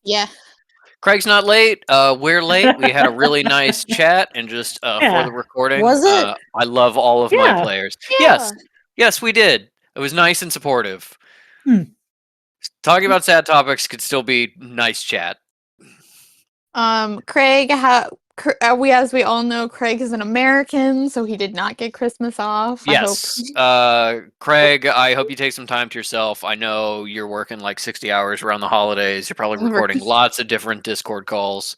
Yeah. Craig's not late. We're late. We had a really nice chat, and just for Yeah. the recording, Was it? I love all of my Yeah. players. Yeah. Yes, we did. It was nice and supportive. Hmm. Talking about sad topics could still be nice chat. Craig, as we all know, Craig is an American, so he did not get Christmas off. Yes. Craig, I hope you take some time to yourself. I know you're working like 60 hours around the holidays. You're probably recording lots of different Discord calls.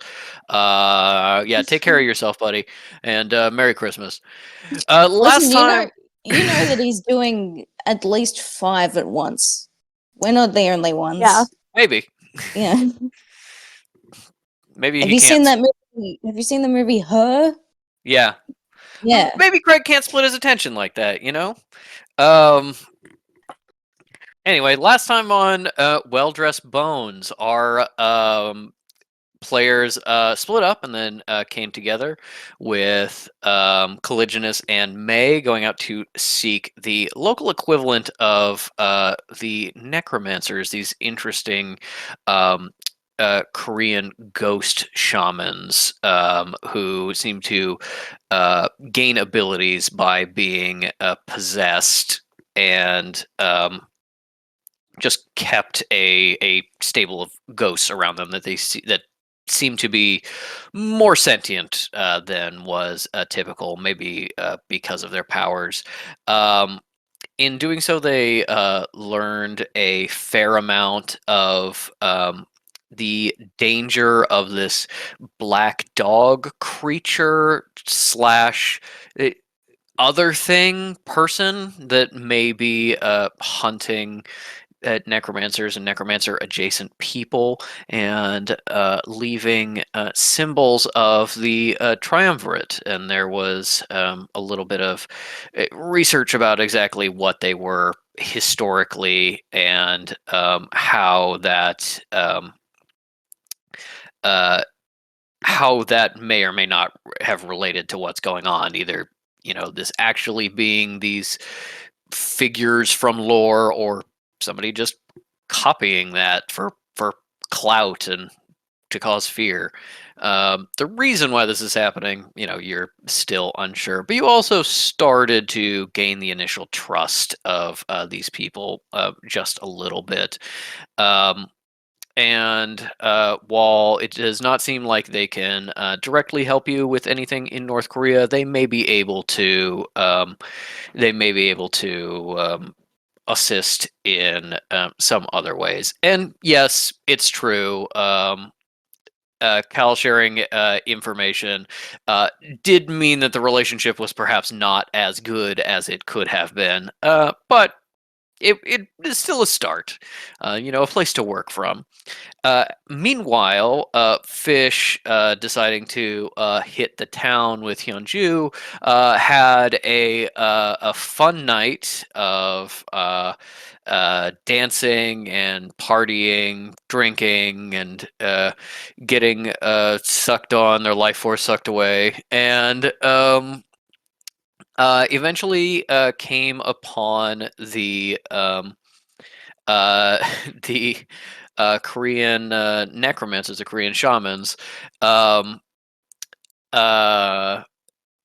Yeah, take care of yourself, buddy. And Merry Christmas. Last time... you know that he's doing at least 5 at once. We're not the only ones. Yeah. Maybe. Yeah. Maybe Have he you can't... seen that movie? Have you seen the movie Her? Yeah. Yeah. Maybe Craig can't split his attention like that, you know? Anyway, last time on Well-Dressed Bones, our players split up and then came together with Caligulus and May going out to seek the local equivalent of the necromancers, these interesting Korean ghost shamans who seem to gain abilities by being possessed and just kept a stable of ghosts around them that seem to be more sentient than was typical, maybe because of their powers. In doing so, they learned a fair amount of the danger of this black dog creature slash other thing person that may be hunting necromancers and necromancer adjacent people, and leaving symbols of the triumvirate. And there was a little bit of research about exactly what they were historically, and how that may or may not have related to what's going on, either this actually being these figures from lore, or somebody just copying that for clout and to cause fear. The reason why this is happening, you're still unsure, but you also started to gain the initial trust of these people just a little bit. And while it does not seem like they can directly help you with anything in North Korea, they may be able to. Assist in some other ways. And yes, it's true. Cal sharing information did mean that the relationship was perhaps not as good as it could have been, but it is still a start, a place to work from. Meanwhile, Fish, deciding to hit the town with Hyunju, had a fun night of dancing and partying, drinking, and getting sucked on, their life force sucked away, and eventually came upon the the Korean necromancers, the Korean shamans.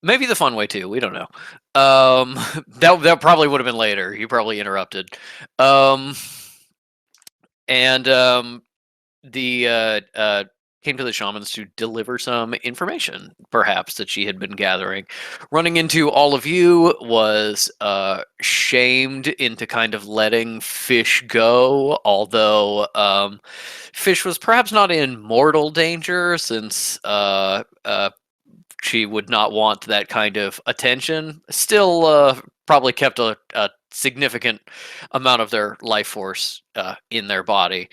Maybe the fun way too. We don't know. That probably would have been later. You probably interrupted. And the came to the shamans to deliver some information, perhaps, that she had been gathering. Running into all of you, was shamed into kind of letting Fish go, although Fish was perhaps not in mortal danger, since she would not want that kind of attention. Still probably kept a significant amount of their life force in their body.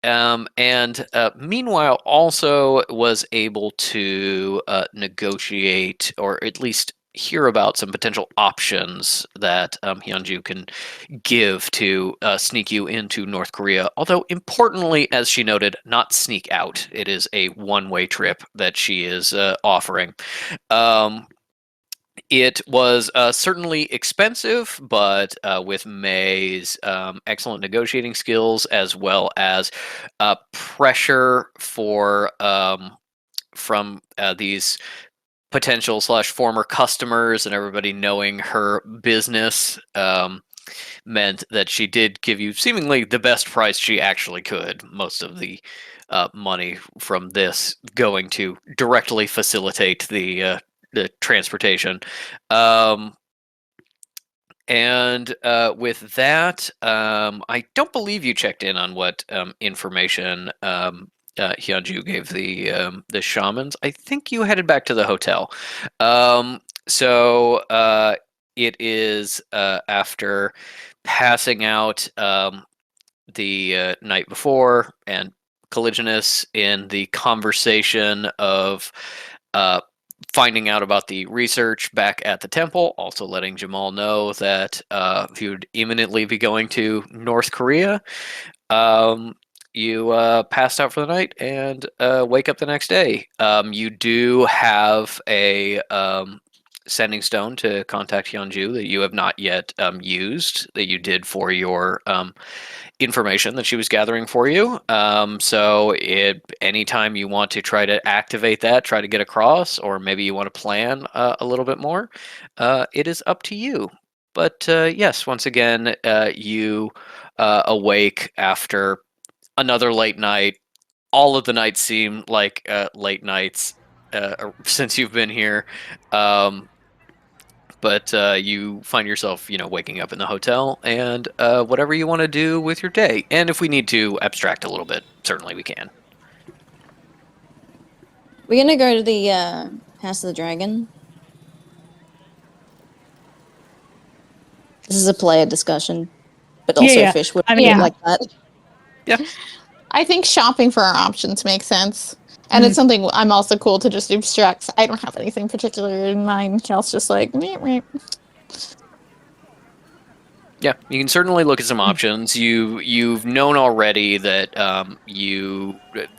And meanwhile, also was able to negotiate, or at least hear about some potential options that Hyunju can give to sneak you into North Korea. Although, importantly, as she noted, not sneak out. It is a one-way trip that she is offering. It was certainly expensive, but with May's excellent negotiating skills, as well as pressure from these potential slash former customers and everybody knowing her business, meant that she did give you seemingly the best price she actually could. Most of the money from this going to directly facilitate the transportation. Um, and with that, I don't believe you checked in on what information Hyunju gave the shamans. I think you headed back to the hotel. So it is after passing out the night before and Colliginous in the conversation of uh, finding out about the research back at the temple, also letting Jamal know that he would imminently be going to North Korea. Um, you passed out for the night and wake up the next day. You do have a sending stone to contact Hyunju that you have not yet used, that you did for your information that she was gathering for you. So anytime you want to try to activate that, try to get across, or maybe you want to plan a little bit more, it is up to you. But yes, once again, you awake after another late night. All of the nights seem like late nights since you've been here. Um, but you find yourself, waking up in the hotel and whatever you want to do with your day. And if we need to abstract a little bit, certainly we can. We're gonna go to the House of the Dragon. This is a player discussion, but also Yeah. Fish would I do mean- it like that. Yeah. I think shopping for our options makes sense. And it's something I'm also cool to just abstract. I don't have anything particular in mind. Cal's just like, meh, meh. Yeah, you can certainly look at some options. You've known already that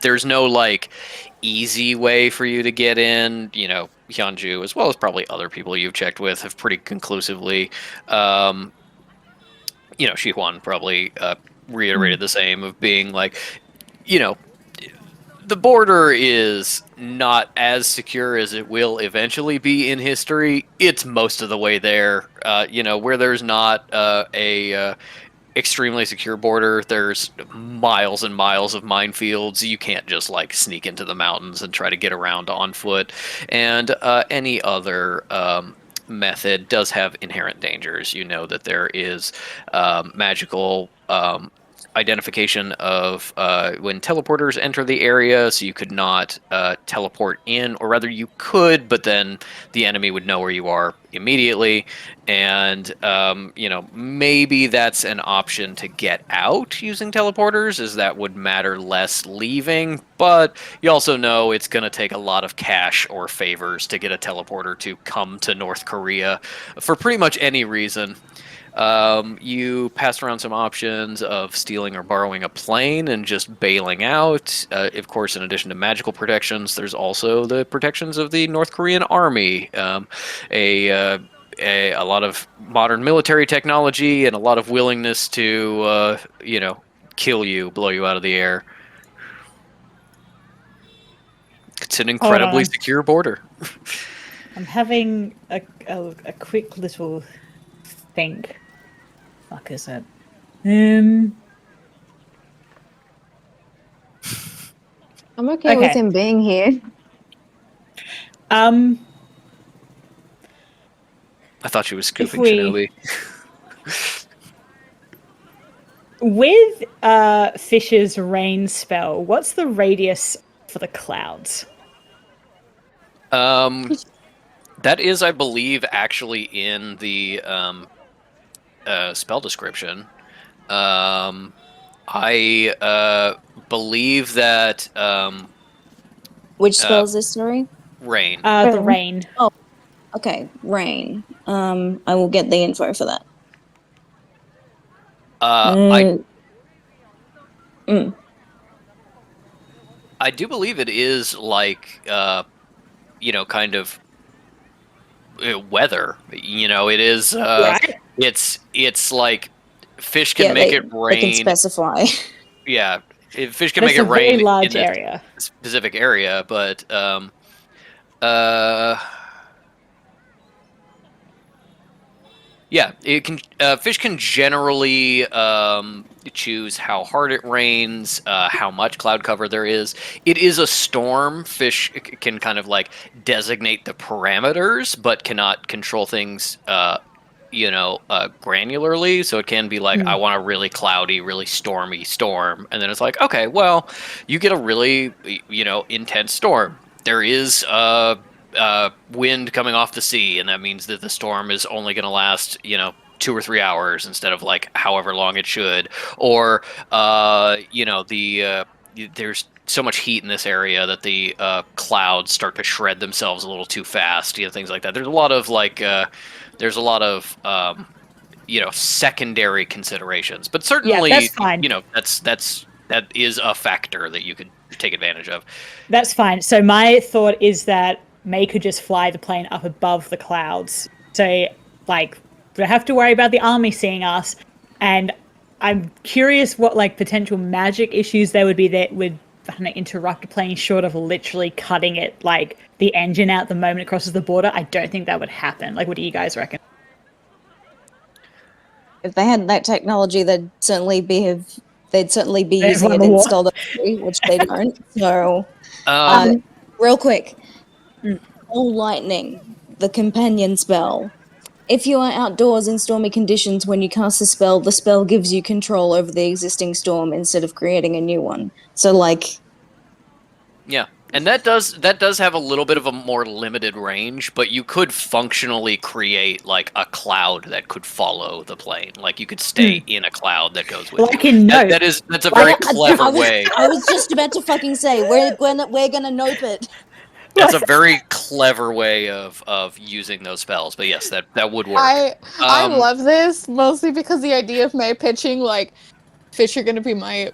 there's no like easy way for you to get in. Hyunju, as well as probably other people you've checked with, have pretty conclusively. Shihuan probably reiterated the same of being like, you know, the border is not as secure as it will eventually be in history. It's most of the way there. Where there's not a extremely secure border. There's miles and miles of minefields. You can't just like sneak into the mountains and try to get around on foot. And any other method does have inherent dangers. You know that there is magical identification of when teleporters enter the area, so you could not teleport in, or rather you could, but then the enemy would know where you are immediately. And maybe that's an option to get out using teleporters, as that would matter less leaving. But you also know it's going to take a lot of cash or favors to get a teleporter to come to North Korea for pretty much any reason. You passed around some options of stealing or borrowing a plane and just bailing out. Of course, in addition to magical protections, there's also the protections of the North Korean army. A lot of modern military technology and a lot of willingness to, kill you, blow you out of the air. It's an incredibly secure border. I'm having a quick little think. Fuck is it? I'm okay with Okay. him being here. Um, I thought she was scooping we- Shinobi. with Fisher's rain spell, what's the radius for the clouds? That is, I believe, actually in the spell description. I believe that Which spell is this, sorry? rain. The rain. Okay, rain. I will get the info for that. I do believe it is like kind of weather. You know, it is. Right. It's like fish can make it They can rain. specify. Yeah, fish can That's make it a very rain in large this area. specific area, but uh, yeah, it can. Fish can generally choose how hard it rains, how much cloud cover there is. It is a storm. Fish can kind of like designate the parameters, but cannot control things. Granularly. So it can be like, I want a really cloudy, really stormy storm, and then it's like, okay, well, you get a really, intense storm. There is wind coming off the sea, and that means that the storm is only going to last, 2 or 3 hours instead of like however long it should. Or, there's so much heat in this area that the clouds start to shred themselves a little too fast. Things like that. There's a lot of secondary considerations, but certainly, that's fine. that is a factor that you could take advantage of. That's fine. So my thought is that May could just fly the plane up above the clouds. So, like, we don't have to worry about the army seeing us. And I'm curious what, like, potential magic issues there would be that would, I don't know, interrupt a plane short of literally cutting it, like, the engine out the moment it crosses the border. I don't think that would happen. Like, what do you guys reckon? If they had that technology, they'd certainly be They'd using won it the war. in Skull, which they don't. So, Um, real quick, Mm. All Lightning, the companion spell. If you are outdoors in stormy conditions when you cast the spell gives you control over the existing storm instead of creating a new one. So, like, Yeah, and that does have a little bit of a more limited range, but you could functionally create like a cloud that could follow the plane. Like you could stay in a cloud that goes with Like you. in Nope. That's a very clever way. I was just about to fucking say we're gonna nope it. That's a very clever way of using those spells. But yes, that would work. I love this mostly because the idea of May pitching like, Fish, you're gonna be my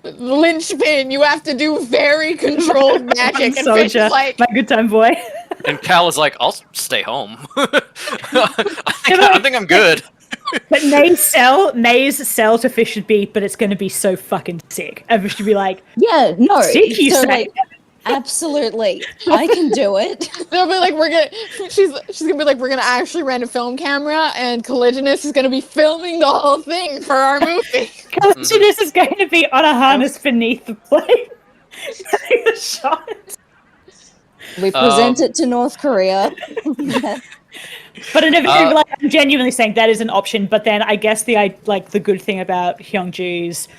linchpin. You have to do very controlled magic. And Fish Soldier, is like, my good time boy. And Cal is like, I'll stay home. I think I'm good. But May's sell to Fish should be, but it's going to be so fucking sick. And Fish should be like, Yeah, no. sick, you so, say? like, absolutely, I can do it. they'll be like, she's gonna be like, we're gonna actually rent a film camera, and Collisionist is gonna be filming the whole thing for our movie. Collisionist is going to be on a harness beneath the plane. Take a shot. We present it to North Korea. But in a very, like, I'm genuinely saying that is an option. But then I guess the good thing about Hyungju's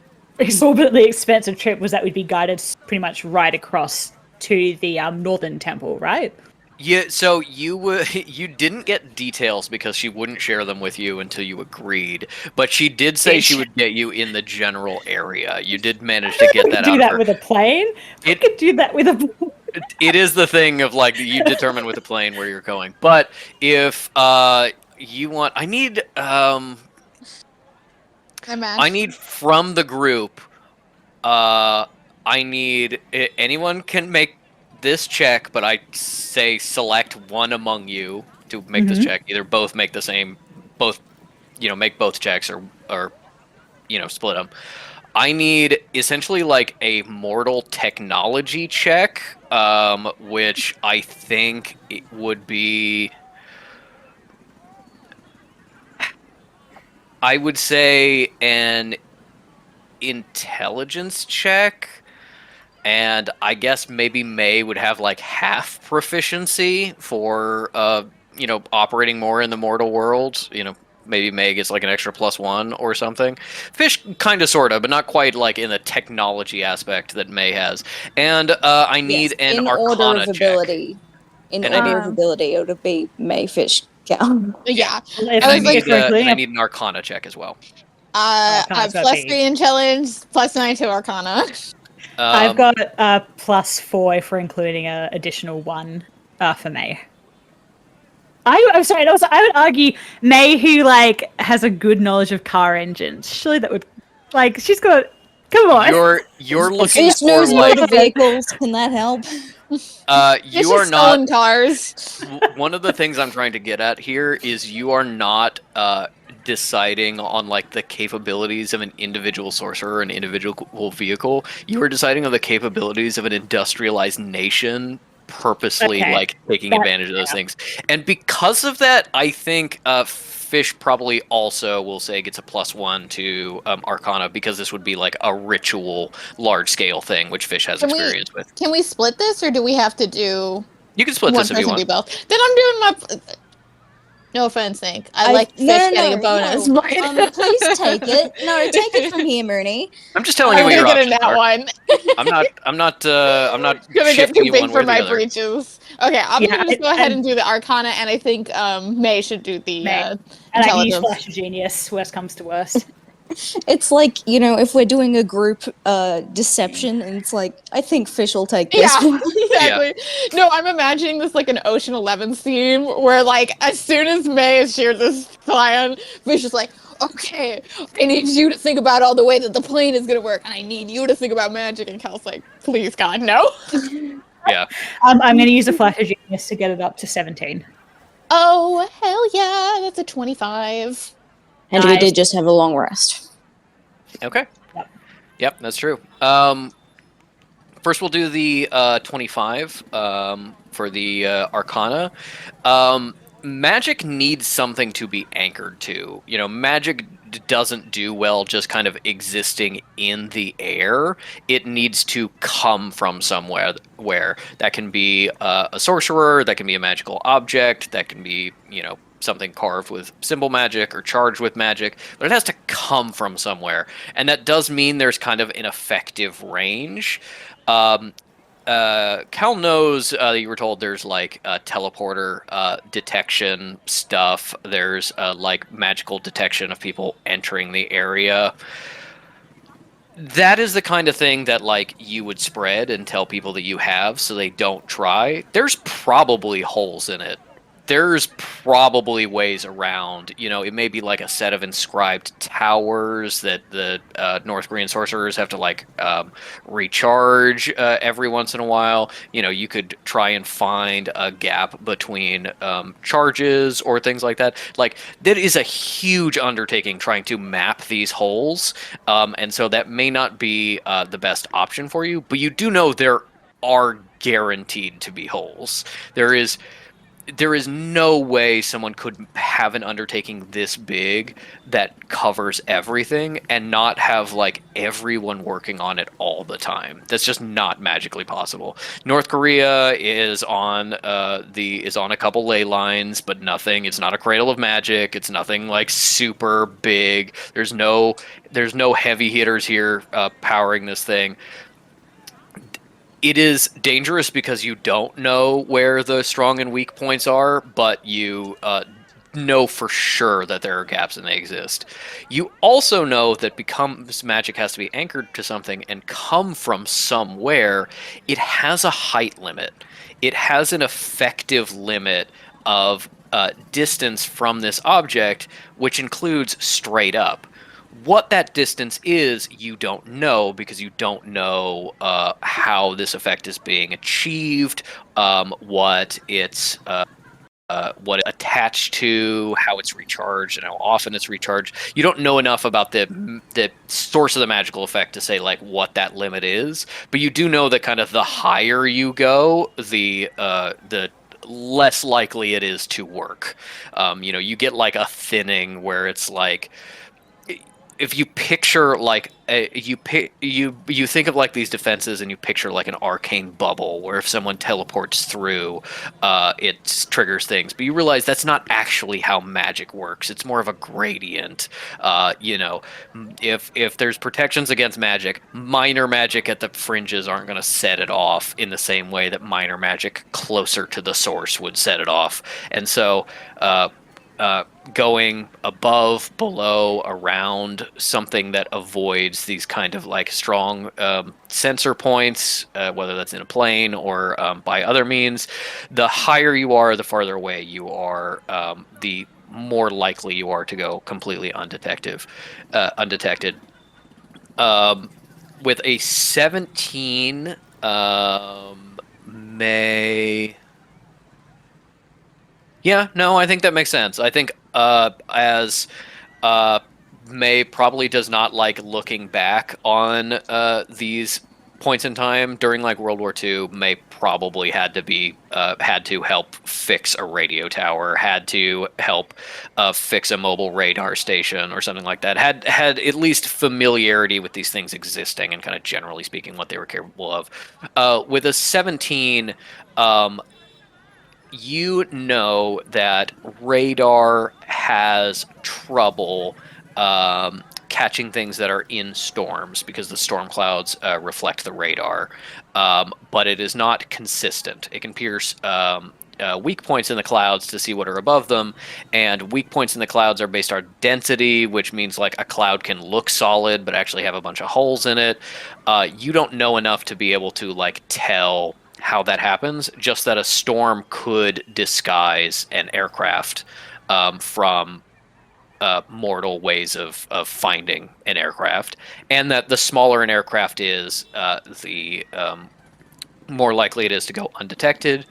exorbitantly expensive trip was that we'd be guided pretty much right across to the northern temple, right? Yeah, so you didn't get details because she wouldn't share them with you until you agreed. But she did say she would get you in the general area. You did manage to get that out of her. Do that with a plane? We could do that with a... It is the thing of like you determine with the plane where you're going. But if you want, I need from the group. I need anyone can make this check, but I say select one among you to make this check. Either both make the same, make both checks, or split them. I need essentially like a mortal technology check, which I think it would be. I would say an intelligence check, and I guess maybe May would have like half proficiency for operating more in the mortal world. Maybe May gets like an extra +1 or something. Fish kind of, sort of, but not quite like in the technology aspect that May has. And I need an Arcana check. In order of ability, it would be May, Fish, Cal. Yeah. And I need an Arcana check as well. +3 in challenge, +9 to Arcana. I've got a +4 for including an additional 1 for May. I'm sorry. Also, I would argue May, who like has a good knowledge of car engines. Surely that would, like, she's got Come on. You're looking Fish for knows like motor vehicles. Can that help? you are just not. stolen cars. One of the things I'm trying to get at here is you are not deciding on like the capabilities of an individual sorcerer or an individual vehicle. You are deciding on the capabilities of an industrialized nation purposely Okay. like taking That's advantage of those things. And because of that, I think Fish probably also will say gets a +1 to Arcana because this would be like a ritual large scale thing, which Fish has experience with. Can we split this, or do we have to do You can split one this if you person do want. both? Then I'm doing my. No offense, Nick. I like Fish getting a bonus. no. But Please take it. No, take it from here, Mooney. I'm just telling you I'm what gonna your get in options that are. one. I'm not Gonna get shifting too you big one way for or the my other. breeches. Okay, I'm Yeah, gonna just go ahead and- and do the Arcana, and I think May should do the May. And I can use intelligence. Flash of Genius, worst comes to worst. It's like, if we're doing a group deception, and it's like, I think Fish will take this Yeah, one. exactly. No, I'm imagining this like an Ocean 11 scene where, like, as soon as May has shared this plan, Fish is like, okay, I need you to think about all the way that the plane is gonna work, and I need you to think about magic. And Cal's like, please, God, no. Yeah. I'm going to use a Flash of Genius to get it up to 17. Oh, hell yeah, that's a 25. And we Nice. did just have a long rest. Okay. Yep. Yep, that's true. First, we'll do the 25 for the Arcana. Magic needs something to be anchored to. You know, magic doesn't do well just kind of existing in the air. It needs to come from somewhere. Where that can be a sorcerer, that can be a magical object, that can be something carved with symbol magic or charged with magic, but it has to come from somewhere, and that does mean there's kind of an effective range. Cal knows that you were told there's like teleporter detection stuff. There's like magical detection of people entering the area. That is the kind of thing that like you would spread and tell people that you have so they don't try. There's probably holes in it. There's probably ways around. It may be like a set of inscribed towers that the North Korean sorcerers have to like recharge every once in a while. You could try and find a gap between charges or things like that. Like that is a huge undertaking trying to map these holes, and so that may not be the best option for you. But you do know there are guaranteed to be holes. There is no way someone could have an undertaking this big that covers everything and not have like everyone working on it all the time. That's just not magically possible. North Korea is on a couple ley lines, but nothing. It's not a cradle of magic. It's nothing like super big. There's no heavy hitters here powering this thing. It is dangerous because you don't know where the strong and weak points are, but you know for sure that there are gaps and they exist. You also know that because magic has to be anchored to something and come from somewhere, it has a height limit. It has an effective limit of distance from this object, which includes straight up. What that distance is, you don't know because you don't know how this effect is being achieved, what it's attached to, how it's recharged, and how often it's recharged. You don't know enough about the source of the magical effect to say like what that limit is, but you do know that kind of the higher you go, the less likely it is to work. You get like a thinning where it's like, if you picture like you think of like these defenses and you picture like an arcane bubble where if someone teleports through it triggers things, but you realize that's not actually how magic works. It's more of a gradient. If there's protections against magic, minor magic at the fringes aren't going to set it off in the same way that minor magic closer to the source would set it off. And so going above, below, around something that avoids these kind of like strong sensor points, whether that's in a plane or by other means, the higher you are, the farther away you are, the more likely you are to go completely undetected. with a 17, May. Yeah, no, I think that makes sense. I think as uh, May probably does not like looking back on these points in time during like World War II. May probably had to help fix a radio tower, had to help fix a mobile radar station or something like that. Had at least familiarity with these things existing and kind of generally speaking what they were capable of. With a 17. You know that radar has trouble catching things that are in storms because the storm clouds reflect the radar, but it is not consistent. It can pierce weak points in the clouds to see what are above them, and weak points in the clouds are based on density, which means like a cloud can look solid but actually have a bunch of holes in it. You don't know enough to be able to like tell how that happens, just that a storm could disguise an aircraft from mortal ways of finding an aircraft, and that the smaller an aircraft is, the more likely it is to go undetected.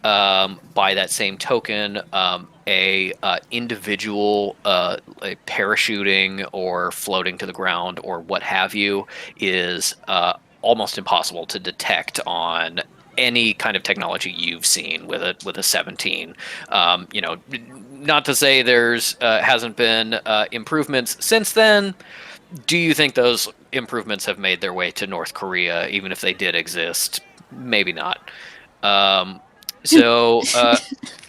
By that same token, a individual like parachuting or floating to the ground or what have you is almost impossible to detect on any kind of technology you've seen with a 17. Not to say there's hasn't been improvements since then. Do you think those improvements have made their way to North Korea, even if they did exist? Maybe not. Um, so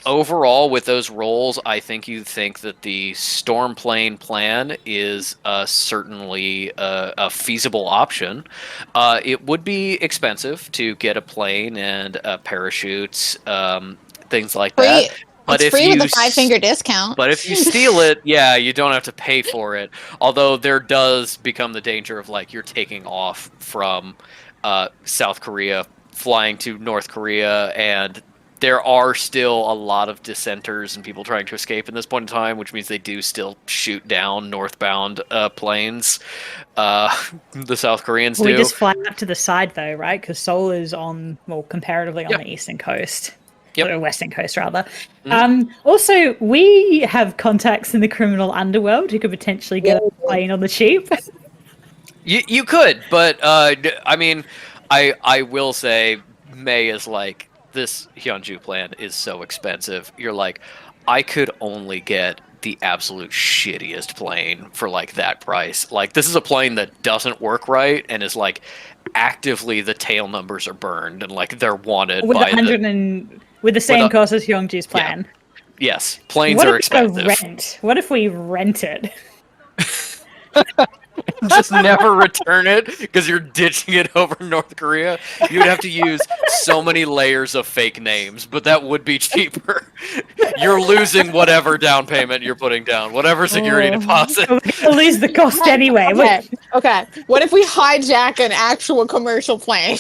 overall, with those roles, I think you think that the storm plane plan is certainly a feasible option. It would be expensive to get a plane and parachutes, things like that. Free. But It's if free with you a 5 finger discount. but if you steal it, yeah, you don't have to pay for it. Although there does become the danger of like you're taking off from South Korea, flying to North Korea, and there are still a lot of dissenters and people trying to escape in this point in time, which means they do still shoot down northbound planes. Uh, the South Koreans We do. just fly up to the side though, right? Because Seoul is on, well, comparatively on Yep. the eastern coast. Yep. Or western coast, rather. Mhm. Also, we have contacts in the criminal underworld who could potentially get a plane on the cheap. You could, but I mean, I will say May is like this Hyunju plan is so expensive. You're like, I could only get the absolute shittiest plane for like that price. Like this is a plane that doesn't work right and is like actively the tail numbers are burned and like they're wanted with by with the same cost as Hyungju's yeah. plan. Yes, planes What are if we got a expensive. rent? What if we rent it? Just never return it because you're ditching it over North Korea. You would have to use so many layers of fake names, but that would be cheaper. You're losing whatever down payment you're putting down, whatever security deposit. We're gonna lose the cost anyway. Okay. What if we hijack an actual commercial plane?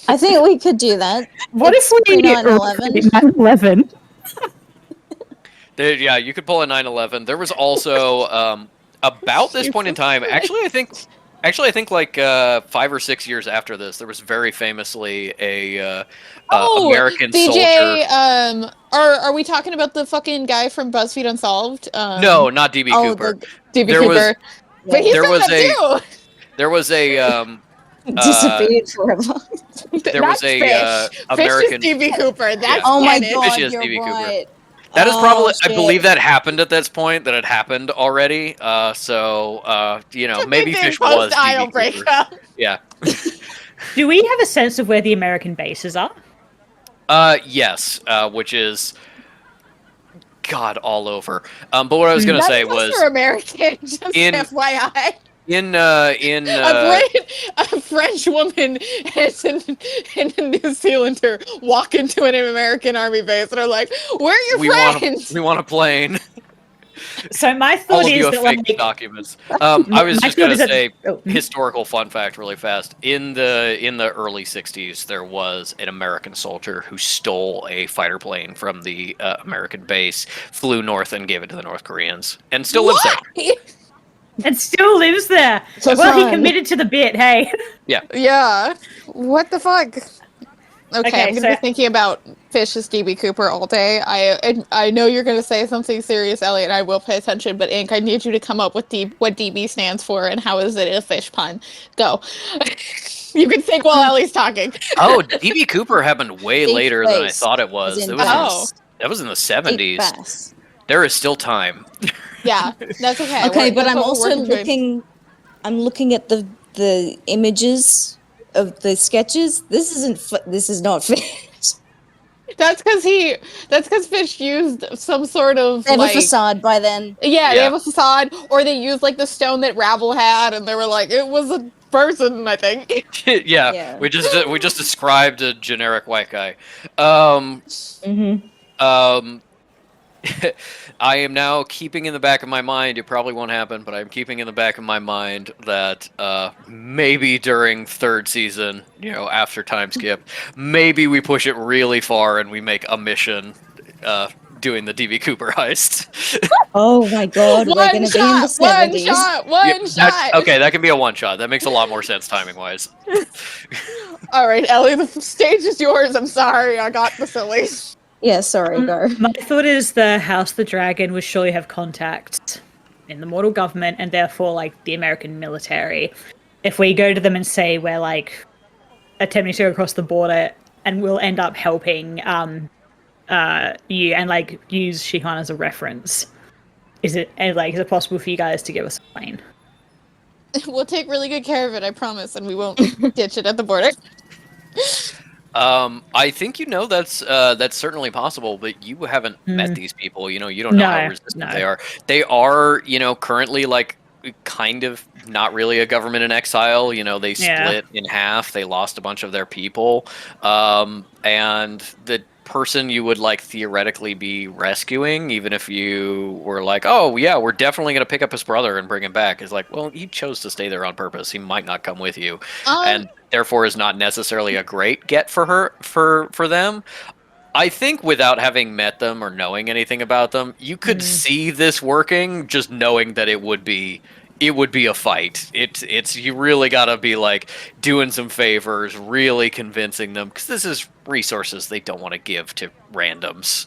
I think we could do that. What It's if we pre-9/11? 9/11? Yeah, you could pull a 9/11. There was also about this point in time. Actually, I think like 5 or 6 years after this, there was very famously a American DJ, soldier. are we talking about the fucking guy from BuzzFeed Unsolved? No, not DB Oh, Cooper. DB There was- Cooper. But he's there done was that too. There was a Disappeared forever. there was a Fish. American. Fish is DB Cooper. That's Yeah. Oh my canon. god, Fish is you're DB Cooper. right. That is probably. I shit. believe that happened at this point. That had happened already. Maybe Fish was aisle DB Cooper. breakup. Yeah. Do we have a sense of where the American bases are? Yes. Which is. God, all over. But what I was gonna say was They're American. Just in- FYI. A French woman and a New Zealander walk into an American army base and are like, "Where are your we friends?" want a plane. So my All thought of you is have that fake like, documents. I was my just thought gonna is that- say oh. historical fun fact really fast. In the early '60s, there was an American soldier who stole a fighter plane from the American base, flew north, and gave it to the North Koreans, and still lives there. and still lives there. So Well, he fun. committed to the bit. Hey. Yeah. What the fuck? Okay, Okay, I'm gonna so- be thinking about Fish as DB Cooper all day. I know you're gonna say something serious, Elliot, and I will pay attention. But Ink, I need you to come up with what DB stands for and how is it a fish pun? Go. You can think while Ellie's talking. Oh, DB Cooper happened way Deep later than I bass, thought it as was. in It was in bass. that was in the Deep 70s. bass. There is still time. Yeah, that's okay. Okay, but That's I'm what we're also working towards. looking. I'm looking at the images of the sketches. This isn't. This is not fair. That's because Fish used some sort of They have a like facade by then. yeah, they Yeah. have a facade, or they used like the stone that Ravel had, and they were like it was a person, I think. Yeah, Yeah. we just described a generic white guy. Um, Mm-hmm. um, I am now keeping in the back of my mind. It probably won't happen, but I'm keeping in the back of my mind that maybe during third season, after time skip, maybe we push it really far and we make a mission doing the DB Cooper heist. Oh my God, we're One gonna be in the shot, one 70s. shot, Yeah, one shot. okay, that can be a one shot. That makes a lot more sense timing wise. All right, Ellie, the stage is yours. I'm sorry, I got the silly. Yeah, sorry, go. My thought is the House the Dragon would surely have contacts in the mortal government and therefore like the American military. If we go to them and say we're like attempting to go across the border and we'll end up helping you and like use Shihan as a reference. Is it possible for you guys to give us a plane? We'll take really good care of it, I promise, and we won't ditch it at the border. I think that's certainly possible, but you haven't met these people. You don't know how resistant they are. They are, currently like kind of not really a government in exile. They split in half. They lost a bunch of their people, and the person you would like theoretically be rescuing, even if you were like, oh yeah, we're definitely going to pick up his brother and bring him back, is like, well, he chose to stay there on purpose. He might not come with you, and therefore is not necessarily a great get for them. I think without having met them or knowing anything about them, you could see this working, just knowing that it would be a fight. It's you really gotta be like doing some favors, really convincing them, because this is resources they don't want to give to randoms.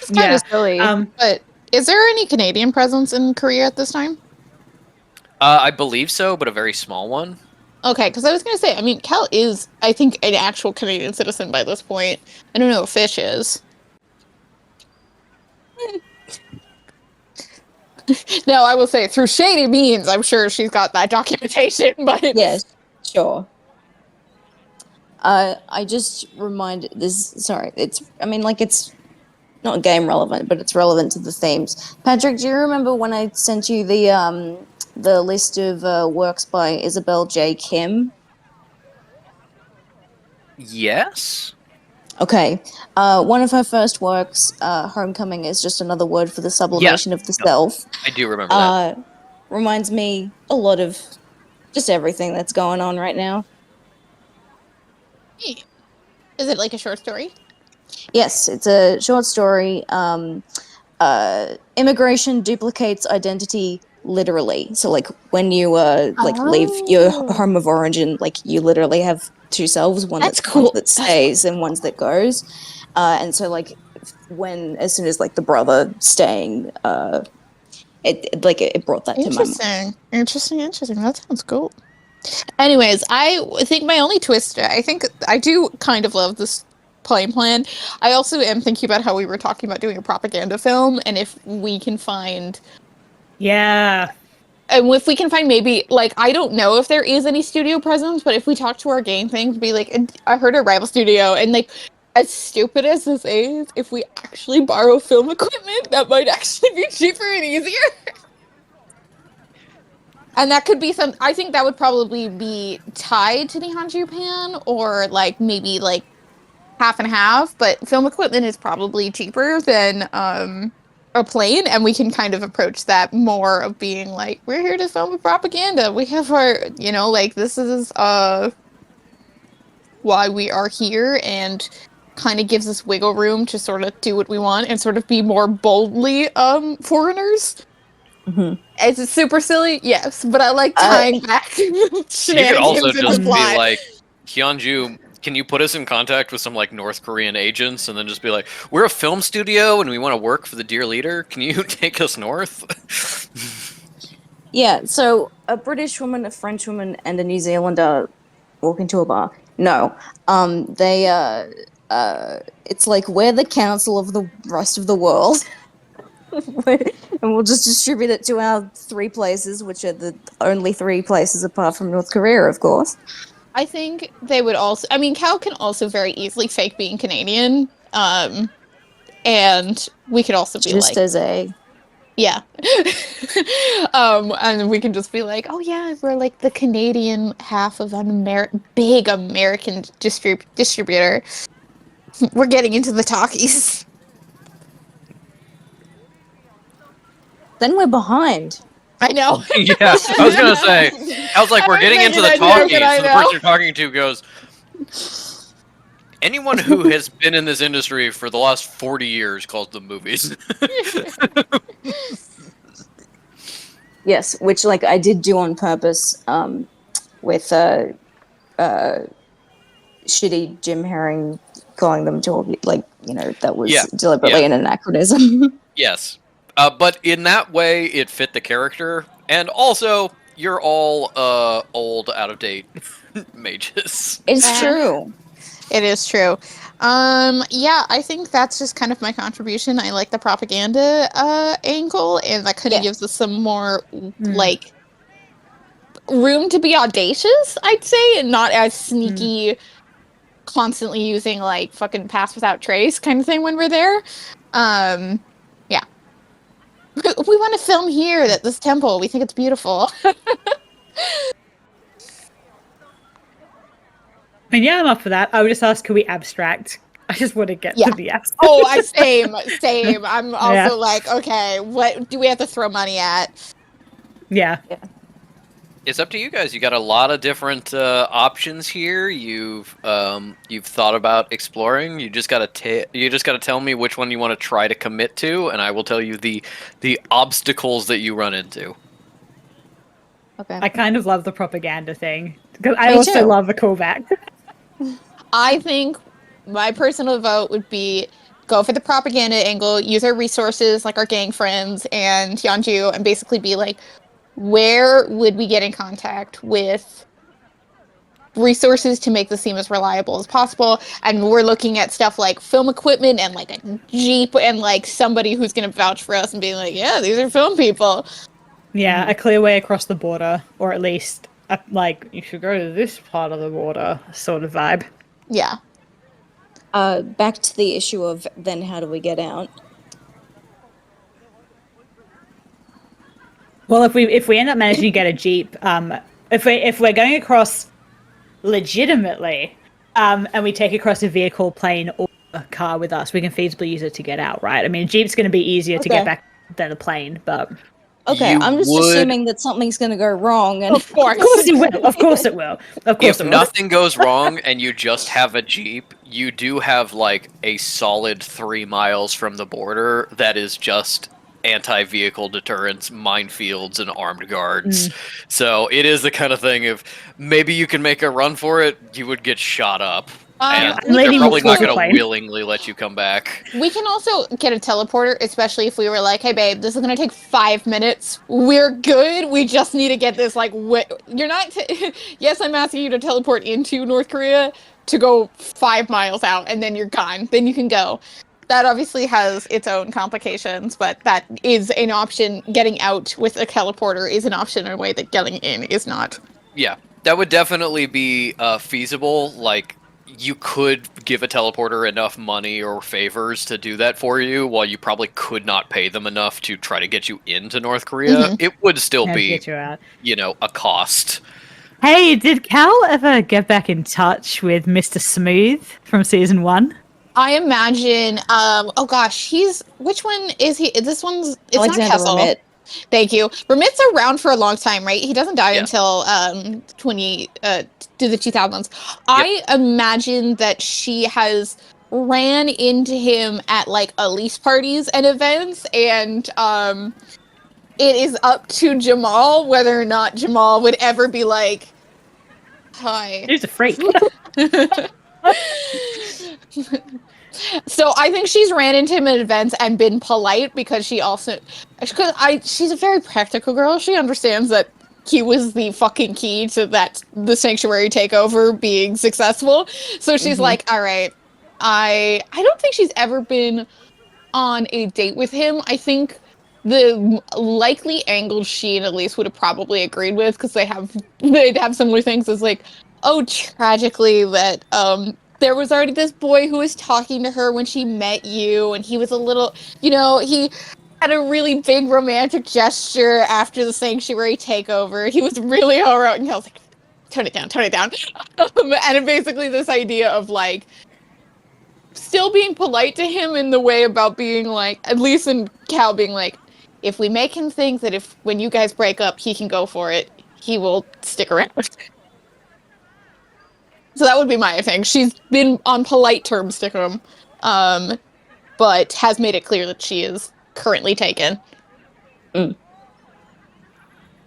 It's kind of silly. But is there any Canadian presence in Korea at this time? I believe so, but a very small one. Okay, because I was going to say, I mean, Cal is, I think, an actual Canadian citizen by this point. I don't know if Fish is. No, I will say, through shady means, I'm sure she's got that documentation, but... Yes, sure. I just reminded this. Sorry, it's not game relevant, but it's relevant to the themes. Patrick, do you remember when I sent you the list of works by Isabel J. Kim? Yes. Okay. One of her first works, Homecoming, is just another word for the sublimation of the self. I do remember that. Reminds me a lot of just everything that's going on right now. Is it like a short story? Yes, it's a short story. Immigration duplicates identity literally. So, like, when you leave your home of origin, like, you literally have two selves. One That's one cool. that stays and one that goes. And so, like, as soon as like the brother staying, it brought that to my mind. Interesting. That sounds cool. Anyways, I think my only twist, I think I do kind of love this playing plan. I also am thinking about how we were talking about doing a propaganda film, and if we can find... Yeah. And if we can find maybe, like, I don't know if there is any studio presence, but if we talk to our game thing, be like, I heard a rival studio, and like, as stupid as this is, if we actually borrow film equipment, that might actually be cheaper and easier. And that could be I think that would probably be tied to Nihon Japan, or like maybe like half and half, but film equipment is probably cheaper than a plane, and we can kind of approach that more of being like, we're here to film propaganda. We have our, like, this is why we are here, and kind of gives us wiggle room to sort of do what we want and sort of be more boldly foreigners. It's super silly, yes, but I like tying back You could shenanigans also into just be plot. like, Hyunju, can you put us in contact with some like North Korean agents, and then just be like, we're a film studio and we want to work for the dear leader. Can you take us north? Yeah, so a British woman, a French woman, and a New Zealander walk into a bar. No, they it's like we're the council of the rest of the world, and we'll just distribute it to our 3 places, which are the only 3 places apart from North Korea, of course. I think they would also. I mean, Cal can also very easily fake being Canadian. And we could also be Just like, as a yeah. And we can just be like, oh yeah, we're like the Canadian half of an big American distributor. We're getting into the talkies. then we're behind. I know. Yeah, I was gonna say. I was like, we're I was getting into making the that joke, talkies, and I so the know. person you're talking to goes, anyone who has been in this industry for the last 40 years calls them movies. Yes, which like I did do on purpose with shitty Jim Herring calling them talkie, like, that was Yeah, deliberately yeah. an anachronism. Yes. But in that way, it fit the character. And also, you're all old, out of date mages. It's true. It is true. Yeah, I think that's just kind of my contribution. I like the propaganda angle, and that kind of Yeah. gives us some more like room to be audacious, I'd say, and not as sneaky, constantly using like fucking pass without trace kind of thing when we're there. Yeah. We want to film here at this temple. We think it's beautiful. And yeah, I'm up for that. I would just ask, can we abstract? I just want to get Yeah. to the abstract. Oh, same. I'm also Yeah. like, okay, what do we have to throw money at? Yeah. It's up to you guys. You got a lot of different options here. You've thought about exploring. You just gotta tell me which one you want to try to commit to, and I will tell you the obstacles that you run into. Okay. I kind of love the propaganda thing because I Me also too. love the callback. I think my personal vote would be go for the propaganda angle, use our resources like our gang friends and Hyunju, and basically be like, where would we get in contact with resources to make this seem as reliable as possible? And we're looking at stuff like film equipment and like a Jeep and like somebody who's going to vouch for us and being like, yeah, these are film people. Yeah, a clear way across the border, or at least like you should go to this part of the border sort of vibe. Yeah. Back to the issue of then how do we get out? Well, if we end up managing to get a jeep, if we're going across legitimately, and we take across a vehicle, plane, or a car with us, we can feasibly use it to get out, right? I mean, a jeep's going to be easier to get back than a plane, but Okay, I'm just assuming that something's going to go wrong, and Of course. of course it will. Of course it will. Of course If it will. nothing goes wrong and you just have a Jeep, you do have like a solid 3 miles from the border that is just anti-vehicle deterrence, minefields, and armed guards. So it is the kind of thing of maybe you can make a run for it, you would get shot up. And I'm they're leading probably with not full going to plane. willingly let you come back. We can also get a teleporter, especially if we were like, hey, babe, this is going to take 5 minutes. We're good. We just need to get this, like, you're not... Yes, I'm asking you to teleport into North Korea to go 5 miles out, and then you're gone. Then you can go. That obviously has its own complications, but that is an option. Getting out with a teleporter is an option in a way that getting in is not. Yeah, that would definitely be feasible. Like, you could give a teleporter enough money or favors to do that for you, while you probably could not pay them enough to try to get you into North Korea. It would still How to be, get you out. a cost. Hey, did Cal ever get back in touch with Mr. Smooth from season 1? I imagine, oh gosh, which one is he? This one's, it's Alexander not Kessel. Remit. Thank you. Remit's around for a long time, right? He doesn't die Yeah. until to the 2000s. I imagine that she has ran into him at like Elise parties and events, and it is up to Jamal whether or not Jamal would ever be like, hi. He's a freak. So I think she's ran into him at events and been polite because she's a very practical girl. She understands that he was the fucking key to the sanctuary takeover being successful. So she's like, all right, I don't think she's ever been on a date with him. I think the likely angle she and Elise would have probably agreed with, because they'd have similar things, is like, oh, tragically that there was already this boy who was talking to her when she met you, and he was a little, he had a really big romantic gesture after the sanctuary takeover. He was really heroic, and I was like, tone it down. And basically this idea of like still being polite to him in the way about being like, at least in Cal being like, if we make him think that if when you guys break up, he can go for it, he will stick around. So that would be my thing. She's been on polite terms to him, but has made it clear that she is currently taken. Okay.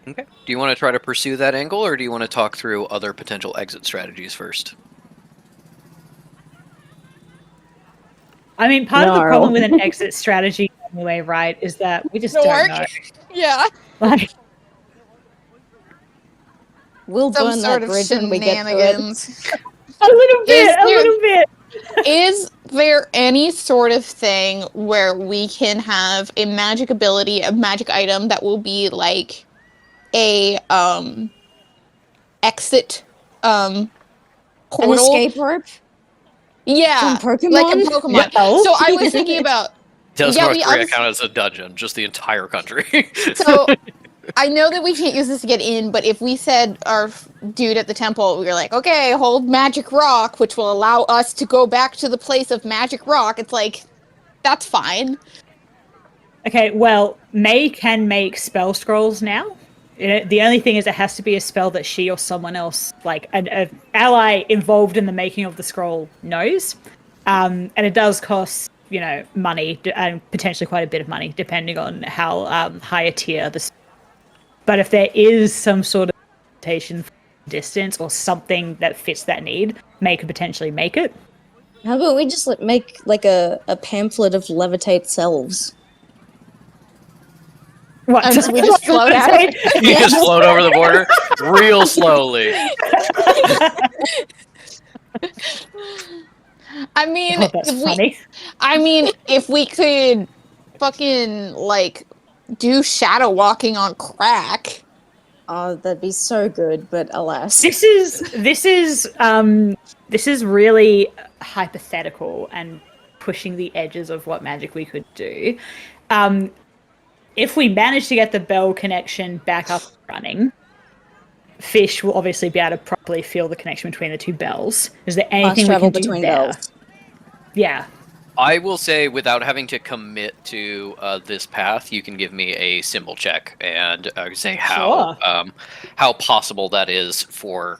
Do you want to try to pursue that angle, or do you want to talk through other potential exit strategies first? I mean, part of the problem with an exit strategy anyway, right, is that we just don't know. Yeah. Like, We'll Some burn sort that of bridge when we get to it. shenanigans. a little bit. Is there any sort of thing where we can have a magic ability, a magic item that will be like a exit portal? An escape rope? Yeah, From Pokemon? like a Pokemon. Yeah. So I was thinking about Does Yeah, North we Korea obviously- count as a dungeon? Just the entire country? so I know that we can't use this to get in, but if we said our dude at the temple, we were like, okay, hold magic rock, which will allow us to go back to the place of magic rock, it's like, that's fine. Okay, well, May can make spell scrolls now. The only thing is it has to be a spell that she or someone else, like an ally involved in the making of the scroll, knows. And it does cost, money, and potentially quite a bit of money, depending on how high a tier the. But if there is some sort of limitation distance or something that fits that need, May could potentially make it. How about we just make like a pamphlet of levitate selves? What? And so we just float out. You just float over the border real slowly. I mean, Oh, that's funny. If we could fucking like do shadow walking on crack. Oh, that'd be so good, but alas. This is really hypothetical and pushing the edges of what magic we could do. If we manage to get the bell connection back up and running, Fish will obviously be able to properly feel the connection between the two bells. Is there anything we can do between there? bells. Yeah. I will say, without having to commit to this path, you can give me a symbol check and say how possible that is to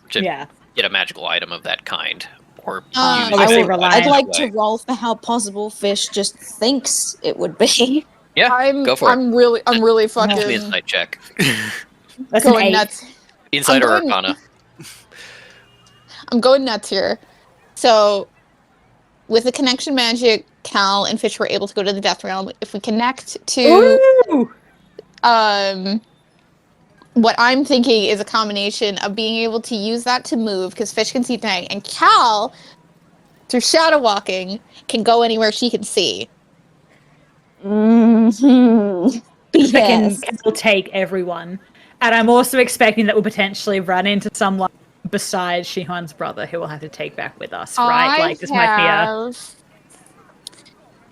get a magical item of that kind. Or use I'd like to roll for how possible Fish just thinks it would be. Yeah, go for it. I'm really fucking. Give me an insight check. That's going an 8. nuts. Insight or Arcana? I'm going nuts here. So, with the connection magic, Cal and Fish were able to go to the Death Realm. If we connect to, what I'm thinking is a combination of being able to use that to move, because Fish can see tonight, and Cal, through shadow walking, can go anywhere she can see. Mm-hmm. Yes. Cal take everyone. And I'm also expecting that we'll potentially run into someone besides Shihan's brother who we'll have to take back with us, right? Might be a...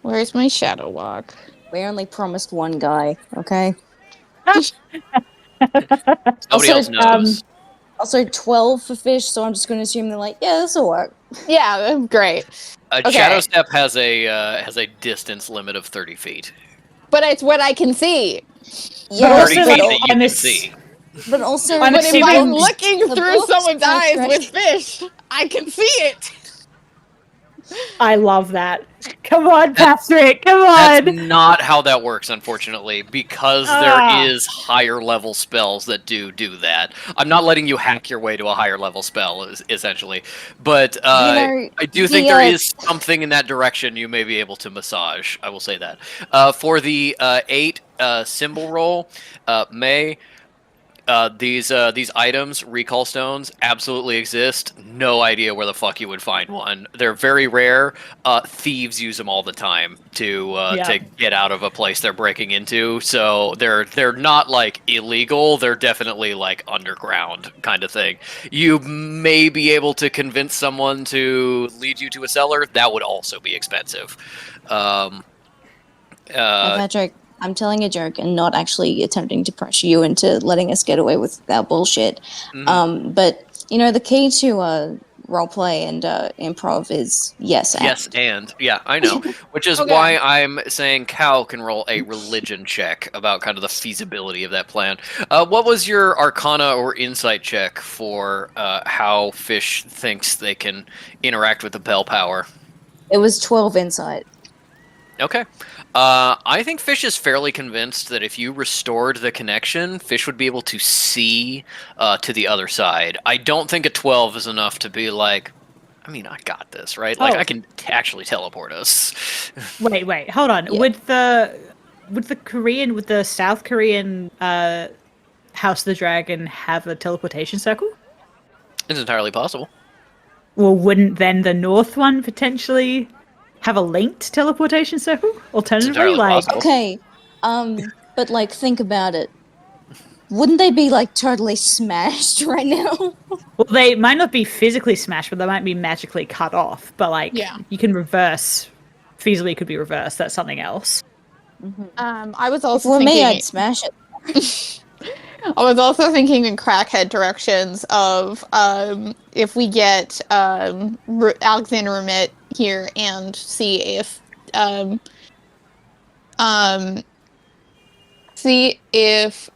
Where's my shadow walk? We only promised one guy, okay? Nobody else knows. Also 12 for Fish, so I'm just going to assume they're like, yeah, this'll work. Yeah, great. Shadow Step has a distance limit of 30 feet. But it's what I can see. Yeah, 30 feet that you can see. But also, but if I'm looking the through books someone's are eyes fresh. with Fish, I can see it. I love that. Come on, Patrick. Come That's on. not how that works, unfortunately, because there Ah. is higher level spells that do that. I'm not letting you hack your way to a higher level spell, essentially, but I do think there is something in that direction you may be able to massage. I will say that. For the 8 symbol roll, May. These items, recall stones, absolutely exist. No idea where the fuck you would find one. They're very rare. Thieves use them all the time to get out of a place they're breaking into. So they're not like illegal. They're definitely like underground kind of thing. You may be able to convince someone to lead you to a cellar. That would also be expensive. Hey, Patrick, I'm telling a joke and not actually attempting to pressure you into letting us get away with that bullshit. But the key to roleplay and improv is yes and yeah, I know, which is Okay. why I'm saying Cal can roll a religion check about kind of the feasibility of that plan. What was your Arcana or Insight check for how Fish thinks they can interact with the bell power? It was 12 insight. Okay. I think Fish is fairly convinced that if you restored the connection, Fish would be able to see to the other side. I don't think a 12 is enough to be like, I mean, I got this, right? Like, I can actually teleport us. Wait, hold on. Yeah. Would the South Korean House of the Dragon have a teleportation circle? It's entirely possible. Well, wouldn't then the North one potentially have a linked teleportation circle? Alternatively, entirely like possible. Okay, but like think about it. Wouldn't they be like totally smashed right now? well, they might not be physically smashed, but they might be magically cut off. But like, Yeah. you can reverse. Feasibly could be reversed. That's something else. I was If also it were me, thinking. I'd smash it. I was also thinking in crackhead directions of if we get Alexander Remit here and see if um,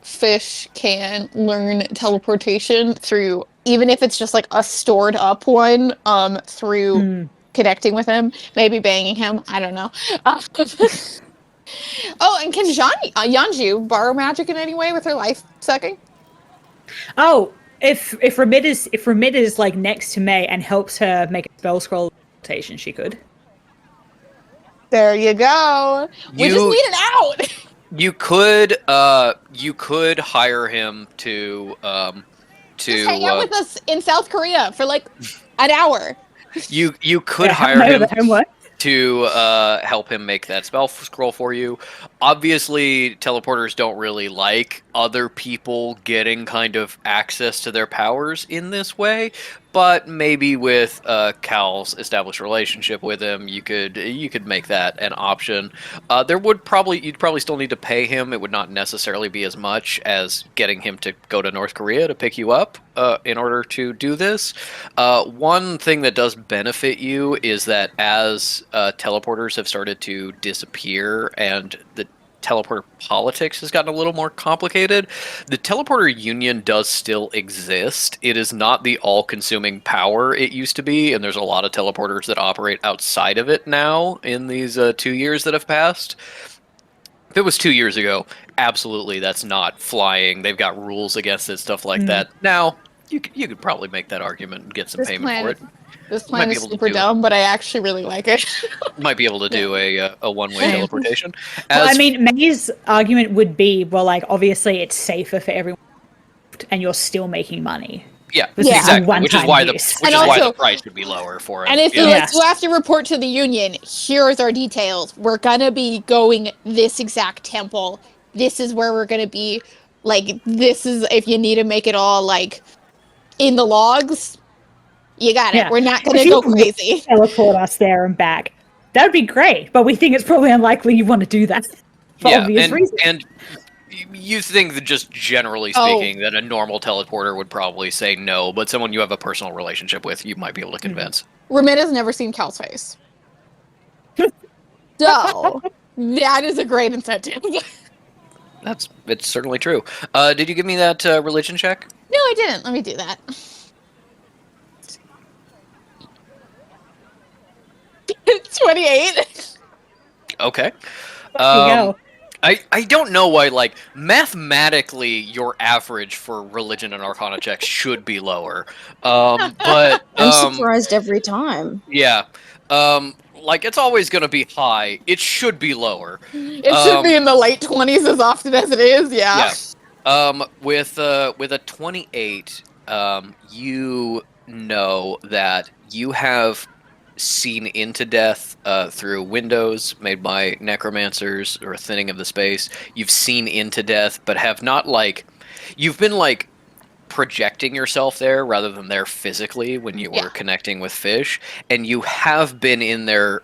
Fish can learn teleportation through, even if it's just like a stored up one, through connecting with him, maybe banging him. I don't know. Oh, and can Yanju borrow magic in any way with her life sucking? Oh, if Remit is like next to May and helps her make a spell scroll teleportation, she could. There you go. We just need an out. You could hire him to Just hang out with us in South Korea for like an hour. you could Yeah, hire him the homework. to help him make that spell scroll for you. Obviously, teleporters don't really like other people getting kind of access to their powers in this way, but maybe with Cal's established relationship with him, you could make that an option. You'd probably still need to pay him. It would not necessarily be as much as getting him to go to North Korea to pick you up in order to do this. One thing that does benefit you is that as teleporters have started to disappear and the teleporter politics has gotten a little more complicated, the teleporter union does still exist. It is not the all-consuming power it used to be, and there's a lot of teleporters that operate outside of it now in these 2 years that have passed. If it was 2 years ago, absolutely that's not flying. They've got rules against it, stuff like that. Now, you could probably make that argument and get some payment for it. This plan is super dumb, but I actually really like it. Might be able to do a one-way teleportation. Well, I mean, May's argument would be, well, like, obviously it's safer for everyone, and you're still making money. Yeah, This is exactly. Which is why the use. why the price would be lower for it. And if you have to report to the union, here's our details. We're gonna be going this exact temple. This is where we're gonna be. Like, this is if you need to make it all like in the logs. You got it. Yeah. We're not gonna go crazy. Teleport us there and back. That would be great, but we think it's probably unlikely you want to do that for obvious reasons. And you think that just generally speaking that a normal teleporter would probably say no, but someone you have a personal relationship with, you might be able to convince. Remit has never seen Cal's face. So that is a great incentive. It's certainly true. Did you give me that religion check? No, I didn't. Let me do that. 28. Okay. There you go. I don't know why, like, mathematically, your average for religion and arcana checks should be lower. But, I'm surprised every time. yeah. Like, it's always going to be high. It should be lower. It should be in the late 20s as often as it is, yeah. With a 28, you know that you have seen into death through windows made by necromancers or thinning of the space. You've seen into death, but have not like you've been like projecting yourself there rather than there physically when you were Yeah. connecting with fish, and you have been in there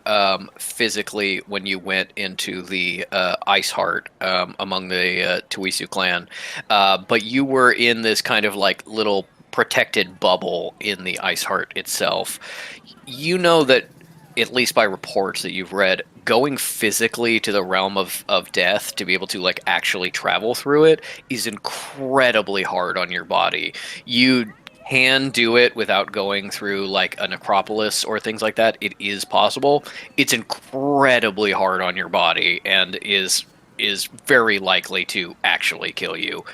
physically when you went into the Ice Heart among the Tuisu clan, but you were in this kind of like little protected bubble in the Ice Heart itself. You know that, at least by reports that you've read, going physically to the realm of death to be able to like actually travel through it is incredibly hard on your body. You can do it without going through like a necropolis or things like that. It is possible. It's incredibly hard on your body and is very likely to actually kill you.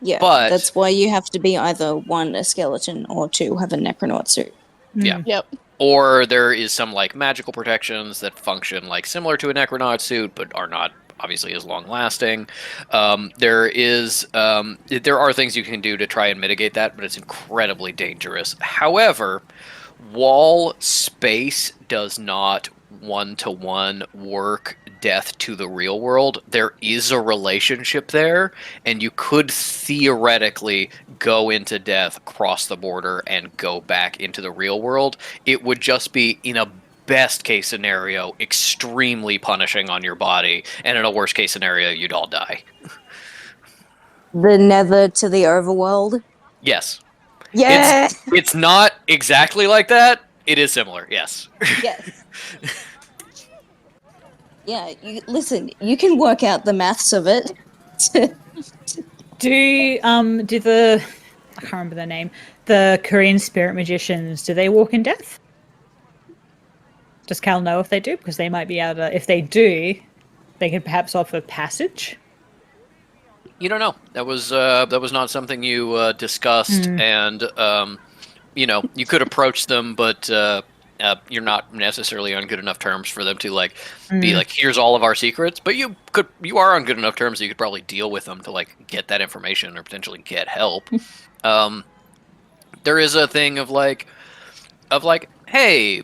Yeah, But that's why you have to be either one, a skeleton, or two, have a necronaut suit. yeah. Yep. Or there is some like magical protections that function like similar to a necronaut suit, but are not obviously as long lasting. There are things you can do to try and mitigate that, but it's incredibly dangerous. However, wall space does not one-to-one work death to the real world. There is a relationship there, and you could theoretically go into death, cross the border, and go back into the real world. It would just be, in a best case scenario, extremely punishing on your body, and in a worst case scenario, you'd all die. The nether to the overworld. Yes. Yeah. It's not exactly like that. It is similar, yes. Yes. Yeah. Listen. You can work out the maths of it. Do the I can't remember their name. The Korean spirit magicians, do they walk in death? Does Cal know if they do? Because they might be able to. If they do, they could perhaps offer passage. You don't know. That was not something you discussed, and you could approach them, but you're not necessarily on good enough terms for them to like be like, here's all of our secrets. But you are on good enough terms that you could probably deal with them to like get that information or potentially get help. There is a thing of like, hey,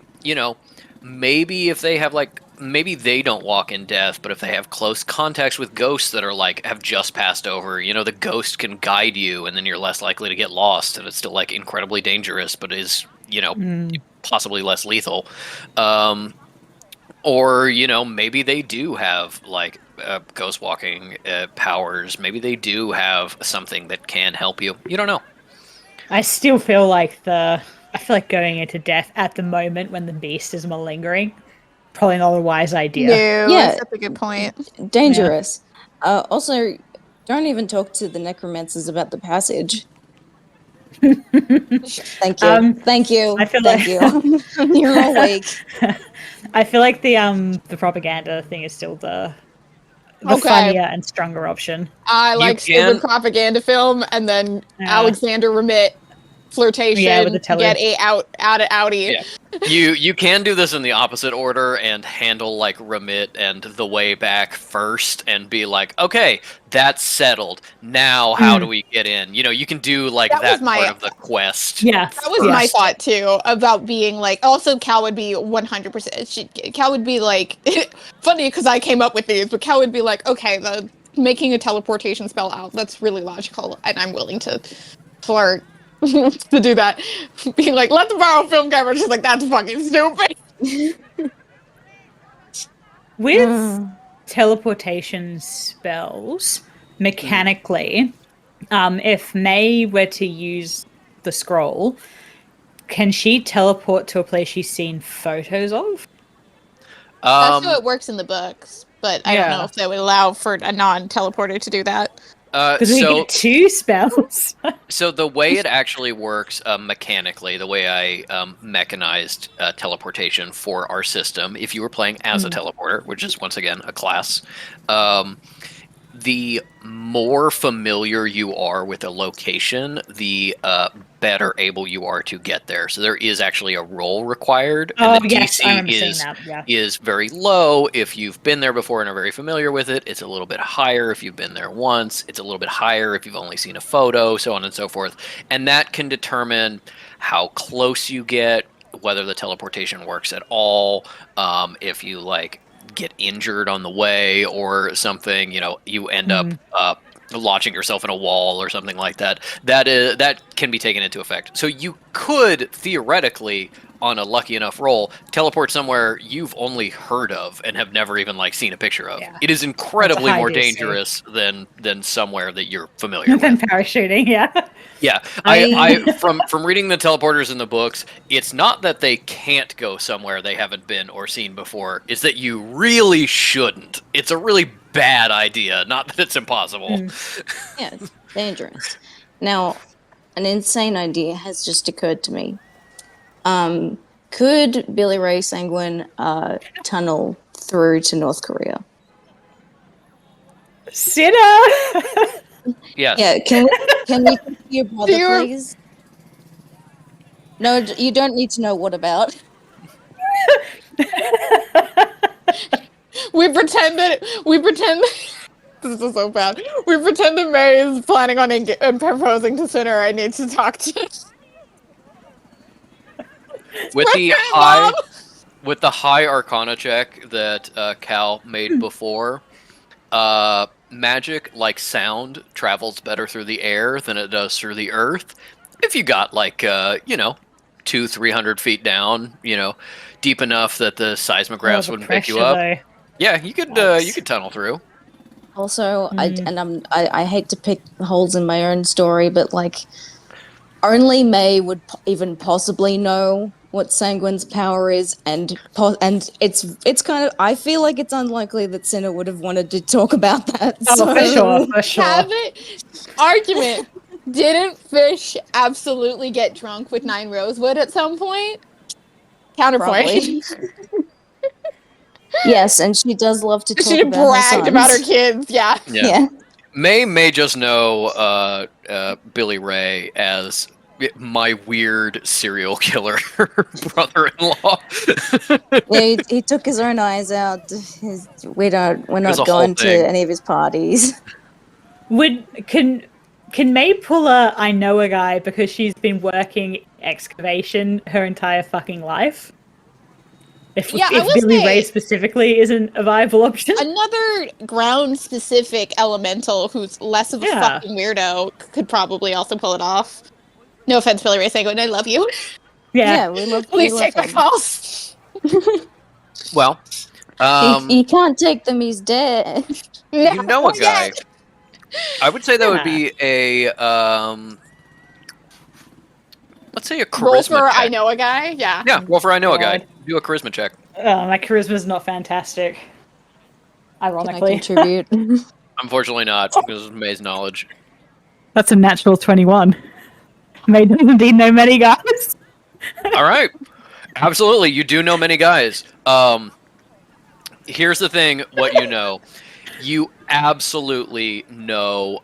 maybe if they have like, maybe they don't walk in death, but if they have close contacts with ghosts that are like have just passed over, the ghost can guide you, and then you're less likely to get lost, and it's still like incredibly dangerous, but is possibly less lethal. Or maybe they do have like ghost walking powers. Maybe they do have something that can help you. You don't know. I still feel like going into death at the moment when the beast is malingering, probably not a wise idea. No, Yeah. that's a good point. Dangerous. Also, don't even talk to the necromancers about the passage. Thank you. Thank you. I feel Thank you. You're awake. I feel like the propaganda thing is still the Okay. funnier and stronger option. I like can- stupid propaganda film, and then Yeah. Alexander Remit flirtation. Yeah, with the to get a outie. Yeah. You can do this in the opposite order and handle like remit and the way back first and be like, okay, that's settled. Now how do we get in? You can do like That was that my- part of the quest. Yeah, That was my thought too about being like. Also, Cal would be 100%. Cal would be like, funny because I came up with these, but Cal would be like, okay, the making a teleportation spell out. That's really logical, and I'm willing to flirt to do that. Being like, let's borrow film camera. She's like, that's fucking stupid. With teleportation spells, mechanically, if May were to use the scroll, can she teleport to a place she's seen photos of? That's how it works in the books, but I don't know if they would allow for a non-teleporter to do that. Because we So get 2 spells. So the way it actually works mechanically, the way I mechanized teleportation for our system, if you were playing as a teleporter, which is once again a class, um, the more familiar you are with a location, the better able you are to get there. So there is actually a roll required, and Oh, the yes, I DC remember seeing that. Yeah. is very low if you've been there before and are very familiar with it. It's a little bit higher if you've been there once. It's a little bit higher if you've only seen a photo, so on and so forth. And that can determine how close you get, whether the teleportation works at all, if you get injured on the way or something, you end up launching yourself in a wall or something like that. That can be taken into effect. So you could theoretically, on a lucky enough roll, teleport somewhere you've only heard of and have never even seen a picture of. Yeah. It is That's a incredibly high more DC. dangerous than somewhere that you're familiar Than with. parachuting, yeah. Yeah, I from reading the teleporters in the books, it's not that they can't go somewhere they haven't been or seen before. It's that you really shouldn't. It's a really bad idea. Not that it's impossible. Yeah, it's dangerous. Now, an insane idea has just occurred to me. Could Billy Ray Sanguine tunnel through to North Korea? Sinner! Yes. Yeah, can you talk to your brother, Dear- please? No, you don't need to know what about. We pretend this is so bad. We pretend that Mary is planning on proposing to Sinner. I need to talk to With the President high Mom! with the high Arcana check that Cal made before, magic like sound travels better through the air than it does through the earth. If you got 200-300 feet down, deep enough that the seismographs the wouldn't pick you pressure, up. though. Yeah, you could Yikes. tunnel through. Also, I hate to pick holes in my own story, but only May would even possibly know what Sanguine's power is, and it's kind of, I feel like it's unlikely that Cinna would have wanted to talk about that. Oh, for sure, for sure. Have it. Argument. Didn't Fish absolutely get drunk with 9 Rosewood at some point? Counterpoint. Probably. Yes, and she does love to talk She about her bragged about her sons. kids. Yeah. Yeah. May just know Billy Ray as my weird serial killer brother-in-law. Yeah, he took his own eyes out. We're was a not whole going to thing. any of his parties. Can May pull a I know a guy because she's been working excavation her entire fucking life? If Yeah, I will Billy say- Ray specifically isn't a viable option. Another ground-specific elemental who's less of a Yeah. fucking weirdo could probably also pull it off. No offense, Billy Ray Sanguine, I love you. Yeah. We love. Please we take my love him. calls. Well, He can't take them. He's dead. No, you know a guy. yes. I would say that would Yeah. be a let's say a charisma Wolfer, check. I know a guy. Yeah. Yeah, Wolfer, I know a guy. God. Do a charisma check. My charisma's not fantastic. Can I Ironically. contribute? Unfortunately not, because of May's knowledge. That's a natural 21. May doesn't indeed know many guys. All right. Absolutely, you do know many guys. Here's the thing, what you know. You absolutely know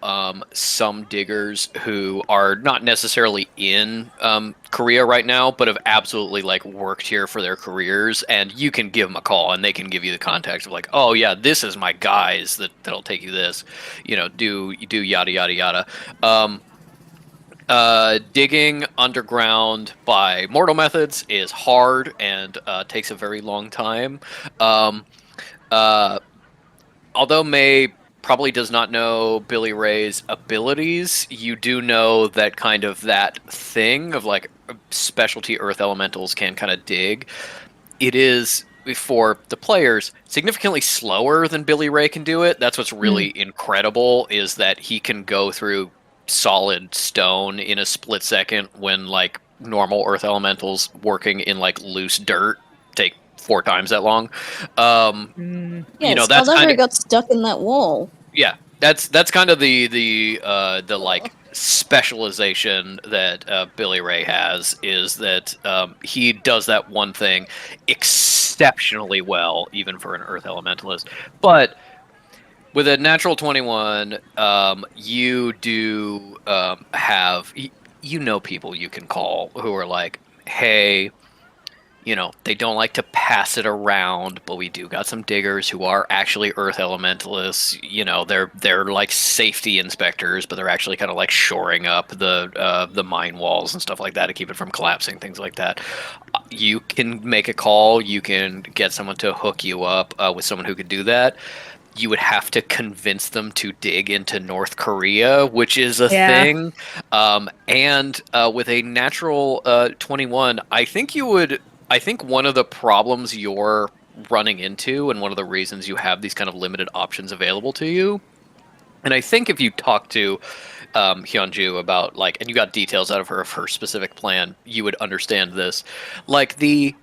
some diggers who are not necessarily in Korea right now, but have absolutely worked here for their careers, and you can give them a call, and they can give you the context of oh yeah, this is my guys that'll take you this, do yada yada yada. Digging underground by mortal methods is hard and takes a very long time. Although May probably does not know Billy Ray's abilities, you do know that kind of that thing of specialty earth elementals can kind of dig. It is, for the players, significantly slower than Billy Ray can do it. That's what's really incredible, is that he can go through solid stone in a split second when normal earth elementals working in loose dirt take 4 times that long. Yeah, that's Skulldiver kind of, got stuck in that wall. yeah, That's kind of the like specialization that Billy Ray has, is that he does that one thing exceptionally well, even for an Earth Elementalist. But with a natural 21, you do have you know people you can call who are like, hey, they don't like to pass it around, but we do got some diggers who are actually Earth Elementalists. They're like safety inspectors, but they're actually kind of like shoring up the mine walls and stuff like that to keep it from collapsing, things like that. You can make a call. You can get someone to hook you up with someone who could do that. You would have to convince them to dig into North Korea, which is a Yeah. thing. And with a natural 21, I think one of the problems you're running into, and one of the reasons you have these kind of limited options available to you, and I think if you talk to Hyunju about, like, and you got details out of her specific plan, you would understand this. Like, the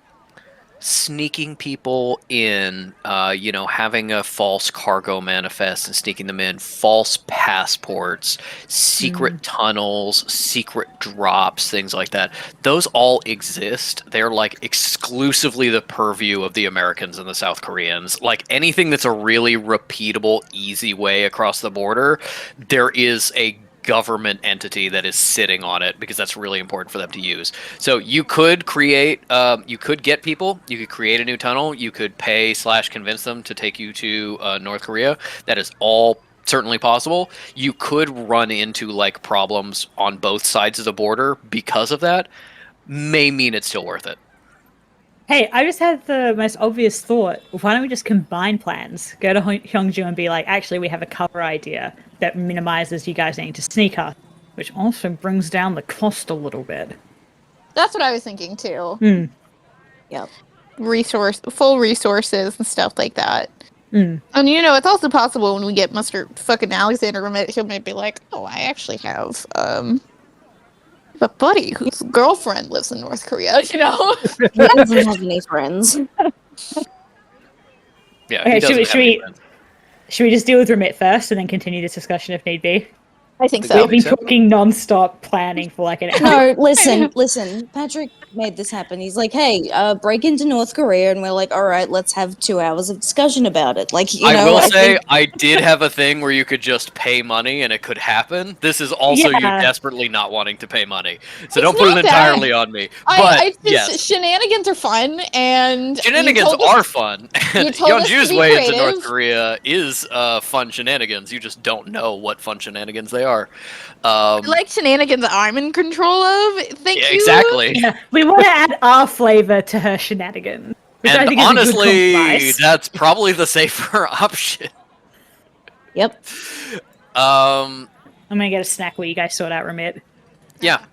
sneaking people in, having a false cargo manifest and sneaking them in, false passports, secret tunnels, secret drops, things like that. Those all exist. They're like exclusively the purview of the Americans and the South Koreans. Like, anything that's a really repeatable, easy way across the border, there is a government entity that is sitting on it, because that's really important for them to use. So you could you could get people, you could create a new tunnel, you could pay / convince them to take you to North Korea. That is all certainly possible. You could run into like problems on both sides of the border because of that. May mean it's still worth it. Hey, I just had the most obvious thought. Why don't we just combine plans? Go to Hyungju and be like, actually, we have a cover idea that minimizes you guys needing to sneak us, which also brings down the cost a little bit. That's what I was thinking too. Yep. Full resources and stuff like that. Mm. And it's also possible when we get Mr. fucking Alexander, he might be like, oh, I actually have a buddy whose girlfriend lives in North Korea, He doesn't have any friends. Yeah. Okay, he doesn't have any friends. should we just deal with Remit first and then continue this discussion if need be? I think That so. would We've be been talking non-stop planning for like an hour. No, listen. Patrick made this happen. He's like, hey, break into North Korea. And we're like, all right, let's have 2 hours of discussion about it. Like, I will say, think- I did have a thing where you could just pay money and it could happen. This is also you Yeah. desperately not wanting to pay money. So It's don't put it not entirely that. on me. But yes, Shenanigans are fun, and shenanigans are fun. And told us to Yeonju's be way into North creative. Korea is fun shenanigans. You just don't know what fun shenanigans they are. I like shenanigans I'm in control of. Thank yeah, you. exactly. Yeah, we want to add our flavor to her shenanigans. Which I And think is a good honestly, compromise. that's probably the safer option. Yep. I'm gonna get a snack while you guys sort out Remit. Yeah.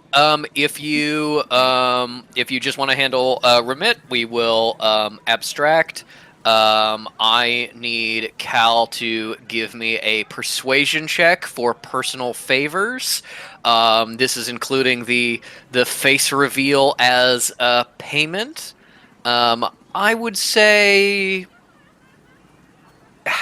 If you just want to handle remit, we will abstract. I need Cal to give me a persuasion check for personal favors. This is including the face reveal as payment. I would say,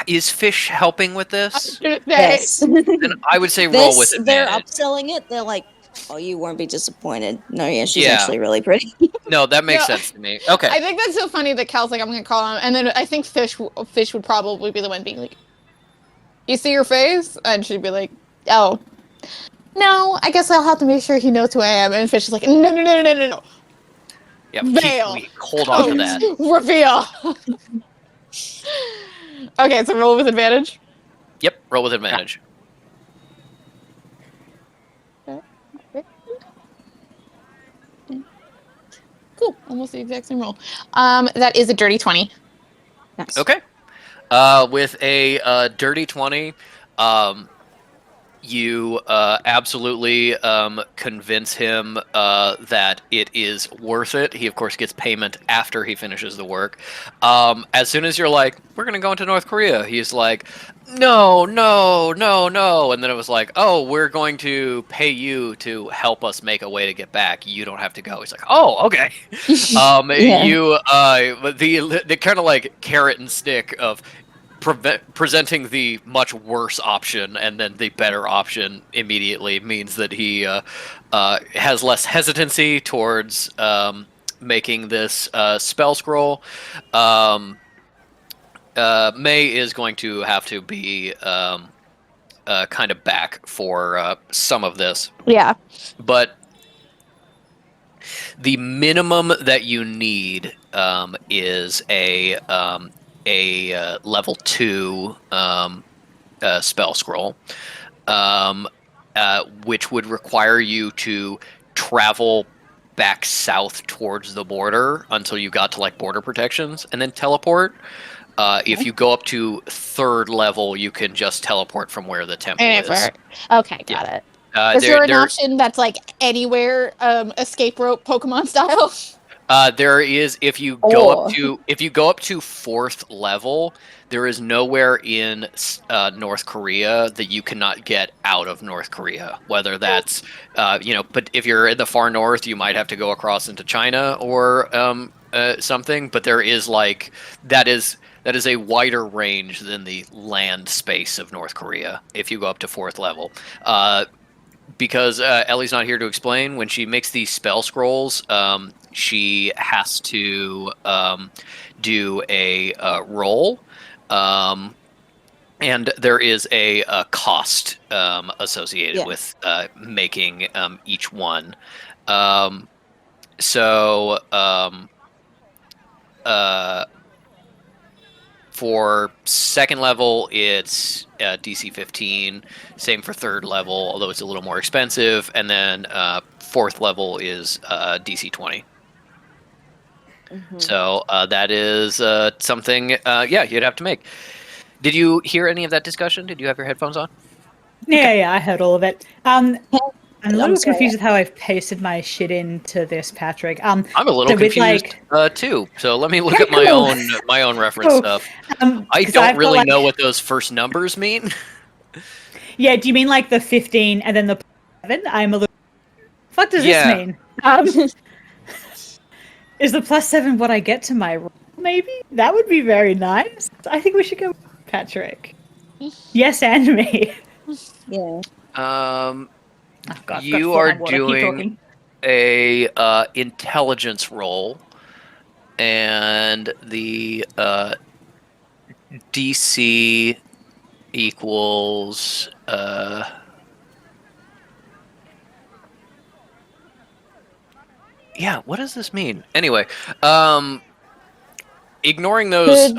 is Fish helping with this? Yes. Then I would say roll with They're advantage. upselling it. They're like, oh, you won't be disappointed. No, yeah, she's Yeah. actually really pretty. No, that makes No. sense to me. Okay. I think that's so funny that Cal's like, I'm gonna call him, and then I think Fish would probably be the one being like, "You see your face?" And she'd be like, "Oh, no, I guess I'll have to make sure he knows who I am." And Fish is like, "No. Yeah, Veil. we hold on to that. Reveal." Okay, so roll with advantage. Yep, roll with advantage. Cool, almost the exact same roll. That is a dirty 20. Nice. Okay. With a dirty 20, you absolutely convince him that it is worth it. He, of course, gets payment after he finishes the work. As soon as you're like, we're going to go into North Korea, he's like, no. And then it was like, oh, we're going to pay you to help us make a way to get back. You don't have to go. He's like, oh, okay. Yeah. You, the kind of like carrot and stick of, presenting the much worse option and then the better option immediately means that he has less hesitancy towards making this spell scroll. May is going to have to be kind of back for some of this, Yeah. but the minimum that you need is a level 2 spell scroll, which would require you to travel back south towards the border until you got to like border protections and then teleport. If you go up to 3rd level, you can just teleport from where the temple is. Okay, got it. Is there an option that's like anywhere escape rope Pokemon style? There is if you Or- go up to 4th level, there is nowhere in North Korea that you cannot get out of North Korea. Whether that's but if you're in the far north, you might have to go across into China or something. But there is like that is a wider range than the land space of North Korea if you go up to 4th level. Because Ellie's not here to explain, when she makes these spell scrolls, she has to do a roll, and there is a cost associated with making each one. For 2nd level, it's DC 15. Same for 3rd level, although it's a little more expensive. And then 4th level is DC 20. So that is something, you'd have to make. Did you hear any of that discussion? Did you have your headphones on? Yeah, I heard all of it. I'm a little sorry. confused with how I've pasted my shit into this, Patrick. I'm a little so with, confused like- too. So let me look Yeah, at my cool. own reference Cool. stuff. I 'Cause don't I've got, really like- know what those first numbers mean. Yeah, do you mean like the 15 and then the 7? I'm a little. Fuck does Yeah. this mean? Is the +7 what I get to my roll? Maybe that would be very nice. I think we should go with Patrick. Yes, and me. Yeah. Oh, God, You are doing a intelligence roll, and the DC equals what does this mean? Anyway, ignoring those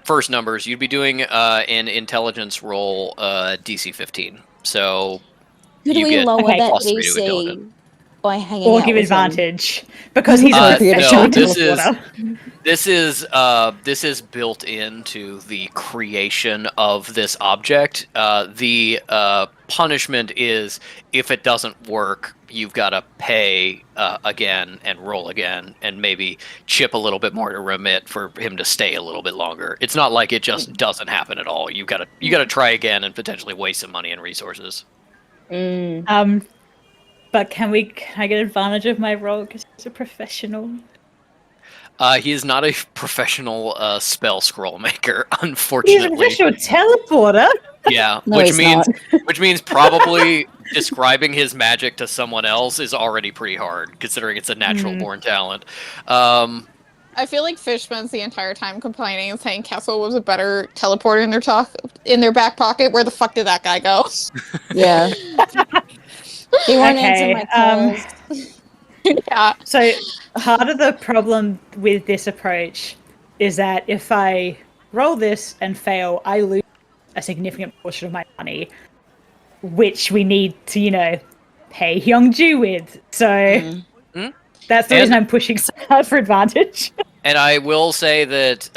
first numbers, you'd be doing an intelligence roll DC 15. So Could you we get lower Okay. that +3 to intelligence. DC by hanging Or out give with him? advantage because he's No, a professional this is- teleporter. This is built into the creation of this object. The punishment is if it doesn't work, you've got to pay again and roll again, and maybe chip a little bit more to remit for him to stay a little bit longer. It's not like it just doesn't happen at all. You got to try again and potentially waste some money and resources. But can I get advantage of my role because he's a professional? He is not a professional spell scroll maker, He's a unfortunately. professional teleporter. Yeah, No, which he's means not. which means probably describing his magic to someone else is already pretty hard, considering it's a natural born talent. I feel like Fish spends the entire time complaining and saying Kessel was a better teleporter in their back pocket. Where the fuck did that guy go? Yeah. He won't answer Okay, my calls. Yeah. So part of the problem with this approach is that if I roll this and fail, I lose a significant portion of my money, which we need to, pay Hyungju with. So that's the reason I'm pushing so hard for advantage. And I will say that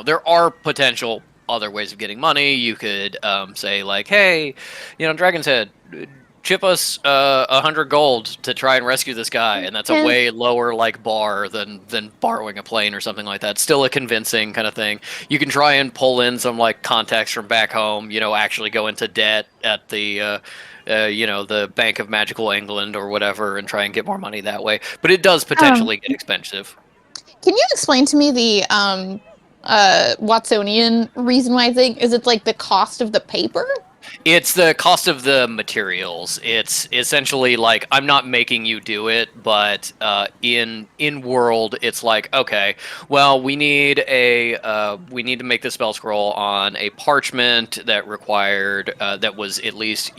there are potential other ways of getting money. You could say like, hey, Dragon's Head, chip us 100 gold to try and rescue this guy, and that's a Yeah. way lower like bar than borrowing a plane or something like that. Still a convincing kind of thing. You can try and pull in some like contacts from back home. Actually go into debt at the Bank of Magical England or whatever, and try and get more money that way. But it does potentially get expensive. Can you explain to me the Watsonian reason why is it like the cost of the paper? It's the cost of the materials. It's essentially like I'm not making you do it, but in world, it's like okay, well we need to make the spell scroll on a parchment that required that was at least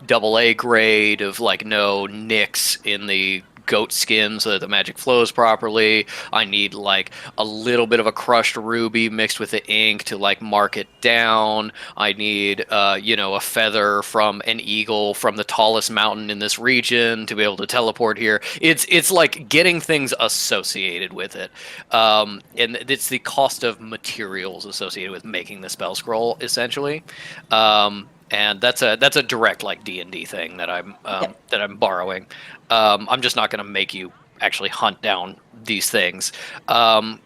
double A grade of like no nicks in the goat skin so that the magic flows properly. I need like a little bit of a crushed ruby mixed with the ink to like mark it down. I need, a feather from an eagle from the tallest mountain in this region to be able to teleport here. It's like getting things associated with it, and it's the cost of materials associated with making the spell scroll essentially. And that's a direct like D&D thing that I'm borrowing. I'm just not going to make you actually hunt down these things. Remit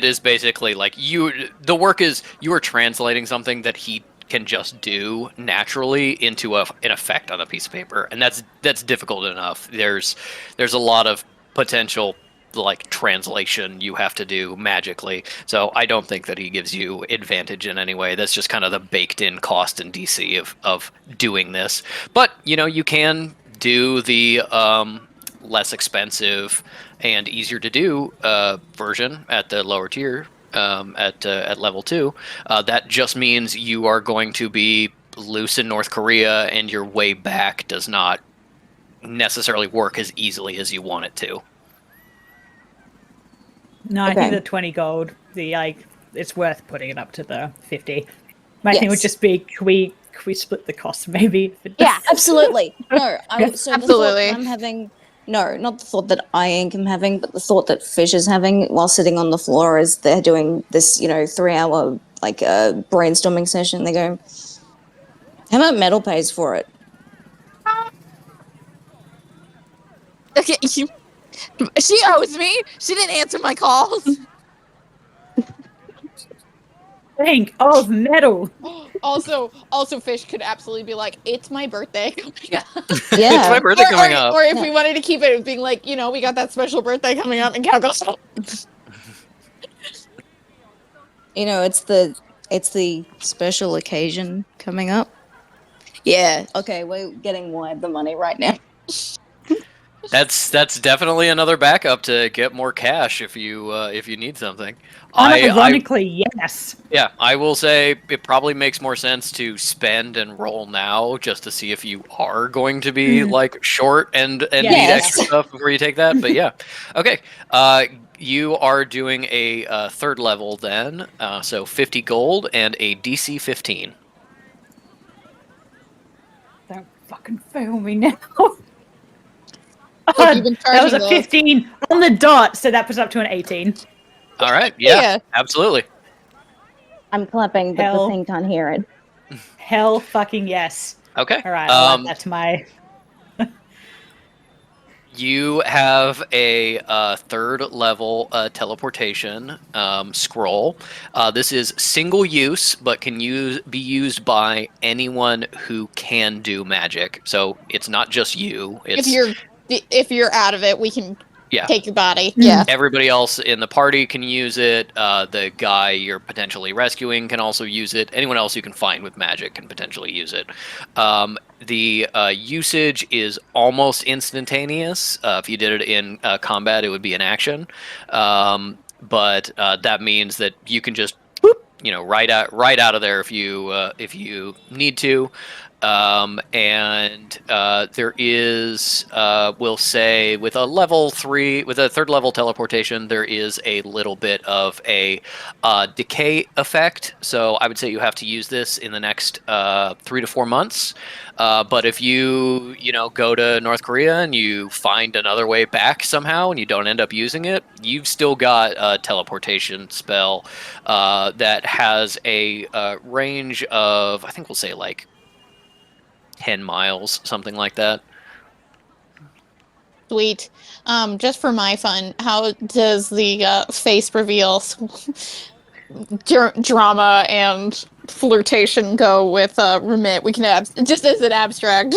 is basically like the work is you are translating something that he can just do naturally into an effect on a piece of paper, and that's difficult enough. There's a lot of potential like translation you have to do magically. So I don't think that he gives you advantage in any way. That's just kind of the baked in cost and DC of doing this. But you can do the less expensive and easier to do version at the lower tier at level 2. That just means you are going to be loose in North Korea, and your way back does not necessarily work as easily as you want it to. No, I think the 20 gold, it's worth putting it up to the 50. My thing would just be, can we split the cost maybe? Yeah, absolutely. No, so the thought Absolutely. I'm having, no, not the thought that I am having, but the thought that Fish is having while sitting on the floor as they're doing this, 3-hour like brainstorming session. They go, how about Metal pays for it? Okay, she owes me. She didn't answer my calls. Think of metal. Also, Fish could absolutely be like, "It's my birthday coming up." Yeah, It's my birthday coming up. Or if we wanted to keep it being like, we got that special birthday coming up, and Cal goes, it's the special occasion coming up. Yeah, okay, we're getting Wyatt the money right now. That's definitely another backup to get more cash if you need something. Unironically, yes. Yeah, I will say it probably makes more sense to spend and roll now just to see if you are going to be like short and need extra stuff before you take that. But yeah, okay. You are doing a third level then, so 50 gold and a DC 15. Don't fucking fail me now. you've been That was charging a 15 on the dot, so that puts up to an 18. All right, yeah, Yeah. absolutely. I'm clapping, but Hell. the thing can't hear it. Hell fucking yes. Okay. All right, I'll add that to my... You have a third level teleportation scroll. This is single use, but can be used by anyone who can do magic. So it's not just you. It's, if you're out of it, we can take your body. Mm. Yeah. Everybody else in the party can use it. The guy you're potentially rescuing can also use it. Anyone else you can find with magic can potentially use it. The usage is almost instantaneous. If you did it in combat, it would be an action. But that means that you can just right out of there if you need to. There is, we'll say, with a third level teleportation, there is a little bit of a decay effect. So I would say you have to use this in the next 3 to 4 months. But if you go to North Korea and you find another way back somehow and you don't end up using it, you've still got a teleportation spell that has a range of, I think we'll say like 10 miles, something like that. Sweet. Just for my fun, how does the face reveal drama and flirtation go with Remit? We can have just as an abstract.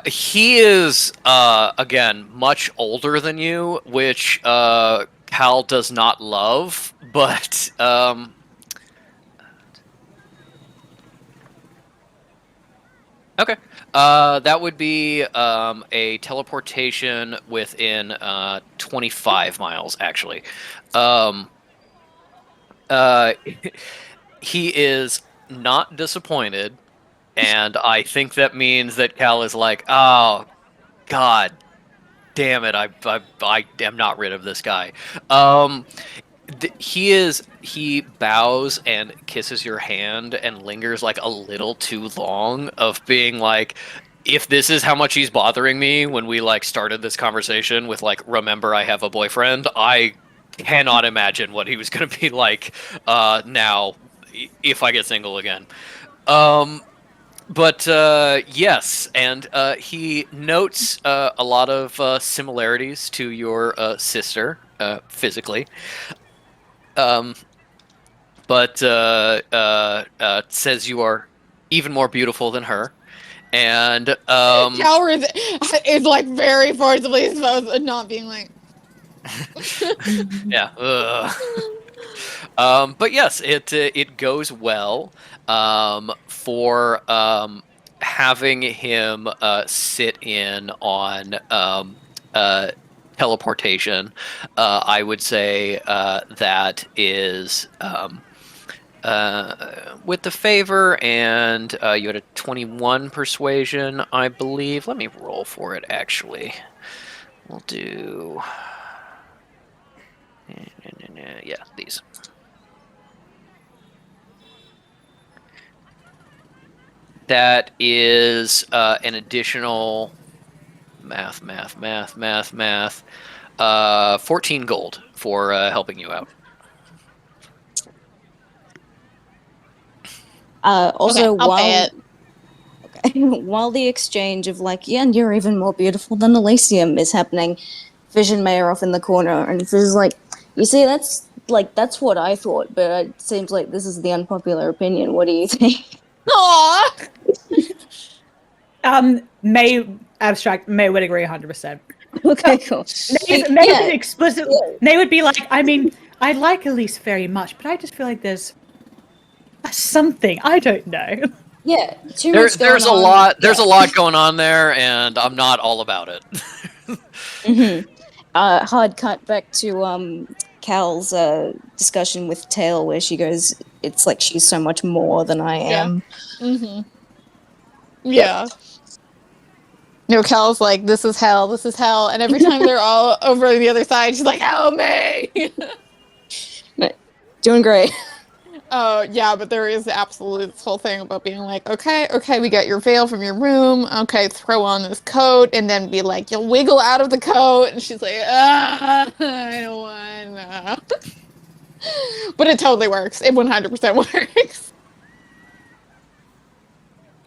He is again much older than you, which Cal does not love, but okay. That would be a teleportation within 25 miles, actually. Um, uh, he is not disappointed, and I think that means that Cal is like, oh, God damn it, I am not rid of this guy. Um, he bows and kisses your hand and lingers like a little too long of being like, if this is how much he's bothering me when we like started this conversation with like, remember I have a boyfriend, I cannot imagine what he was going to be like now if I get single again. um but yes, and he notes a lot of similarities to your sister physically. Um, but says you are even more beautiful than her. And Tower is like very forcibly supposed to not being like. yeah. But yes, it goes well for having him sit in on teleportation. I would say that is with the favor, and you had a 21 persuasion, I believe. Let me roll for it, actually. We'll do. Yeah, these. That is an additional math, 14 gold for helping you out. Also, Okay, I'll pay it. while the exchange of like, yeah, and you're even more beautiful than Elysium is happening, Vision May are off in the corner, and Fizz is like, you see, that's what I thought, but it seems like this is the unpopular opinion. What do you think? Aww. May abstract. May would agree 100%. Okay, cool. May Yeah, would explicitly. May would be like, I mean, I like Elise very much, but I just feel like there's something I don't know. yeah. Too much going There's a on. lot. There's Yeah. a lot going on there, and I'm not all about it. Hard cut back to Cal's discussion with Tail, where she goes, "It's like she's so much more than I Yeah. am." Mm-hmm. Yeah. No, Cal's like, this is hell. And every time they're all over on the other side, she's like, help me. Doing great. Oh, yeah, but there is absolutely this whole thing about being like, okay, we got your veil from your room. Okay, throw on this coat, and then be like, you'll wiggle out of the coat. And she's like, I don't want to. But it totally works. It 100% works.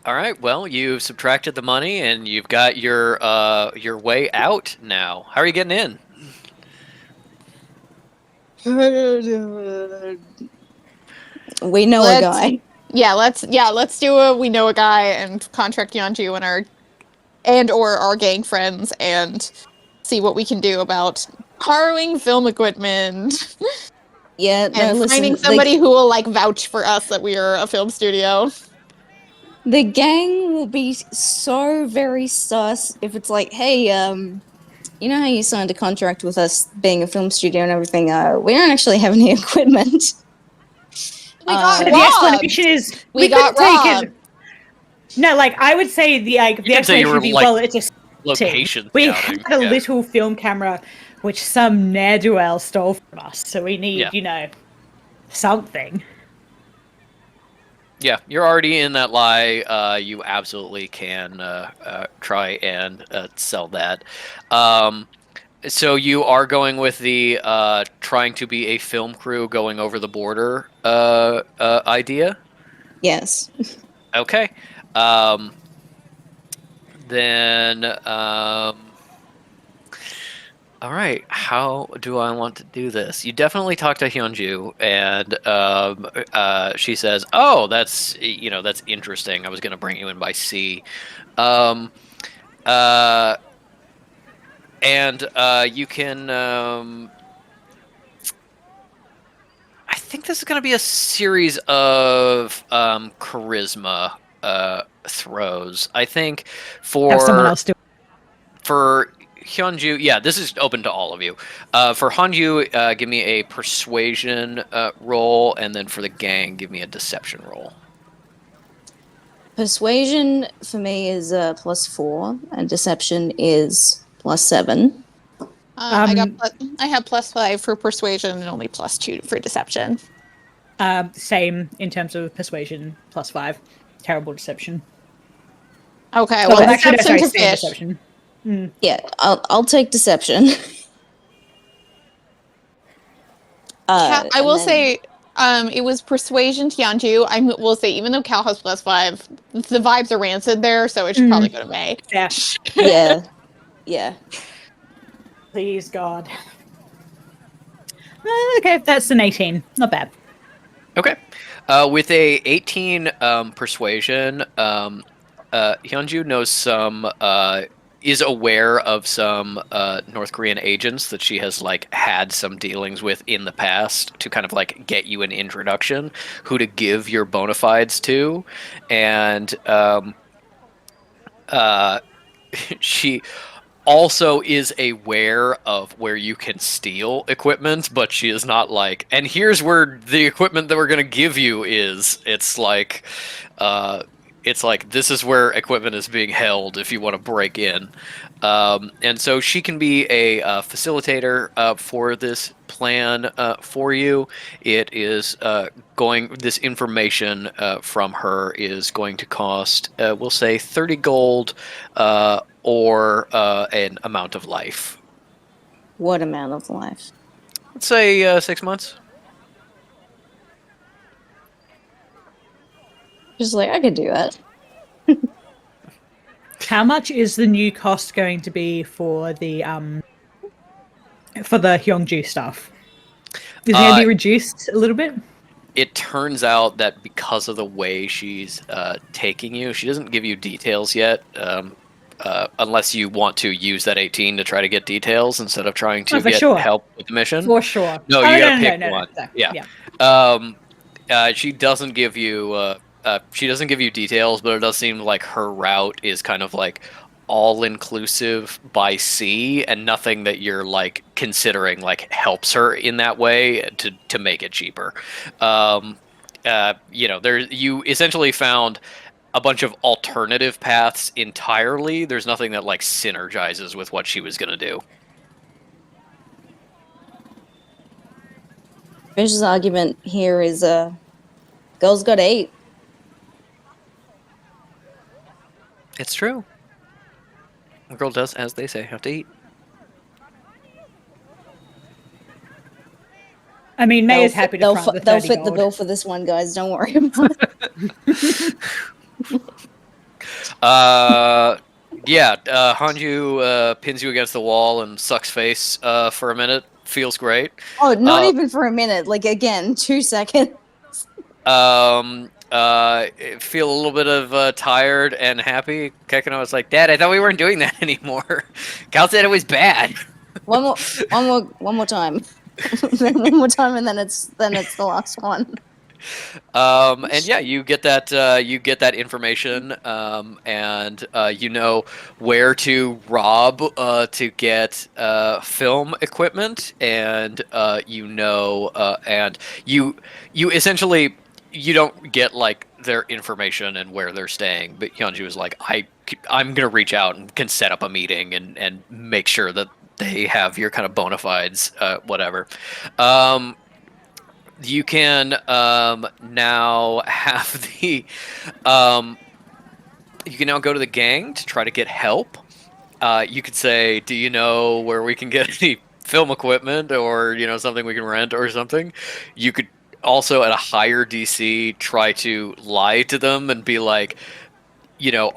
All right. Well, you've subtracted the money, and you've got your way out now. How are you getting in? We know a guy. Yeah, let's do a we know a guy and contract Yanju or our gang friends and see what we can do about borrowing film equipment Yeah, no, and listen. finding somebody who will like vouch for us that we are a film studio. The gang will be so very sus if it's like, hey, you know how you signed a contract with us being a film studio and everything? We don't actually have any equipment. We got The robbed. explanation is We got couldn't take robbed. it. No, like I would say the can say you explanation were, would be, like, well, it's a Location we scouting. had a Yeah. little film camera which some ne'er-do-well stole from us, so we need, Yeah. Something. Yeah, you're already in that lie. You absolutely can try and sell that. So you are going with the trying to be a film crew going over the border idea? Yes. Okay. Um, then all right, how do I want to do this? You definitely talk to Hyunju, and she says, "Oh, that's interesting. I was going to bring you in by sea." Um, uh, and you can. I think this is going to be a series of charisma throws. I think Have someone for else do. for Hyunju, yeah, this is open to all of you. For Hanju, give me a persuasion roll, and then for the gang, give me a deception roll. Persuasion for me is +4, and deception is +7. Um, I have +5 for persuasion and only +2 for deception. Same in terms of persuasion, +5. Terrible deception. Okay, Oh, well, actually, no, deception sorry, to same fish. deception. Yeah, I'll take deception. I And will then say, it was persuasion to Yanju. I will say, even though Cal has +5, the vibes are rancid there, so it should probably go to May. Yeah, yeah. please God. Okay, that's an 18. Not bad. Okay. With a 18 persuasion, Hyunju knows is aware of some North Korean agents that she has like had some dealings with in the past to kind of like get you an introduction, who to give your bona fides to, and uh, she also is aware of where you can steal equipment, but she is not like, and here's where the equipment that we're going to give you is. Uh, it's like this is where equipment is being held if you want to break in. And so she can be a facilitator for this plan for you. It is this information from her is going to cost, we'll say, 30 gold or an amount of life. What amount of life? Let's say 6 months. Just like I could do that. How much is the new cost going to be for the Hyungju stuff? Is it going to be reduced a little bit? It turns out that because of the way she's taking you, she doesn't give you details yet. Unless you want to use that 18 to try to get details instead of trying to get sure. help with the mission. For sure. No, Oh, you no, gotta no, pick no, one. no. Yeah. She doesn't give you details, but it does seem like her route is kind of like all inclusive by sea, and nothing that you're like considering like helps her in that way to make it cheaper. You essentially found a bunch of alternative paths entirely. There's nothing that like synergizes with what she was gonna do. Fish's argument here is girls gotta eat. It's true. A girl does, as they say, have to eat. I mean, May is happy to front the 30 They'll fit the gold. bill for this one, guys. Don't worry about it. Hanju pins you against the wall and sucks face for a minute. Feels great. Oh, not even for a minute. Like again, 2 seconds. Feel a little bit of tired and happy. Kekino was like, "Dad, I thought we weren't doing that anymore. Cal said it was bad." One more time. One more time, and then it's the last one. And yeah, you get that information, and you know where to rob to get film equipment, and and you essentially you don't get like their information and where they're staying, but Hyunju is like, I'm gonna reach out and can set up a meeting and make sure that they have your kind of bona fides, whatever. You can now have the you can now go to the gang to try to get help. You could say, do you know where we can get any film equipment, or something we can rent or something? You could also, at a higher DC, try to lie to them and be like,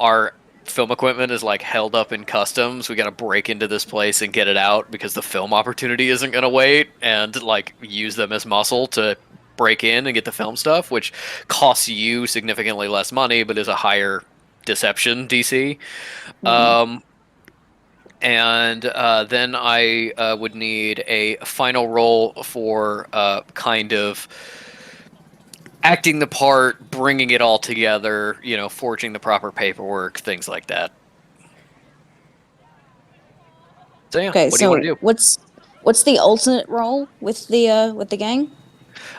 our film equipment is like held up in customs. We got to break into this place and get it out because the film opportunity isn't going to wait, and like use them as muscle to break in and get the film stuff, which costs you significantly less money but is a higher deception DC. Mhm. And then I would need a final roll for kind of acting the part, bringing it all together, forging the proper paperwork, things like that. So yeah, Okay, what do you want to so do? what's the alternate role with the gang?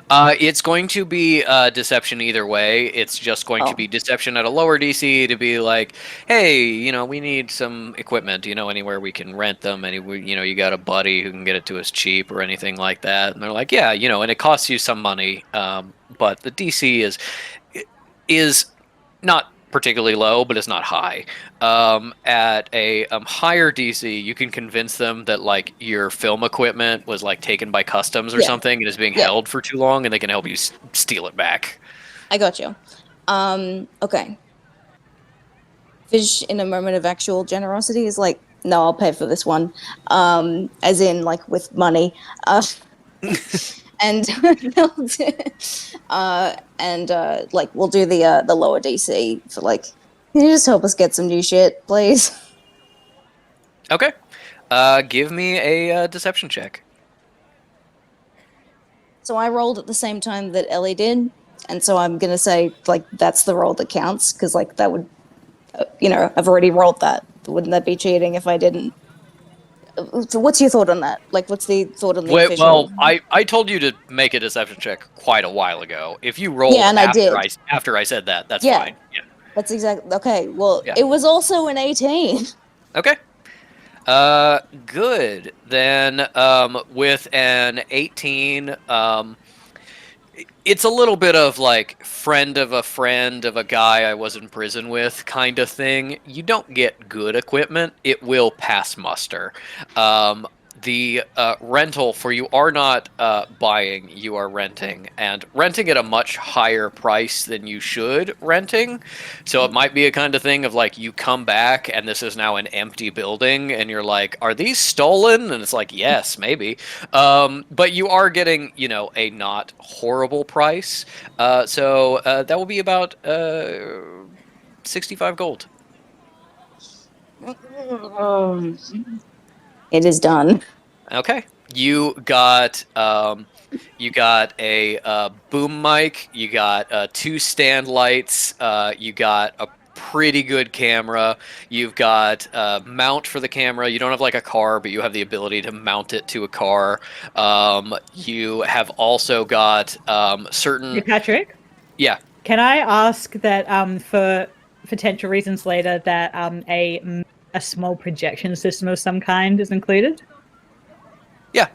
It's going to be deception either way. It's just going to Oh, be deception at a lower DC to be like, hey, we need some equipment. Do you know anywhere we can rent them? You got a buddy who can get it to us cheap or anything like that? And they're like, yeah, and it costs you some money, but the DC is not particularly low, but it's not high. At a higher DC, you can convince them that like your film equipment was like taken by customs or yeah, something and is being yeah. held for too long, and they can help you steal it back. I got you. Okay. Fish, in a moment of actual generosity, is like, no, I'll pay for this one. As in, like, with money. And like, we'll do the lower DC for like, can you just help us get some new shit, please? Okay. Give me a deception check. So I rolled at the same time that Ellie did, and so I'm gonna say like that's the roll that counts because like that would, I've already rolled that. Wouldn't that be cheating if I didn't? So what's your thought on that? Like, what's the thought on the Wait, official? well, I told you to make a deception check quite a while ago. If you rolled Yeah, and I did. after I said that, that's Yeah, fine. Yeah. that's exactly okay. Well, Yeah. it was also an 18. Okay. Good. Then, with an 18, it's a little bit of like friend of a guy I was in prison with kind of thing. You don't get good equipment, it will pass muster. The rental for you are not buying, you are renting, and renting at a much higher price than you should renting. So it might be a kind of thing of like you come back and this is now an empty building and you're like, are these stolen? And it's like, yes, maybe. But you are getting, a not horrible price. So that will be about 65 gold. It is done. Okay. You got a boom mic. You got two stand lights. You got a pretty good camera. You've got a mount for the camera. You don't have like a car, but you have the ability to mount it to a car. You have also got Hey, certain. Patrick, Yeah. can I ask that for potential reasons later that a small projection system of some kind is included? Yeah.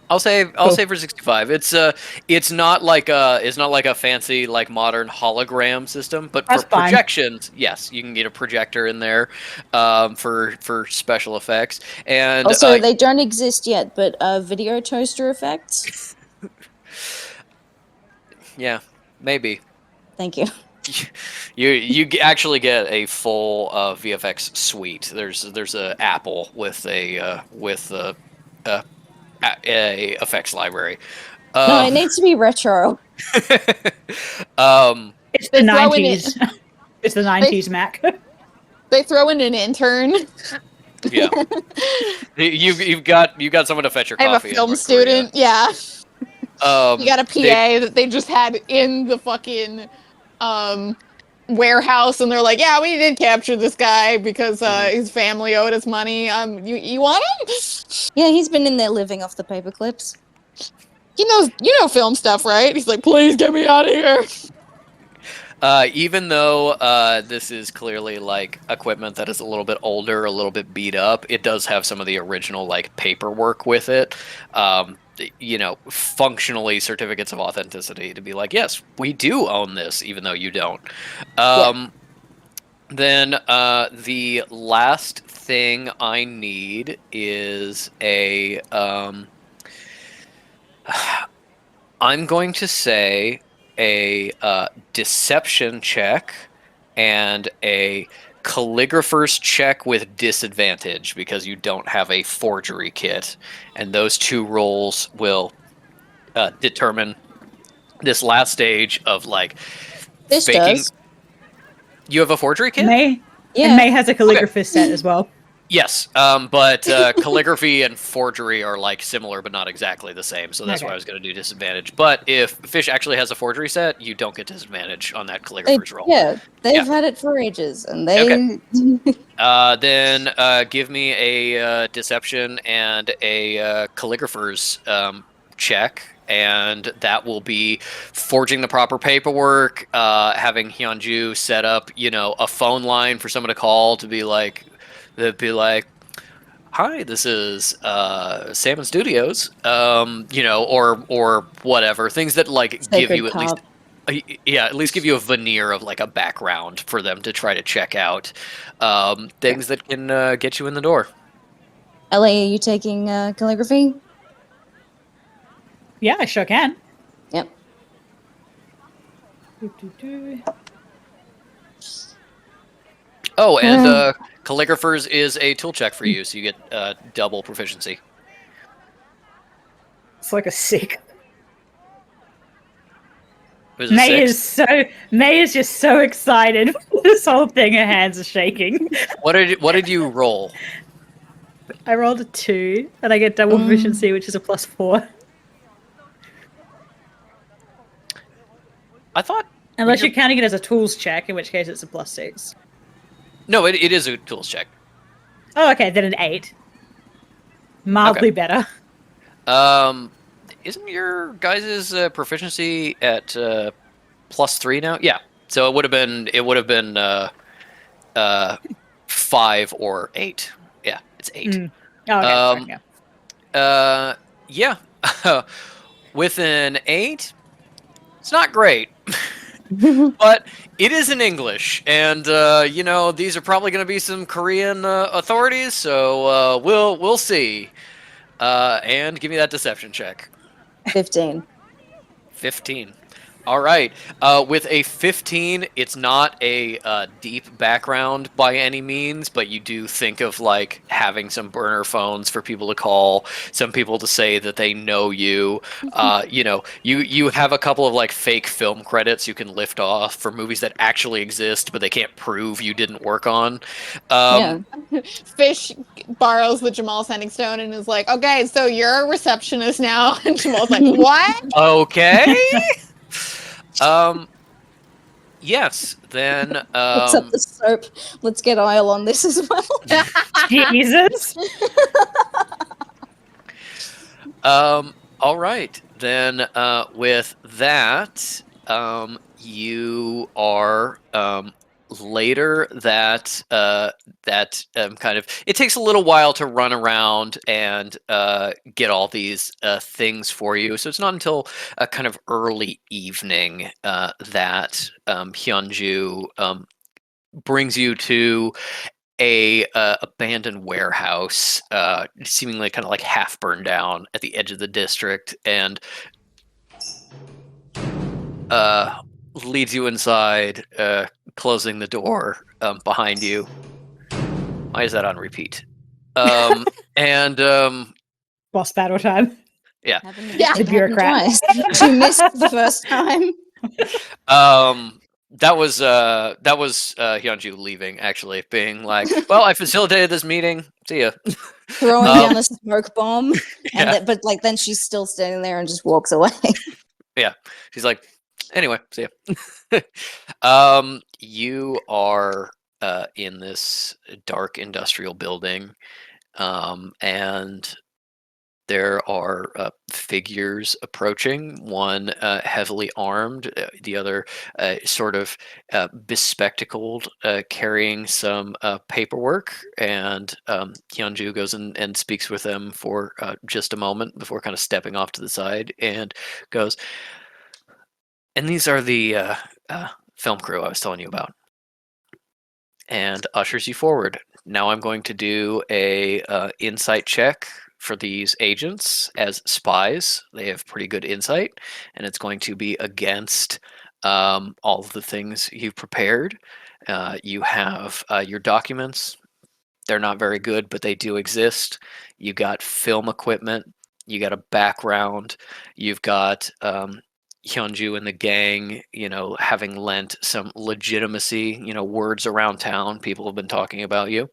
I'll Cool. say for 65. It's not like a fancy like modern hologram system, but for That's fine. projections, yes, you can get a projector in there for special effects. And Also, they don't exist yet, but video toaster effects. yeah, maybe Thank you. you actually get a full VFX suite. There's a Apple with a effects library. No, it Um, needs to be retro. um, It's the They throw in it. 90s. It's the They 90s Mac. they throw in an intern. yeah. You've got someone to fetch your I have a coffee in film North Korea. student. Yeah, you got a They, PA that they just had in the fucking um warehouse, and they're like, "Yeah, we did capture this guy because Mhm. his family owed us money. You want him? Yeah, he's been in there living off the paper clips. He knows film stuff, right?" He's like, "Please get me out of here." Even though this is clearly like equipment that is a little bit older, a little bit beat up, it does have some of the original like paperwork with it. Functionally certificates of authenticity to be like, yes, we do own this, even though you don't. Yeah. Then the last thing I need is a. I'm going to say a deception check and a calligrapher's check with disadvantage because you don't have a forgery kit, and those 2 rolls will determine this last stage of like This faking. does. You have a forgery kit? May and Yeah. May has a calligrapher's set as well. Yes, but calligraphy and forgery are like similar, but not exactly the same. So that's why I was going to do disadvantage. But if Fish actually has a forgery set, you don't get disadvantage on that calligrapher's roll. They've had it for ages, and they. Okay. Then give me a deception and a calligrapher's check, and that will be forging the proper paperwork, having Hyunju set up, a phone line for someone to call to be like, "Hi, this is Salmon Studios," or whatever things that like give Sacred you at least. At least give you a veneer of like a background for them to try to check out things that can get you in the door. Ellie, are you taking calligraphy? Yeah, I sure can. Yep. Oh, and calligraphers is a tool check for you, so you get double proficiency. It's like a 6. Was it a 6? May is just so excited for this whole thing. Her hands are shaking. What did you roll? I rolled a 2, and I get double proficiency, which is a +4. I thought. Unless you're counting it as a tools check, in which case it's a +6. No, it is a tools check. Oh, okay, then an 8. Mildly better. Isn't your guys' proficiency at +3 now? Yeah. So it would have been 5 or 8. Yeah, it's 8. Oh, okay, sorry, Yeah. With an 8, it's not great. But it is in English, and these are probably going to be some Korean authorities, so we'll see. And give me that deception check. 15. 15. All right. With a 15, it's not a deep background by any means, but you do think of like having some burner phones for people to call, some people to say that they know you. You have a couple of like fake film credits you can lift off for movies that actually exist, but they can't prove you didn't work on. Fish borrows the Jamal Sending Stone and is like, "Okay, so you're a receptionist now." And Jamal's like, "What?" Okay. Yes, then What's up the soap? Let's get Isle on this as well. Jesus. All right. Then with that, you are later that kind of it takes a little while to run around and get all these things for you. So it's not until a kind of early evening that Hyunju brings you to a abandoned warehouse, seemingly kind of like half burned down at the edge of the district, and leads you inside, closing the door behind you. Why is that on repeat? And Boss battle time. yeah. Yeah. The bureaucrat. She missed the first time. That was Hyunju leaving, actually, being like, "Well, I facilitated this meeting. See ya." Throwing down a smoke bomb, Yeah. but then she's still standing there and just walks away. Yeah, she's like, "Anyway, see ya." You are in this dark industrial building, and there are figures approaching, one heavily armed, the other sort of bespectacled, carrying some paperwork. And Hyunju goes and speaks with them for just a moment before kind of stepping off to the side and goes, "And these are the film crew I was telling you about." And ushers you forward. Now I'm going to do a insight check for these agents as spies. They have pretty good insight, and it's going to be against all of the things you've prepared. You have your documents. They're not very good, but they do exist. You got film equipment. You got a background. You've got Hyunju and the gang, having lent some legitimacy, words around town. People have been talking about you.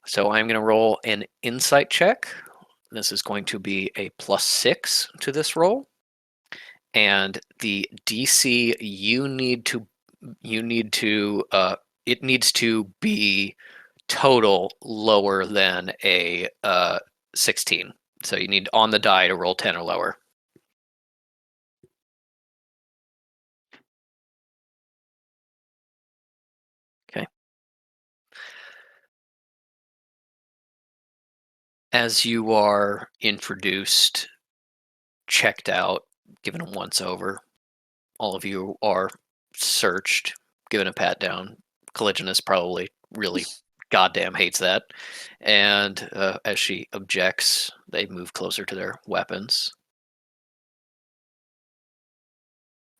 So I'm going to roll an insight check. This is going to be a +6 to this roll. And the DC it needs to be total lower than a 16. So you need on the die to roll 10 or lower. Okay. As you are introduced, checked out, given a once over, all of you are searched, given a pat down. Collisionist probably really goddamn hates that. And as she objects, they move closer to their weapons.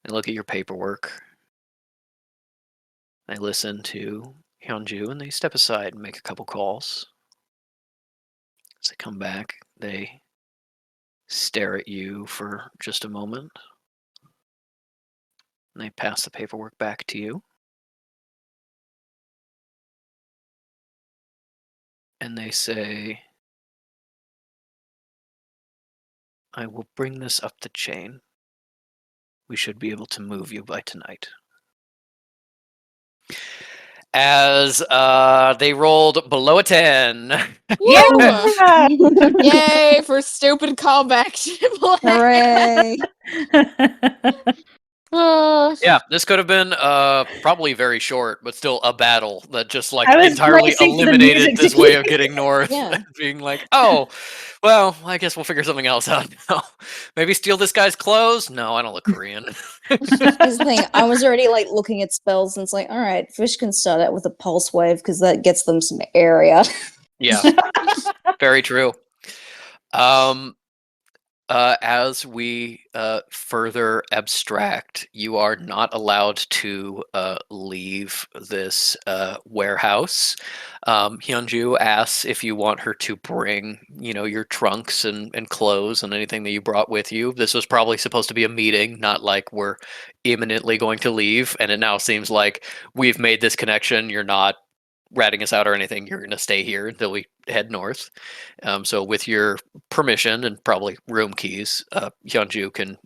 They look at your paperwork. They listen to Hyunju and they step aside and make a couple calls. As they come back, they stare at you for just a moment. And they pass the paperwork back to you. And they say, I will bring this up the chain. We should be able to move you by tonight. As they rolled below a 10. Yeah. Yay for stupid callback. Hooray! Yeah, this could have been probably very short, but still a battle that just I was entirely bracing for the eliminated music this to way of getting north. Yeah. Being like, oh, well, I guess we'll figure something else out now. Maybe steal this guy's clothes? No, I don't look Korean. Here's the thing, I was already looking at spells and it's like, alright, Fish can start out with a pulse wave because that gets them some area. Yeah, very true. As we further abstract, you are not allowed to leave this warehouse. Hyunju asks if you want her to bring, your trunks and clothes and anything that you brought with you. This was probably supposed to be a meeting, not like we're imminently going to leave. And it now seems like we've made this connection. You're not ratting us out or anything. You're going to stay here until we head north. So with your permission and probably room keys, Hyunju can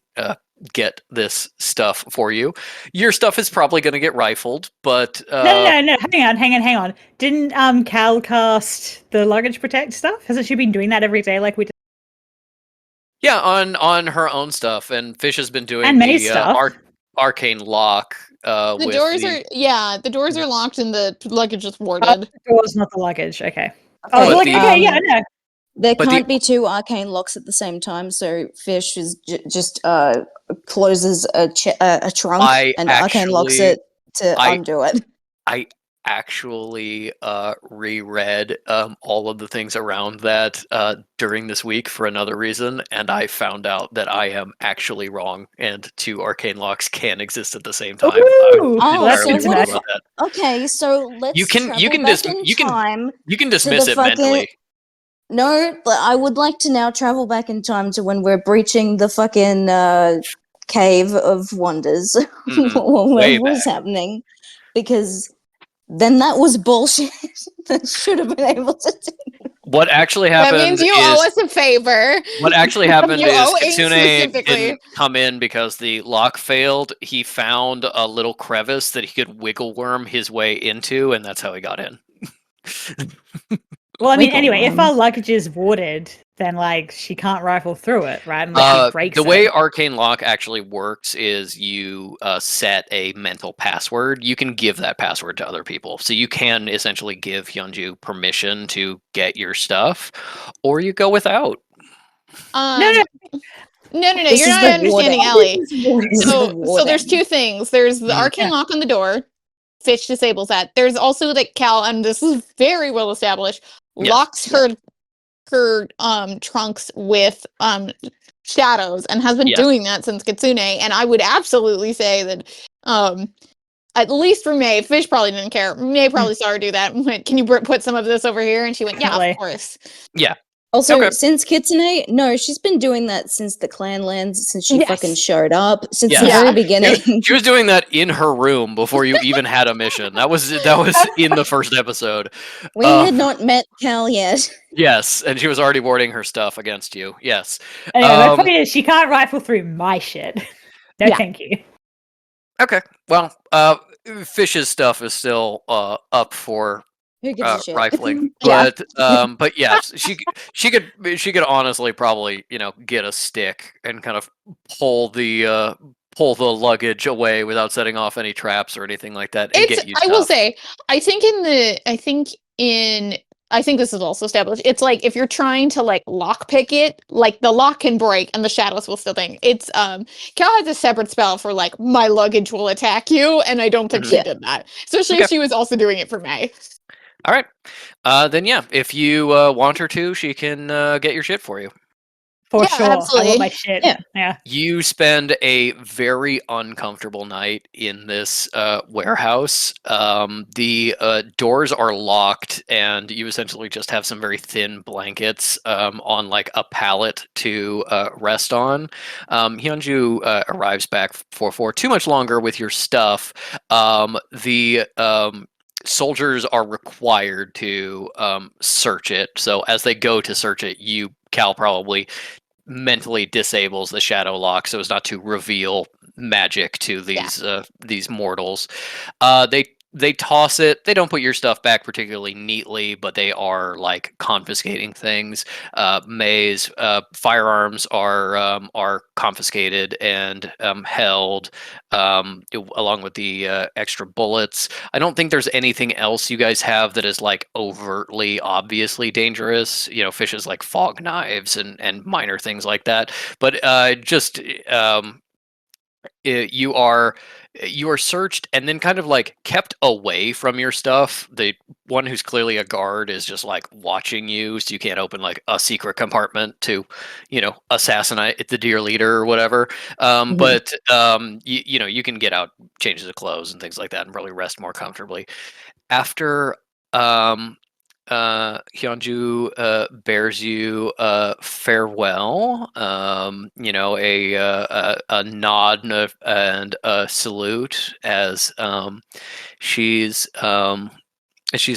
get this stuff for you. Your stuff is probably going to get rifled, but No. Hang on. Didn't Cal cast the luggage protect stuff? Hasn't she been doing that every day like we did? yeah, on her own stuff. And Fish has been doing And May's the stuff. arcane lock. The doors are locked and the luggage is warded. The door's not the luggage. Okay. Okay, No. There But can't be two arcane locks at the same time, so Fish is just closes a trunk and arcane locks it to undo it. I actually reread all of the things around that during this week for another reason, and I found out that I am actually wrong, and two arcane locks can exist at the same time. Ooh! Entirely so wrong what if- about that. Okay, so let's You can time. dismiss it fucking- mentally. No, but I would like to now travel back in time to when we're breaching the fucking Cave of Wonders. Way What was happening? Because then that was bullshit. That should have been able to do. What actually That happened means you owe us a favor. What actually happened You is owe Ink Kitsune specifically. didn't come in because the lock failed. He found a little crevice that he could wiggle worm his way into, and that's how he got in. Well, I mean, Wiggle anyway, if worm. our luggage is warded, then she can't rifle through it, right? Unless she breaks The it. way Arcane Lock actually works is you set a mental password. You can give that password to other people. So you can essentially give Hyunju permission to get your stuff, or you go without. No. This You're is not the understanding, warden. Ellie. So there's two things. There's the Mhm. arcane lock on the door. Fitch disables that. There's also that Cal, and this is very well established, Yes. locks her trunks with shadows and has been Yes. doing that since Kitsune. And I would absolutely say that, at least for May, Fish probably didn't care. May probably saw her do that and went, "Can you put some of this over here?" And she went, "Yeah, Definitely. of course." Yeah. Also, Okay. since Kitsune, no, she's been doing that since the clan lands, since she Yes. fucking showed up, since Yes. the very Yeah. beginning. She was doing that in her room before you even had a mission. That was in the first episode. We had not met Cal yet. Yes, and she was already warding her stuff against you. Yes. Anyway, my point is she can't rifle through my shit. No, Yeah. thank you. Okay. Well, Fish's stuff is still up for Who gives a shit? rifling, Yeah. but yes, she could honestly probably get a stick and kind of pull the luggage away without setting off any traps or anything like that, and It's, get you I will stuff. say, I think this is also established. It's like if you're trying to like lock pick it, like the lock can break and the shadows will still thing. It's Cal has a separate spell for like my luggage will attack you, and I don't think she Yeah. did that. Especially Okay. if she was also doing it for May. All right. Then yeah, if you want her to, she can get your shit for you. For Yeah, sure. I absolutely. want my shit. Yeah. You spend a very uncomfortable night in this warehouse. The doors are locked, and you essentially just have some very thin blankets on like a pallet to rest on. Hyunju arrives back for too much longer with your stuff. The soldiers are required to search it. So as they go to search it, Cal probably mentally disables the shadow lock so as not to reveal magic to these mortals. They toss it. They don't put your stuff back particularly neatly, but they are like confiscating things. May's firearms are confiscated and held, along with the extra bullets. I don't think there's anything else you guys have that is like overtly obviously dangerous. Fishes like fog knives and minor things like that. But just you are searched and then kind of like kept away from your stuff. The one who's clearly a guard is just like watching you, so you can't open like a secret compartment to assassinate the dear leader or whatever. But you can get out, changes of clothes and things like that, and probably rest more comfortably after Hyunju bears you farewell. A nod and a salute as she's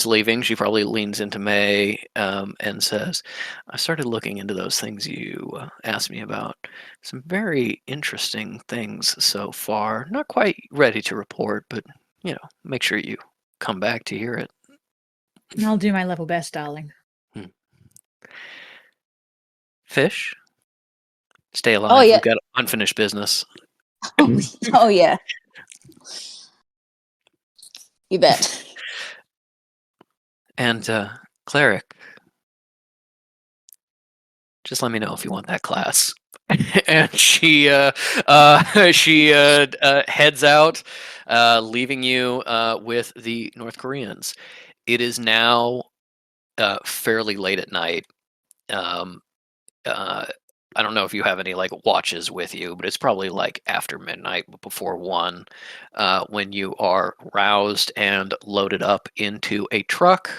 leaving. She probably leans into May and says, "I started looking into those things you asked me about. Some very interesting things so far. Not quite ready to report, but make sure you come back to hear it." I'll do my level best, darling. Fish, stay alive. Oh, yeah. We've got unfinished business. Oh yeah. You bet. And cleric, just let me know if you want that class. And she heads out, leaving you with the North Koreans. It is now fairly late at night. I don't know if you have any like watches with you, but it's probably like after midnight, but before 1, when you are roused and loaded up into a truck,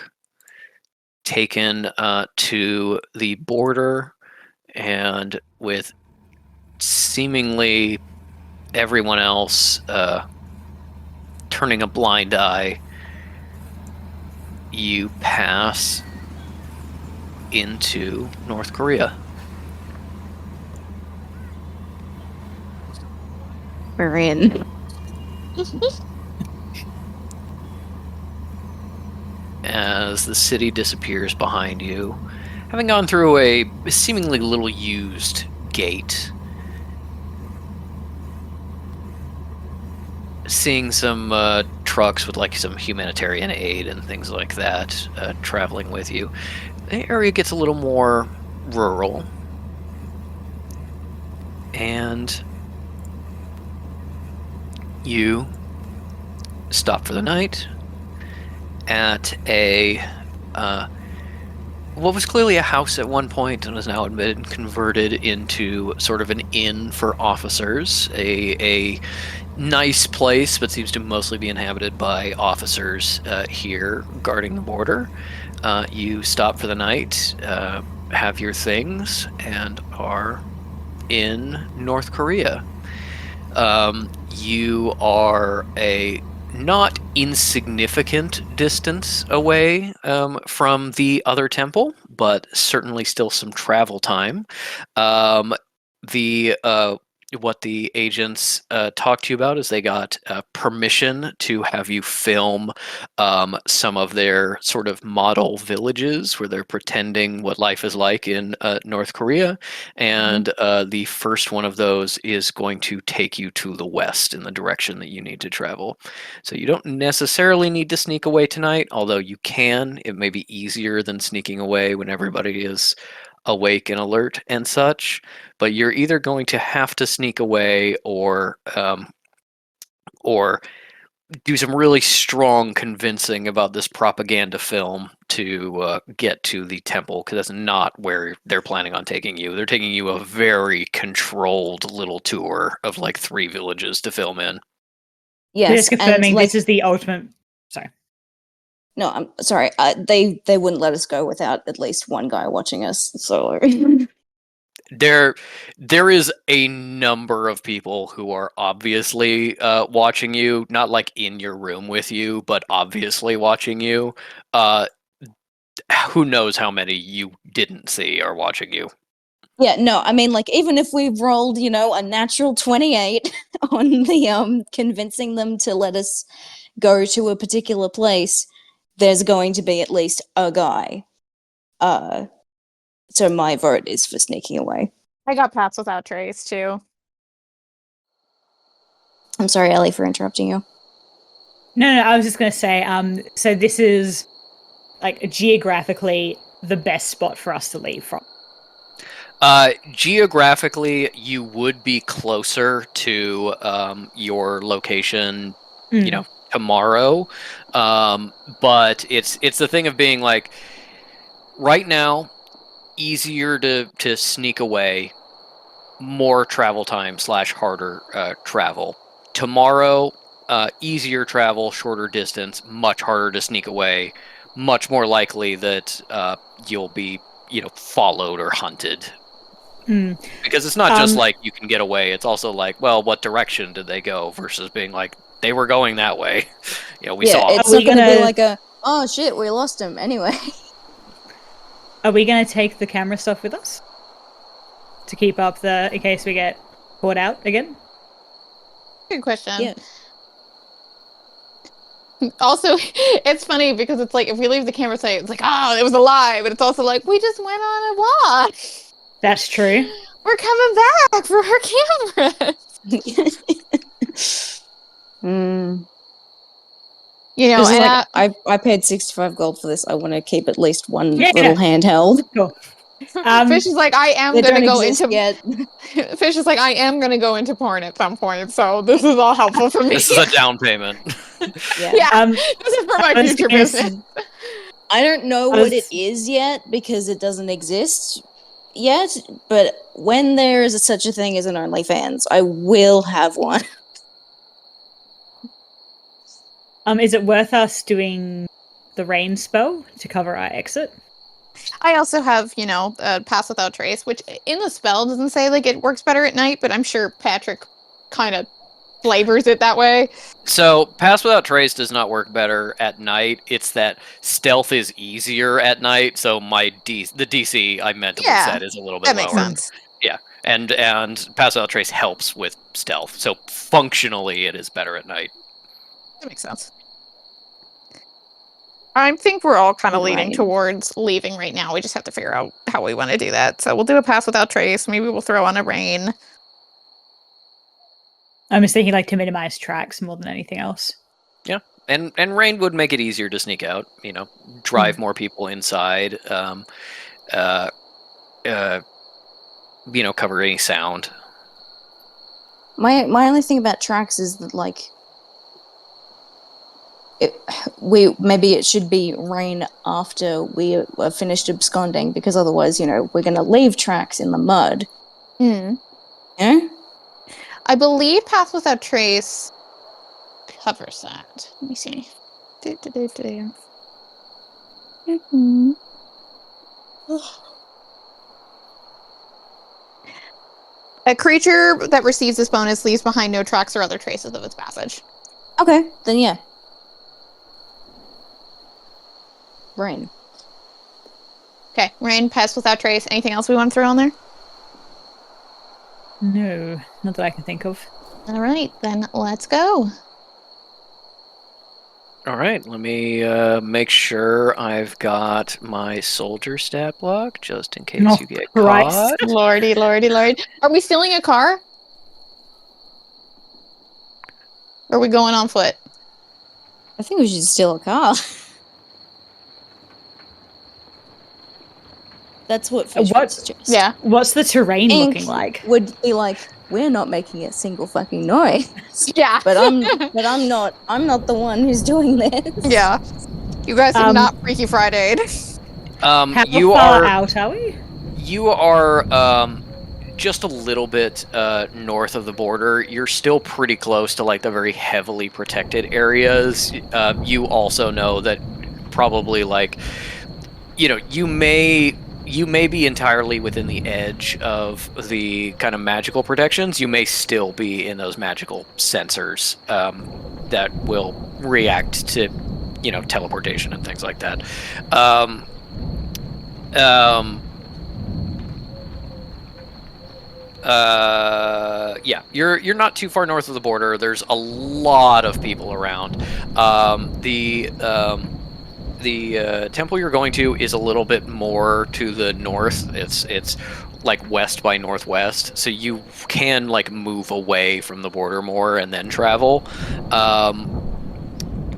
taken to the border, and with seemingly everyone else turning a blind eye, you pass into North Korea. We're in. As the city disappears behind you, having gone through a seemingly little used gate, seeing some trucks with like some humanitarian aid and things like that traveling with you, the area gets a little more rural, and you stop for the night at a what was clearly a house at one point and has now been converted into sort of an inn for officers. A nice place, but seems to mostly be inhabited by officers here guarding the border. You stop for the night, have your things, and are in North Korea. You are a not insignificant distance away from the other temple, but certainly still some travel time. The What the agents talked to you about is they got permission to have you film some of their sort of model villages where they're pretending what life is like in North Korea. And the first one of those is going to take you to the west in the direction that you need to travel. So you don't necessarily need to sneak away tonight, although you can. It may be easier than sneaking away when everybody is awake and alert and such, but you're either going to have to sneak away or do some really strong convincing about this propaganda film to get to the temple, because that's not where they're planning on taking you. They're taking you a very controlled little tour of like 3 villages to film in. Yes, Just confirming and like this is the ultimate. Sorry. no, I'm sorry. They wouldn't let us go without at least one guy watching us. So There is a number of people who are obviously watching you, not like in your room with you, but obviously watching you. Uh, who knows how many you didn't see are watching you? yeah, no, I mean like even if we rolled, a natural 28 on the convincing them to let us go to a particular place, there's going to be at least a guy. So my vote is for sneaking away. I got Paths Without Trace too. I'm sorry, Ellie, for interrupting you. No, I was just going to say, so this is like geographically the best spot for us to leave from. Geographically, you would be closer to your location, tomorrow. But it's the thing of being like, right now, easier to sneak away, more travel time / harder travel. Tomorrow, easier travel, shorter distance, much harder to sneak away, much more likely that you'll be followed or hunted. Because it's not just like you can get away, it's also like, well, what direction did they go versus being like, they were going that way. We saw. It's not going to be like oh shit, we lost him anyway. Are we going to take the camera stuff with us to keep up in case we get caught out again? Good question. Yeah. Also, it's funny because it's like if we leave the camera site, it's like, oh, it was a lie, but it's also like we just went on a walk. That's true. We're coming back for our cameras. I paid 65 gold for this. I want to keep at least one little handheld. Cool. Fish is like, I am They gonna don't go exist into yet. Fish is like, I am gonna go into porn at some point, so this is all helpful for me. This is a down payment. Yeah. This is for my future business. I don't know what it is yet because it doesn't exist yet, but when there is such a thing as an OnlyFans, I will have one. Is it worth us doing the rain spell to cover our exit? I also have, Pass Without Trace, which in the spell doesn't say like it works better at night, but I'm sure Patrick kind of flavors it that way. So Pass Without Trace does not work better at night. It's that stealth is easier at night. So the DC I mentally said is a little bit lower. That makes sense. Yeah, and Pass Without Trace helps with stealth. So functionally, it is better at night. That makes sense. I think we're all kind of leaning towards leaving right now. We just have to figure out how we want to do that. So we'll do a Pass Without Trace. Maybe we'll throw on a rain. I'm just thinking like to minimize tracks more than anything else. Yeah, and rain would make it easier to sneak out. Drive more people inside. Cover any sound. My only thing about tracks is that like maybe it should be rain after we are finished absconding, because otherwise, we're going to leave tracks in the mud. Hmm. Yeah? I believe Path Without Trace covers that. Let me see. Mhm. A creature that receives this bonus leaves behind no tracks or other traces of its passage. Okay, then yeah. Rain. Okay, rain, Path Without Trace. Anything else we want to throw on there? No, not that I can think of. All right, then let's go. All right, let me make sure I've got my soldier stat block just in case Oh, you get Christ. caught. Lordy, lordy, lordy. Are we stealing a car? Or are we going on foot? I think we should steal a car. That's what Fish would What? suggest. Yeah. What's the terrain Ink looking like? would be like, we're not making a single fucking noise. Yeah. But I'm not the one who's doing this. Yeah. You guys have not Freaky Friday'd. How You far are out are we? just a little bit north of the border. You're still pretty close to like the very heavily protected areas. You also know that probably like, you may be entirely within the edge of the kind of magical protections. You may still be in those magical sensors that will react to, teleportation and things like that. Yeah, you're not too far north of the border. There's a lot of people around. The temple you're going to is a little bit more to the north. It's like west by northwest, so you can like move away from the border more and then travel.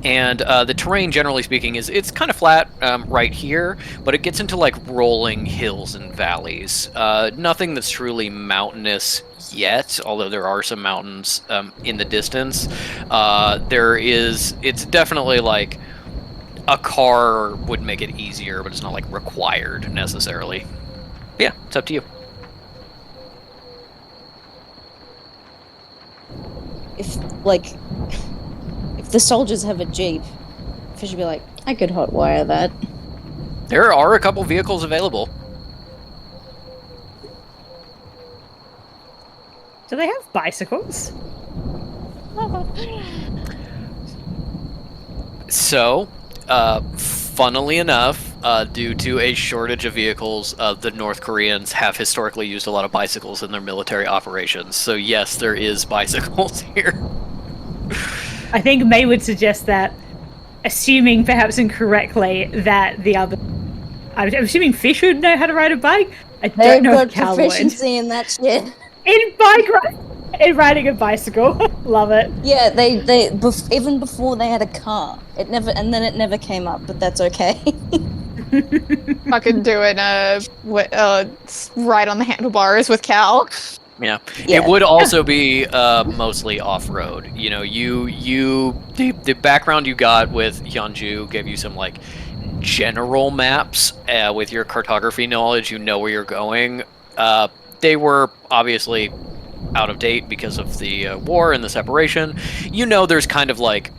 And the terrain, generally speaking, it's kind of flat right here, but it gets into like rolling hills and valleys. Nothing that's truly mountainous yet, although there are some mountains in the distance. It's definitely like a car would make it easier, but it's not like required necessarily. But yeah, it's up to you. If the soldiers have a jeep, Fish would be like, I could hotwire that. There are a couple vehicles available. Do they have bicycles? So, funnily enough, due to a shortage of vehicles, the North Koreans have historically used a lot of bicycles in their military operations. So yes, there is bicycles here. I think May would suggest that, assuming perhaps incorrectly that the other... I'm assuming Fish would know how to ride a bike. I don't They've know got if Cal would. proficiency in that shit. In riding a bicycle. Love it. Yeah, even before they had a car, it never came up, but that's okay. Fucking doing ride on the handlebars with Cal. Yeah. Yeah. It would also be mostly off-road. The background you got with Hyunju gave you some like general maps. With your cartography knowledge, you know where you're going. They were obviously out of date because of the war and the separation. There's kind of like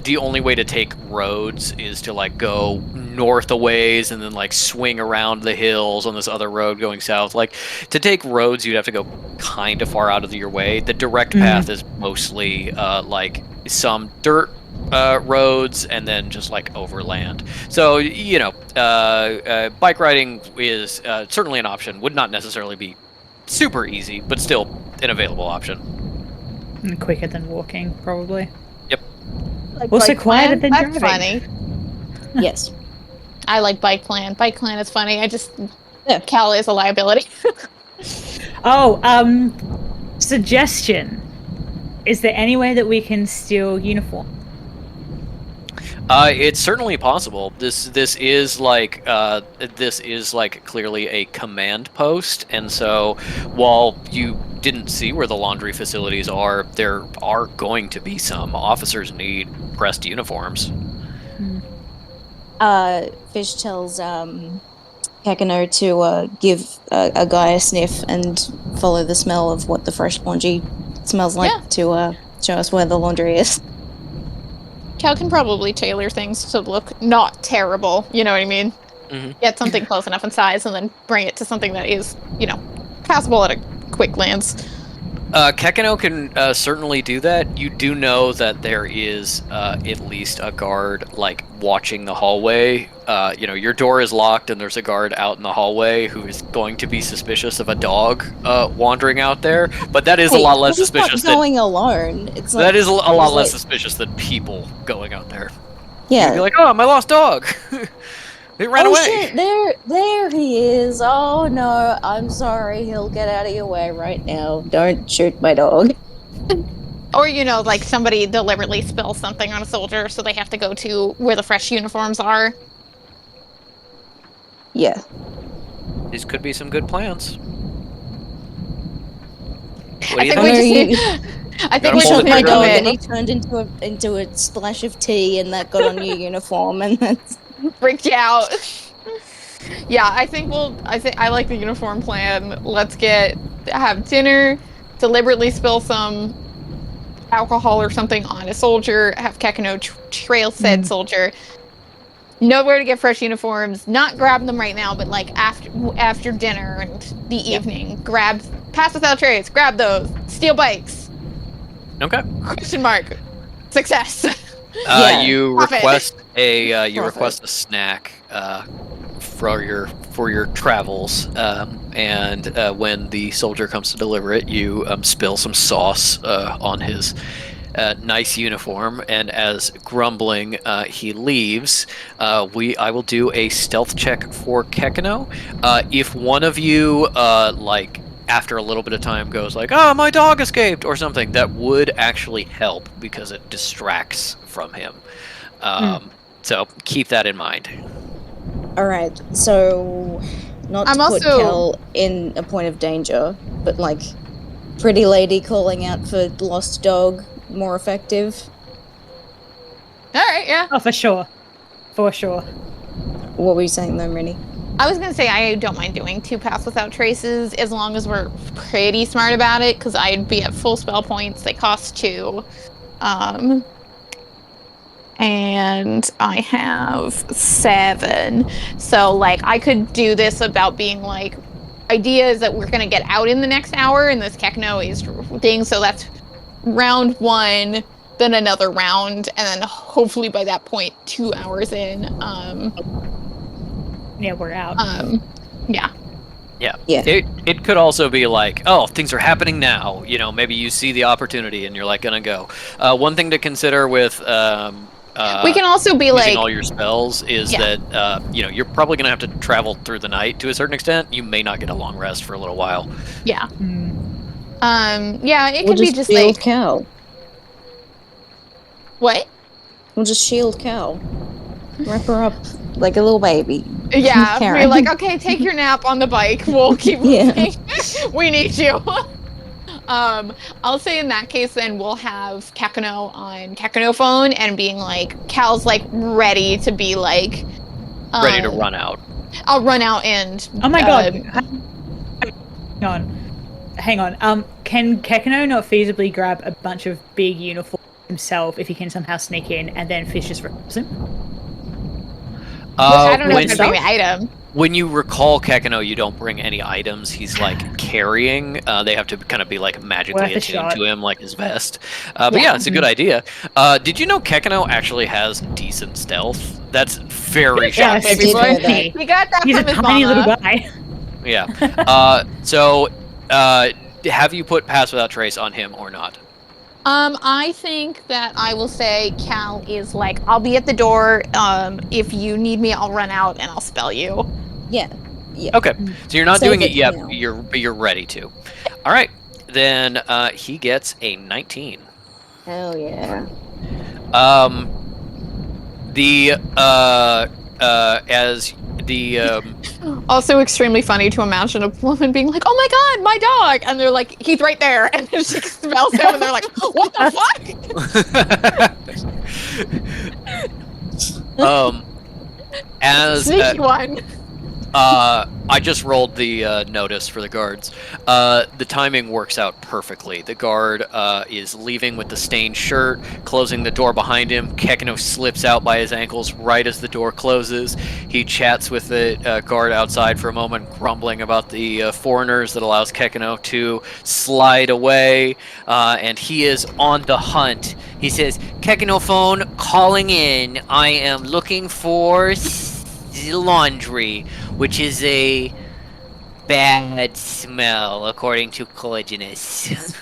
the only way to take roads is to like go north a ways and then like swing around the hills on this other road going south. Like to take roads, you'd have to go kind of far out of your way. The direct path is mostly like some dirt roads and then just like overland. So bike riding is certainly an option. Would not necessarily be super easy, but still an available option. And quicker than walking, probably. Yep. Like Also bike quieter than That's driving. funny. Yes. I like bike plan. Bike plan is funny. Cal is a liability. Suggestion. Is there any way that we can steal uniform? It's certainly possible. This is like clearly a command post, and so while you didn't see where the laundry facilities are, there are going to be some. Officers need pressed uniforms. Fish tells Kakano to give a guy a sniff and follow the smell of what the fresh laundry smells like to show us where the laundry is. Cal can probably tailor things to look not terrible. You know what I mean? Mhm. Get something close enough in size, and then bring it to something that is, passable at a quick glance. Kekino can certainly do that. You do know that there is at least a guard, like, watching the hallway. Your door is locked, and there's a guard out in the hallway who is going to be suspicious of a dog wandering out there. But that is a lot less he's not suspicious going alone. It's that is a lot less like- suspicious than people going out there. Yeah. You'd be like, oh, my lost dog. It ran away. Shit, there he is. Oh no, I'm sorry. He'll get out of your way right now. Don't shoot my dog. Or, like somebody deliberately spills something on a soldier, so they have to go to where the fresh uniforms are. Yeah. These could be some good plans. What do I you think we think? just need. I think gotta we pull just the need My to trigger on dog it. and he turned into a splash of tea and that got on your uniform and that's freaked you out. Yeah, I like the uniform plan. Let's have dinner, deliberately spill some alcohol or something on a soldier, have Kekino trail said soldier. Know where to get fresh uniforms, not grab them right now, but like after dinner and the evening, pass without trace, grab those, steal bikes. Okay. Question mark. Success. You Profit. request a Profit. snack for your travels, and when the soldier comes to deliver it, you spill some sauce on his nice uniform, and as grumbling he leaves, I will do a stealth check for Kekino. If one of you after a little bit of time goes like, oh, my dog escaped or something, that would actually help because it distracts from him. So keep that in mind. Alright, so not I'm to put also- Kel in a point of danger, but like pretty lady calling out for lost dog more effective. Alright, yeah. Oh, for sure. For sure. What were you saying though, Rennie? I was gonna say I don't mind doing 2 pass without traces as long as we're pretty smart about it, because I'd be at full spell points. They cost 2. And I have 7. So like I could do this about being like, idea is that we're gonna get out in the next hour and this Kekno is thing, so that's round 1, then another round, and then hopefully by that point 2 hours in. Yeah, we're out. Yeah. Yeah. Yeah. It could also be like, oh, things are happening now. Maybe you see the opportunity and you're like gonna go. One thing to consider with We can also be using like, all your spells is that you're probably gonna have to travel through the night to a certain extent. You may not get a long rest for a little while. yeah. Mm. Yeah, it We'll could be just shield like, Cal. what? We'll just shield Cal. Wrap her up like a little baby. Yeah, Karen. we're like, okay, take your nap on the bike. We'll keep Yeah. moving. We need you. I'll say in that case, then we'll have Kekino on Kekino phone and being like, Cal's like ready to be like, Ready to run out. I'll run out and. Oh my god. Hang on. Can Kekino not feasibly grab a bunch of big uniforms himself if he can somehow sneak in and then Fish just robs him? I don't know when, if I bring the item. when you recall Kekino, you don't bring any items he's like carrying. They have to kind of be like magically Worth a attuned shot. to him, like his vest. But yeah, it's a good idea. Did you know Kekino actually has decent stealth? That's very Yeah, shocking. baby boy. he He got that He's a from his tiny mama. little guy. Yeah. So, have you put Pass Without Trace on him or not? I think that I will say Cal is like, I'll be at the door. If you need me, I'll run out and I'll spell you. Yeah. Okay, so you're not Save doing it it yet, now. but you're ready to. All right, then he gets a 19. Hell yeah. As the Also extremely funny to imagine a woman being like, oh my god, my dog! And they're like, he's right there. And then she smells him and they're like, what the fuck? As Sneaky one. I just rolled the notice for the guards. The timing works out perfectly. The guard is leaving with the stained shirt, closing the door behind him. Kekino slips out by his ankles right as the door closes. He chats with the guard outside for a moment, grumbling about the foreigners that allows Kekino to slide away, and he is on the hunt. He says, Kekino phone calling in. I am looking for laundry, which is a bad smell, according to Collagenous.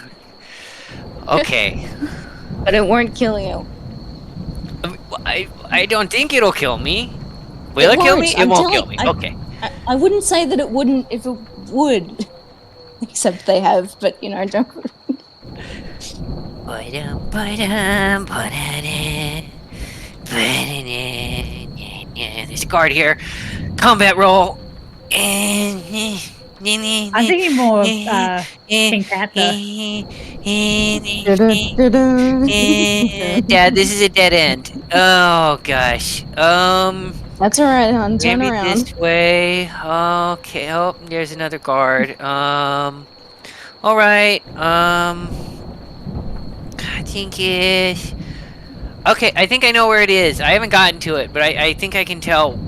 Okay. But it won't kill you. I don't think it'll kill me. Will it kill me? It won't kill me. Okay. I wouldn't say that it wouldn't if it would. Except they have, but you know, don't. There's a guard here. Combat roll. I'm thinking more of King Panther. Dad, this is a dead end. Oh gosh. That's alright, hon. Turn Maybe around. this way. Okay. Oh, there's another guard. All right. I think it. Okay, I think I know where it is. I haven't gotten to it, but I think I can tell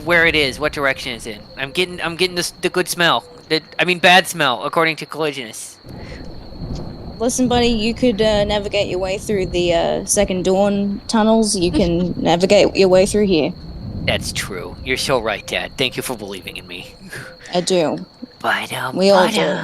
where it is, what direction it's in. I'm getting the good smell. Bad smell, according to Collisionist. Listen, buddy, you could navigate your way through the Second Dawn tunnels. You can navigate your way through here. That's true. You're so right, Dad. Thank you for believing in me. I do. We all do.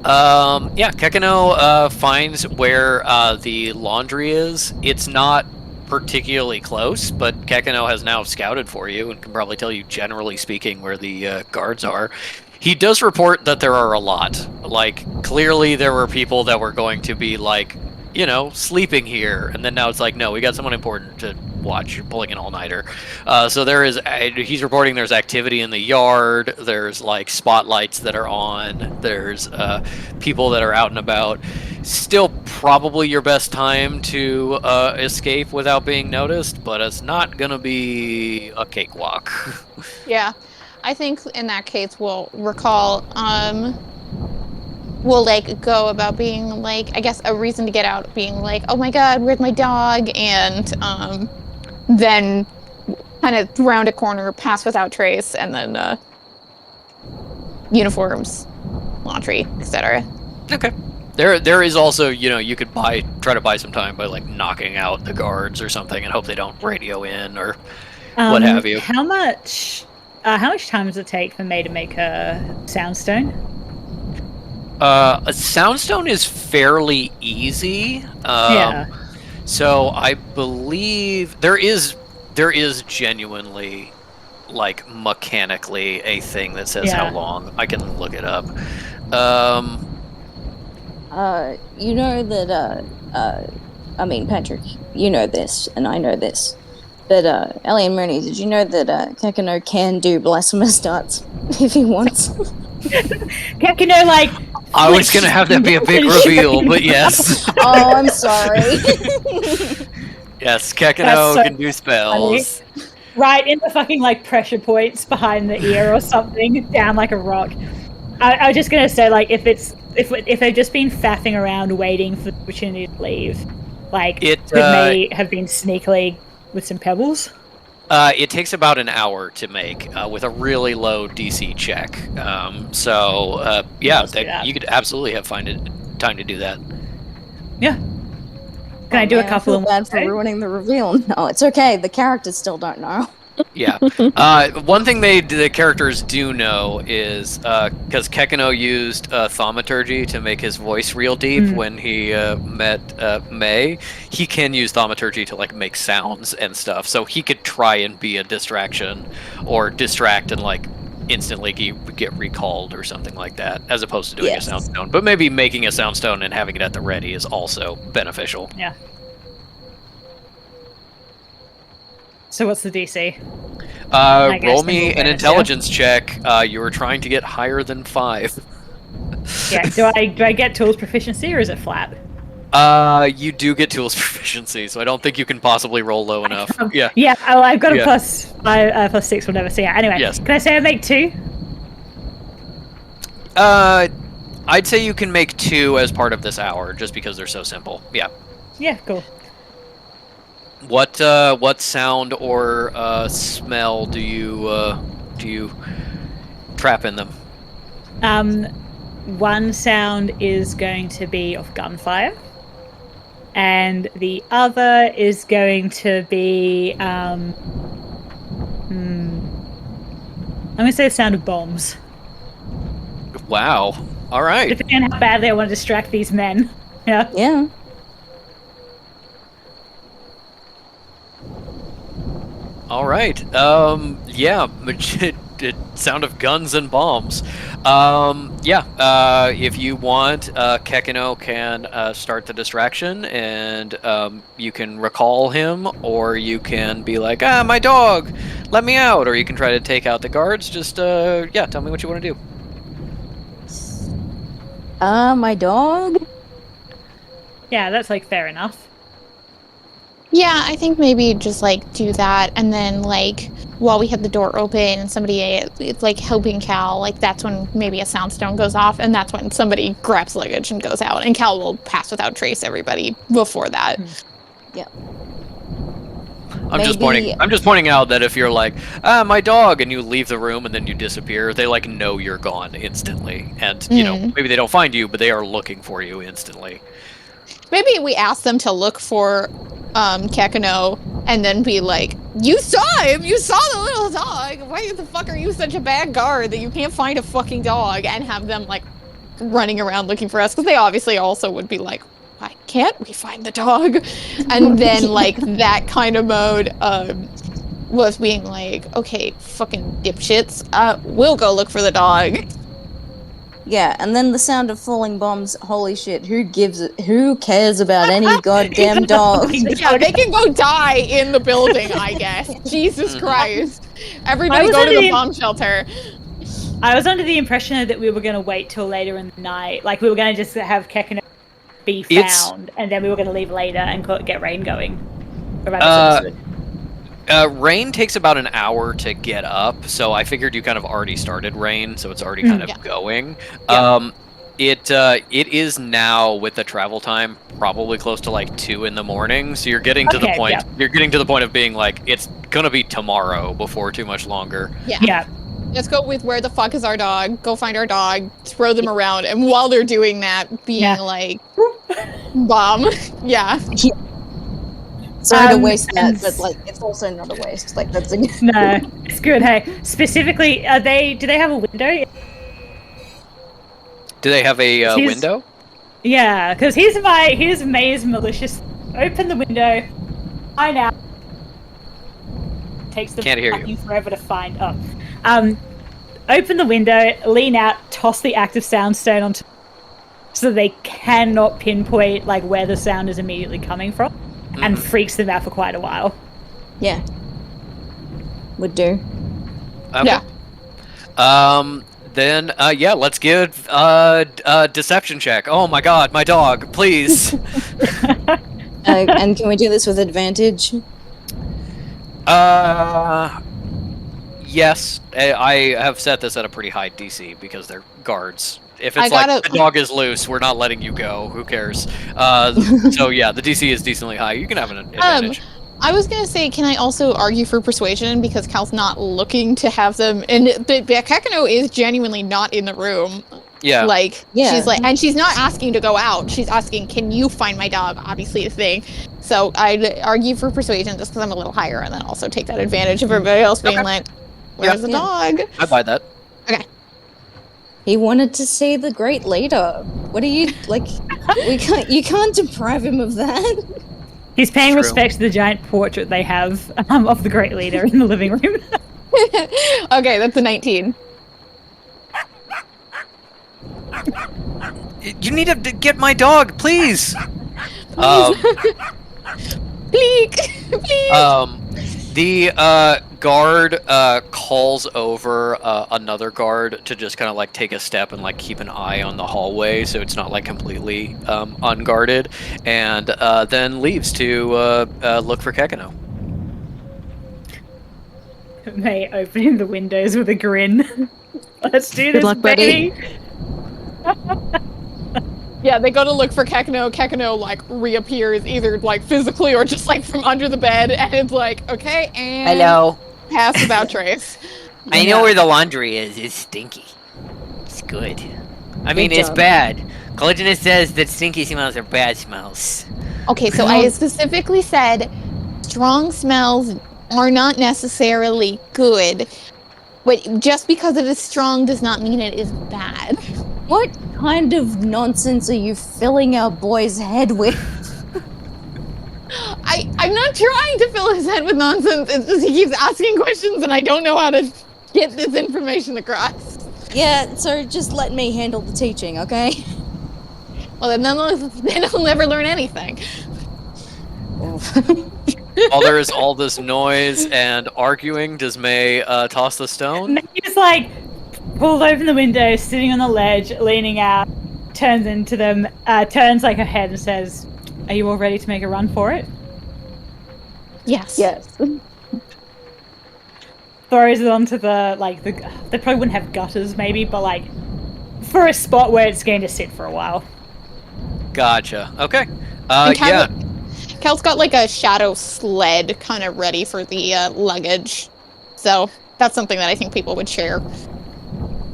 Yeah, Kekino finds where the laundry is. It's not particularly close, but Kekino has now scouted for you and can probably tell you, generally speaking, where the guards are. He does report that there are a lot. Like, clearly there were people that were going to be, like, you know, sleeping here, and then now it's like, no, we got someone important to watch. You're pulling an all-nighter. So there is, he's reporting there's activity in the yard, there's like spotlights that are on, there's people that are out and about. Still probably your best time to escape without being noticed, but it's not gonna be a cakewalk. Yeah. I think in that case we'll recall we'll like go about being like, I guess, a reason to get out being like, oh my god, where's my dog? And then kind of round a corner, pass without trace, and then uniforms, laundry, etc. Okay. There is also, you know, you could try to buy some time by like knocking out the guards or something and hope they don't radio in or what have you. How much time does it take for May to make a soundstone? A soundstone is fairly easy. Yeah. So I believe there is genuinely, like, mechanically a thing that says how long. I can look it up. You know that, Patrick, you know this, and I know this. But, Ellie and Mooney, did you know that, Kekino can do blasphemous darts if he wants? Kekino, like... I was gonna have that be a big reveal, but yes. Oh, I'm sorry. Yes, Kekino can do spells. Funny. Right in the fucking, like, pressure points behind the ear or something, down like a rock. I was just gonna say, like, if they've just been faffing around waiting for the opportunity to leave, like, could May have been sneakily with some pebbles? It takes about an hour to make with a really low DC check. You could absolutely have time to do that. Yeah. Can I do a couple of bad for ruining the reveal? No, it's okay. The characters still don't know. Yeah. One thing the characters do know is because Kekino used thaumaturgy to make his voice real deep when he met May, he can use thaumaturgy to like make sounds and stuff. So he could try and be a distraction or distract and like instantly get recalled or something like that, as opposed to doing a soundstone. But maybe making a soundstone and having it at the ready is also beneficial. Yeah. So what's the DC? Roll me an intelligence check. You were trying to get higher than 5. Yeah. Do I get tools proficiency or is it flat? You do get tools proficiency, so I don't think you can possibly roll low enough. Yeah. Yeah, oh, I've got a Yeah. plus 6 whatever. So yeah, anyway. Yes. Can I say I make 2? I'd say you can make 2 as part of this hour, just because they're so simple. Yeah. Yeah, cool. What sound or smell do you trap in them? One sound is going to be of gunfire, and the other is going to be I'm going to say the sound of bombs. Wow. All right. Depending on how badly I want to distract these men. Yeah. Yeah. All right. Yeah. Sound of guns and bombs. Yeah. If you want, Kekino can start the distraction, and you can recall him, or you can be like, my dog, let me out, or you can try to take out the guards. Just yeah, tell me what you want to do. My dog? Yeah, that's like fair enough. Yeah, I think maybe just like do that, and then like while we have the door open and somebody it's like helping Cal, like that's when maybe a soundstone goes off, and that's when somebody grabs luggage and goes out, and Cal will pass without trace everybody before that. Yeah. I'm just pointing out that if you're like, my dog, and you leave the room and then you disappear, they like know you're gone instantly, and you know maybe they don't find you, but they are looking for you instantly. Maybe we ask them to look for Kekino, and then be like, you saw him! You saw the little dog! Why the fuck are you such a bad guard that you can't find a fucking dog? And have them, like, running around looking for us, because they obviously also would be like, why can't we find the dog? And then, like, that kind of mode was being like, okay, fucking dipshits, we'll go look for the dog. Yeah, and then the sound of falling bombs. Holy shit! Who cares about any goddamn dog? Yeah, they can go die in the building, I guess. Jesus Christ! Everybody was go to under the the- bomb shelter. I was under the impression that we were going to wait till later in the night. Like, we were going to just have Kekino be found, and then we were going to leave later and get Rain going. Or have I misunderstood? Rain takes about an hour to get up, so I figured you kind of already started Rain, so it's already kind of going. Yeah. It is now, with the travel time, probably close to like 2 in the morning. So you're getting to the point. Yeah. You're getting to the point of being like, it's gonna be tomorrow before too much longer. Yeah. Let's go with where the fuck is our dog? Go find our dog, throw them around, and while they're doing that, being like, bomb. Yeah. Sorry to waste that, and- but like it's also not a waste. Like that's a No, it's good. Hey, specifically, do they have a window? Do they have a Here's- window? Yeah, because here's May's malicious. Open the window. Find out. Takes them Can't hear fucking you. forever to find. Open the window, lean out, toss the active soundstone onto, so they cannot pinpoint like where the sound is immediately coming from, and freaks them out for quite a while. yeah. Would do. Okay. Then yeah, let's give deception check. Oh my god, my dog, please. And can we do this with advantage? Yes, I have set this at a pretty high DC because they're guards. If I it's like gotta- the dog is loose, we're not letting you go. Who cares? So yeah, the DC is decently high. You can have an advantage. I was gonna say, can I also argue for persuasion, because Cal's not looking to have them, and Kekino is genuinely not in the room. Yeah. Like, Yeah. she's like, and she's not asking to go out. She's asking, can you find my dog? Obviously a thing. So I'd argue for persuasion just because I'm a little higher, and then also take that advantage of everybody else being like, where's the dog? I buy that. He wanted to see the great leader. What are you like? You can't deprive him of that. He's paying True. respect to the giant portrait they have of the great leader in the living room. Okay, that's a 19. You need to get my dog, please. Please, please. The guard calls over another guard to just kind of like take a step and like keep an eye on the hallway so it's not like completely unguarded, and then leaves to look for Kekano. May opening the windows with a grin. Let's do this, luck, baby. Yeah, they go to look for Kekano. Kekano like reappears either like physically or just like from under the bed, and it's like, okay, and Hello. pass without trace. I know where the laundry is. It's stinky. It's good. I mean, it's job. bad. Collisionist says that stinky smells are bad smells. Okay, so I specifically said strong smells are not necessarily good, but just because it is strong does not mean it is bad. What kind of nonsense are you filling our boy's head with? I'm not trying to fill his head with nonsense. It's just he keeps asking questions and I don't know how to get this information across. Yeah, so just let me handle the teaching, okay? Well, then they'll never learn anything. While there is all this noise and arguing, does May toss the stone? May's like pulled open the window, sitting on the ledge, leaning out, turns into them, turns like her head and says, "Are you all ready to make a run for it?" Yes. Yes. Throws it onto the they probably wouldn't have gutters maybe, but like for a spot where it's going to sit for a while. Gotcha. Okay. And Yeah. Kel's got like a shadow sled kind of ready for the luggage. So that's something that I think people would share.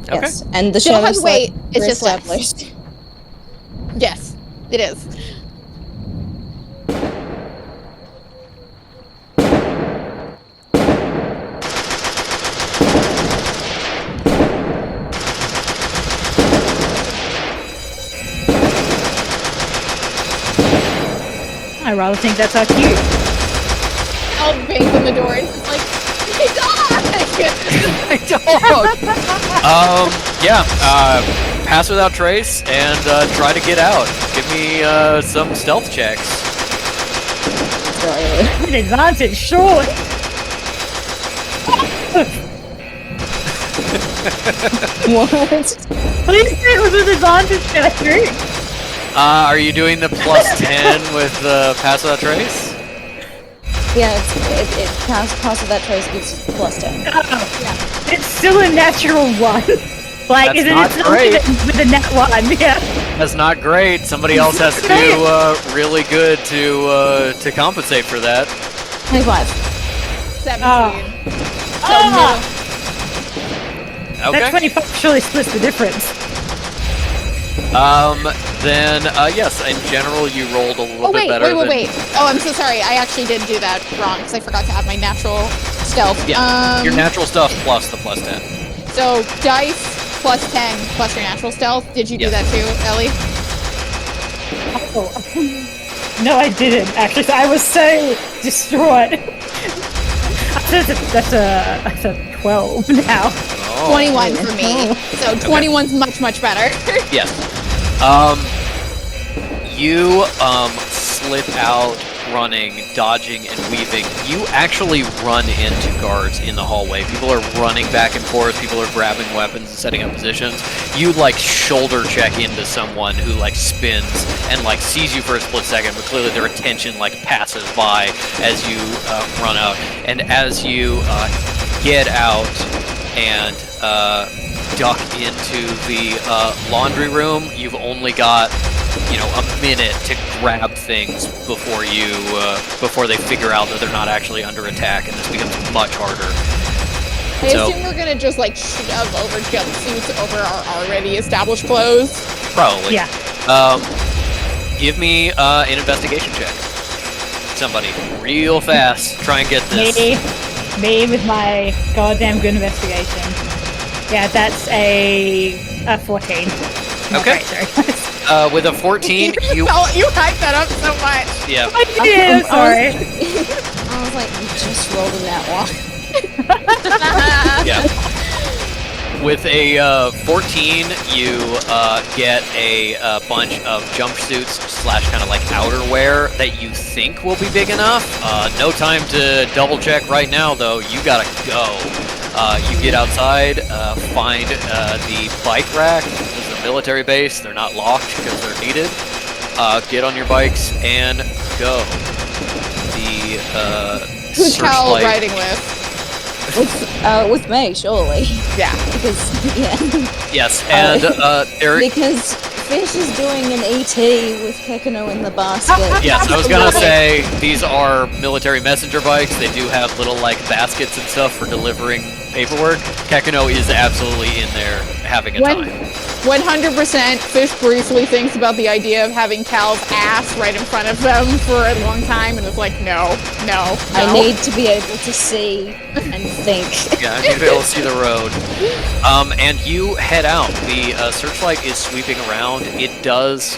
Okay. Yes. And the They don't shadow have to wait, sled it's just less. established. Yes, it is. I rather think that's our cue. I'll bang on the door and it's like, hey, dog! Yeah. Pass without trace and try to get out. Give me some stealth checks. An advantage, surely. What? Please say it was an advantage, Jeffrey. Are you doing the plus 10 with pass without trace? Yeah, it pass that trace gives plus 10. Oh, it's still a natural one. Like, That's isn't not it great. with a nat one? Yeah. That's not great. Somebody else has to do really good to compensate for that. 25. 17. Oh, Okay. that 25 surely splits the difference. Then yes, in general, you rolled a little Oh, bit wait, better. wait. Oh, I'm so sorry. I actually did do that wrong because I forgot to add my natural stealth. Yeah, your natural stuff plus the plus 10. So, dice plus 10 plus your natural stealth. Did you do Yes. that too, Ellie? Oh. No, I didn't, actually. So I was so distraught. That's a 12 now. Oh. 21 for me. So 21's much, much better. Yes. You slip out running, dodging, and weaving. You actually run into guards in the hallway. People are running back and forth. People are grabbing weapons and setting up positions. You like shoulder check into someone who like spins and like sees you for a split second, but clearly their attention like passes by as you run out. And as you get out and duck into the laundry room, you've only got a minute to grab things before before they figure out that they're not actually under attack, and this becomes much harder. I assume we're gonna just like shove over jumpsuits over our already established clothes. Probably. Yeah. Give me an investigation check. Somebody, real fast. Try and get this. Me with my goddamn good investigation. Yeah, that's a 14. Not Okay. great, sorry. With a 14, you. You hyped that up so much. Yeah. I did, sorry. I was like, you just rolled in that one. Yeah. With a 14, you get a bunch of jumpsuits / kind of like outerwear that you think will be big enough. No time to double check right now, though. You gotta go. You get outside, find the bike rack. This is a military base. They're not locked because they're needed. Get on your bikes and go. The Who's Cal searchlight. riding with? With May, surely. Yeah. Because, yeah. Yes, and Eric. Because Fish is doing an ET with Kekano in the basket. Yes, I was gonna say these are military messenger bikes. They do have little like baskets and stuff for delivering paperwork. Kekano is absolutely in there having a time. 100% Fish briefly thinks about the idea of having Cal's ass right in front of them for a long time and is like, no. I need to be able to see and think. Yeah, I need to be able to see the road. And you head out. The searchlight is sweeping around. It does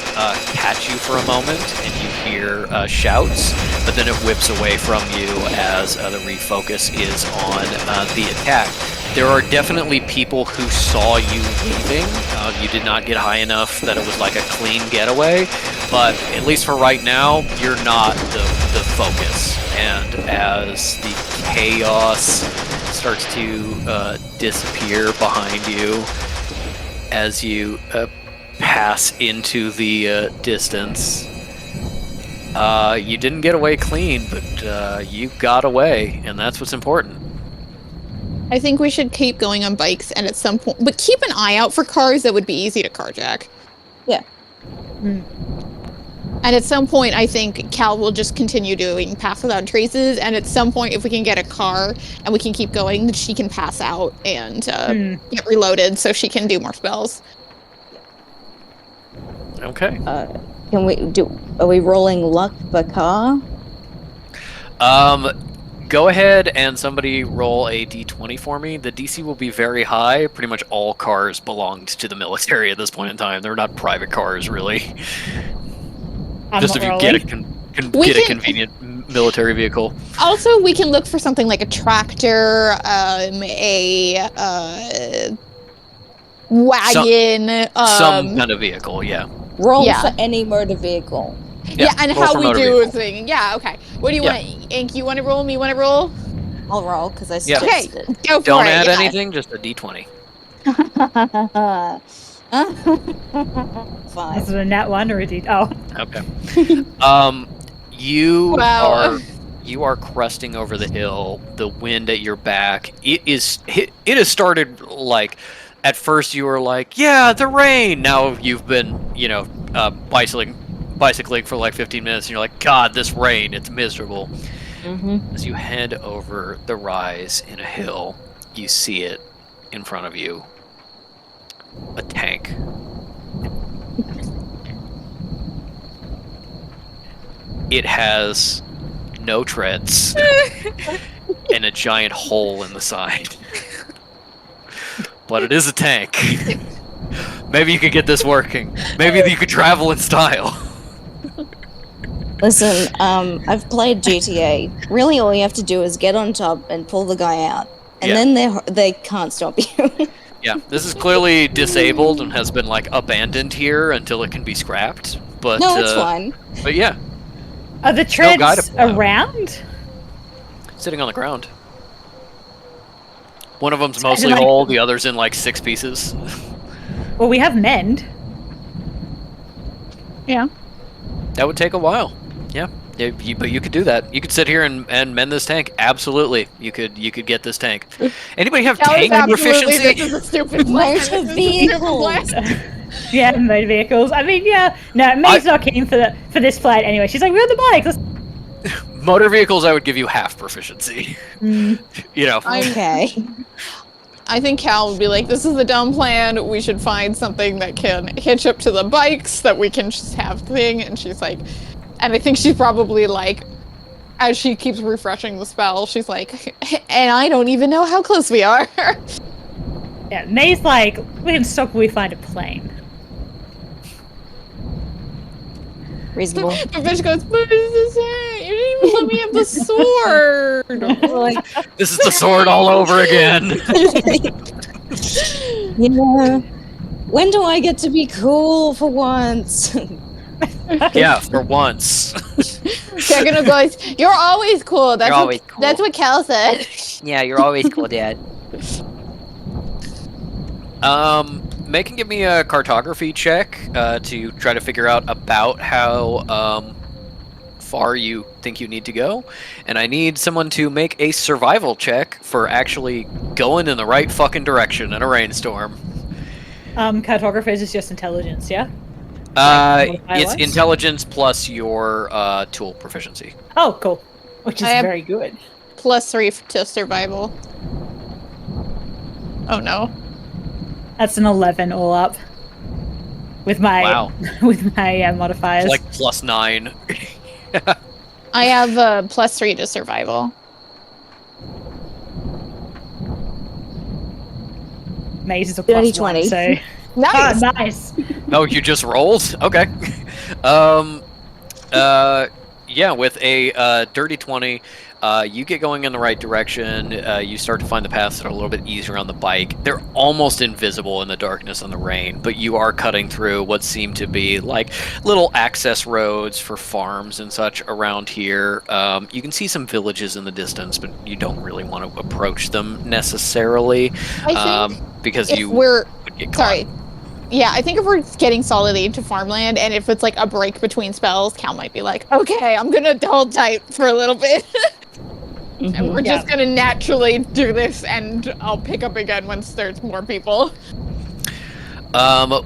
catch you for a moment, and you hear shouts, but then it whips away from you as the refocus is on the attack. There are definitely people who saw you leaving. You did not get high enough that it was like a clean getaway, but at least for right now, you're not the focus. And as the chaos starts to disappear behind you, as you pass into the distance, you didn't get away clean, but you got away, and that's what's important. I think we should keep going on bikes and at some point, but keep an eye out for cars that would be easy to carjack. Yeah. And at some point, I think Cal will just continue doing pass without traces. And at some point, if we can get a car and we can keep going, then she can pass out and get reloaded so she can do more spells. Okay. Are we rolling luck per car? Go ahead and somebody roll a d20 for me. The DC will be very high. Pretty much all cars belonged to the military at this point in time. They're not private cars, really. Just if you get a convenient military vehicle. Also, we can look for something like a tractor, a wagon. Some kind of vehicle, yeah. Roll for any motor vehicle. Yeah, and how we do a vehicle. thing. Yeah, okay. What do you want? Ink, you want to roll? Me want to roll? I'll roll, because I Yeah. suggested Okay, it. go for Don't it. add yeah. anything, just a d20. 5. Is it a nat 1 or a d? Oh. Okay. You Wow. are cresting over the hill. The wind at your back. It has started like. At first you were like, yeah, the rain. Now you've been, bicycling for like 15 minutes, and you're like, God, this rain, it's miserable. As you head over the rise in a hill, you see it in front of you. A tank. It has no treads and a giant hole in the side. But it is a tank. Maybe you could get this working. Maybe you could travel in style. Listen, I've played GTA. Really, all you have to do is get on top and pull the guy out. And then they can't stop you. Yeah, this is clearly disabled and has been, like, abandoned here until it can be scrapped. But No, it's fine. But yeah, Are the no guy to treads pull out. around? Sitting on the ground. One of them's So as in, mostly like- whole, the other's in, like, 6 pieces. Well, we have mend. Yeah. That would take a while. Yeah. But you could do that. You could sit here and mend this tank. Absolutely, you could get this tank. Anybody have That was tank absolutely, proficiency? this is a stupid plan. This is a stupid plan. Yeah, motor vehicles. I mean, yeah. No, May's not keen for this plan anyway. She's like, we're on the bike. Let's... Motor vehicles, I would give you half proficiency. You know. Okay. I think Cal would be like, this is a dumb plan. We should find something that can hitch up to the bikes that we can just have thing. And she's like, and I think she's probably like, as she keeps refreshing the spell, she's like, and I don't even know how close we are. Yeah, May's like, we can stop when we find a plane. Reasonable. The bitch goes, but this is you didn't even let me have the sword. Like, This is the sword all over again. Yeah. When do I get to be cool for once? Yeah, for once. Kagano goes, "You're always cool." That's You're always cool. That's what Cal said. Yeah, you're always cool, Dad. May can give me a cartography check to try to figure out about how far you think you need to go, and I need someone to make a survival check for actually going in the right fucking direction in a rainstorm. Cartographers is just intelligence, yeah? It's modifier-wise? intelligence plus your tool proficiency. Oh, cool. Which is I have- very good. +3 to survival. Oh no. That's an 11 all up. With my Wow. with my modifiers. Like +9. I have a +3 to survival. Maze is a Dirty plus 1, 20. so Nice. nice. Oh, you just rolled? Okay. Yeah, with a dirty 20, you get going in the right direction. You start to find the paths that are a little bit easier on the bike. They're almost invisible in the darkness and the rain, but you are cutting through what seem to be like little access roads for farms and such around here. You can see some villages in the distance, but you don't really want to approach them necessarily I think because if you we're would get caught. sorry. Yeah, I think if we're getting solidly into farmland and if it's like a break between spells, Cal might be like, okay, I'm gonna hold tight for a little bit. And we're just gonna naturally do this and I'll pick up again once there's more people.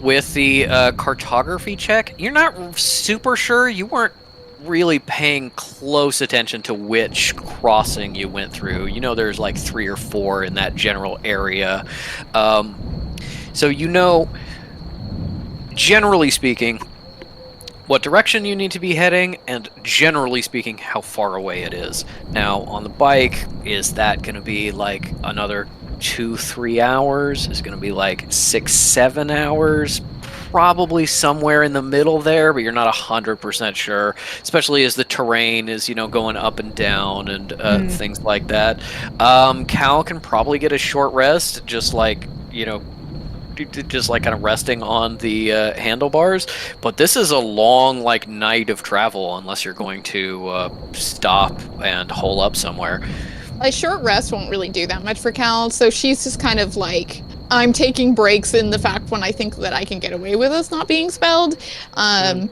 With the cartography check, you're not super sure. You weren't really paying close attention to which crossing you went through. You know there's like 3 or 4 in that general area. So you know, generally speaking, what direction you need to be heading, and generally speaking, how far away it is. Now, on the bike, is that going to be like another 2-3 hours? Is it going to be like 6-7 hours? Probably somewhere in the middle there, but you're not 100% sure, especially as the terrain is, going up and down and things like that. Cal can probably get a short rest, just like kind of resting on the handlebars, but this is a long night of travel unless you're going to stop and hole up somewhere. A short rest won't really do that much for Cal, so she's just kind of like, I'm taking breaks in the fact when I think that I can get away with us not being spelled. And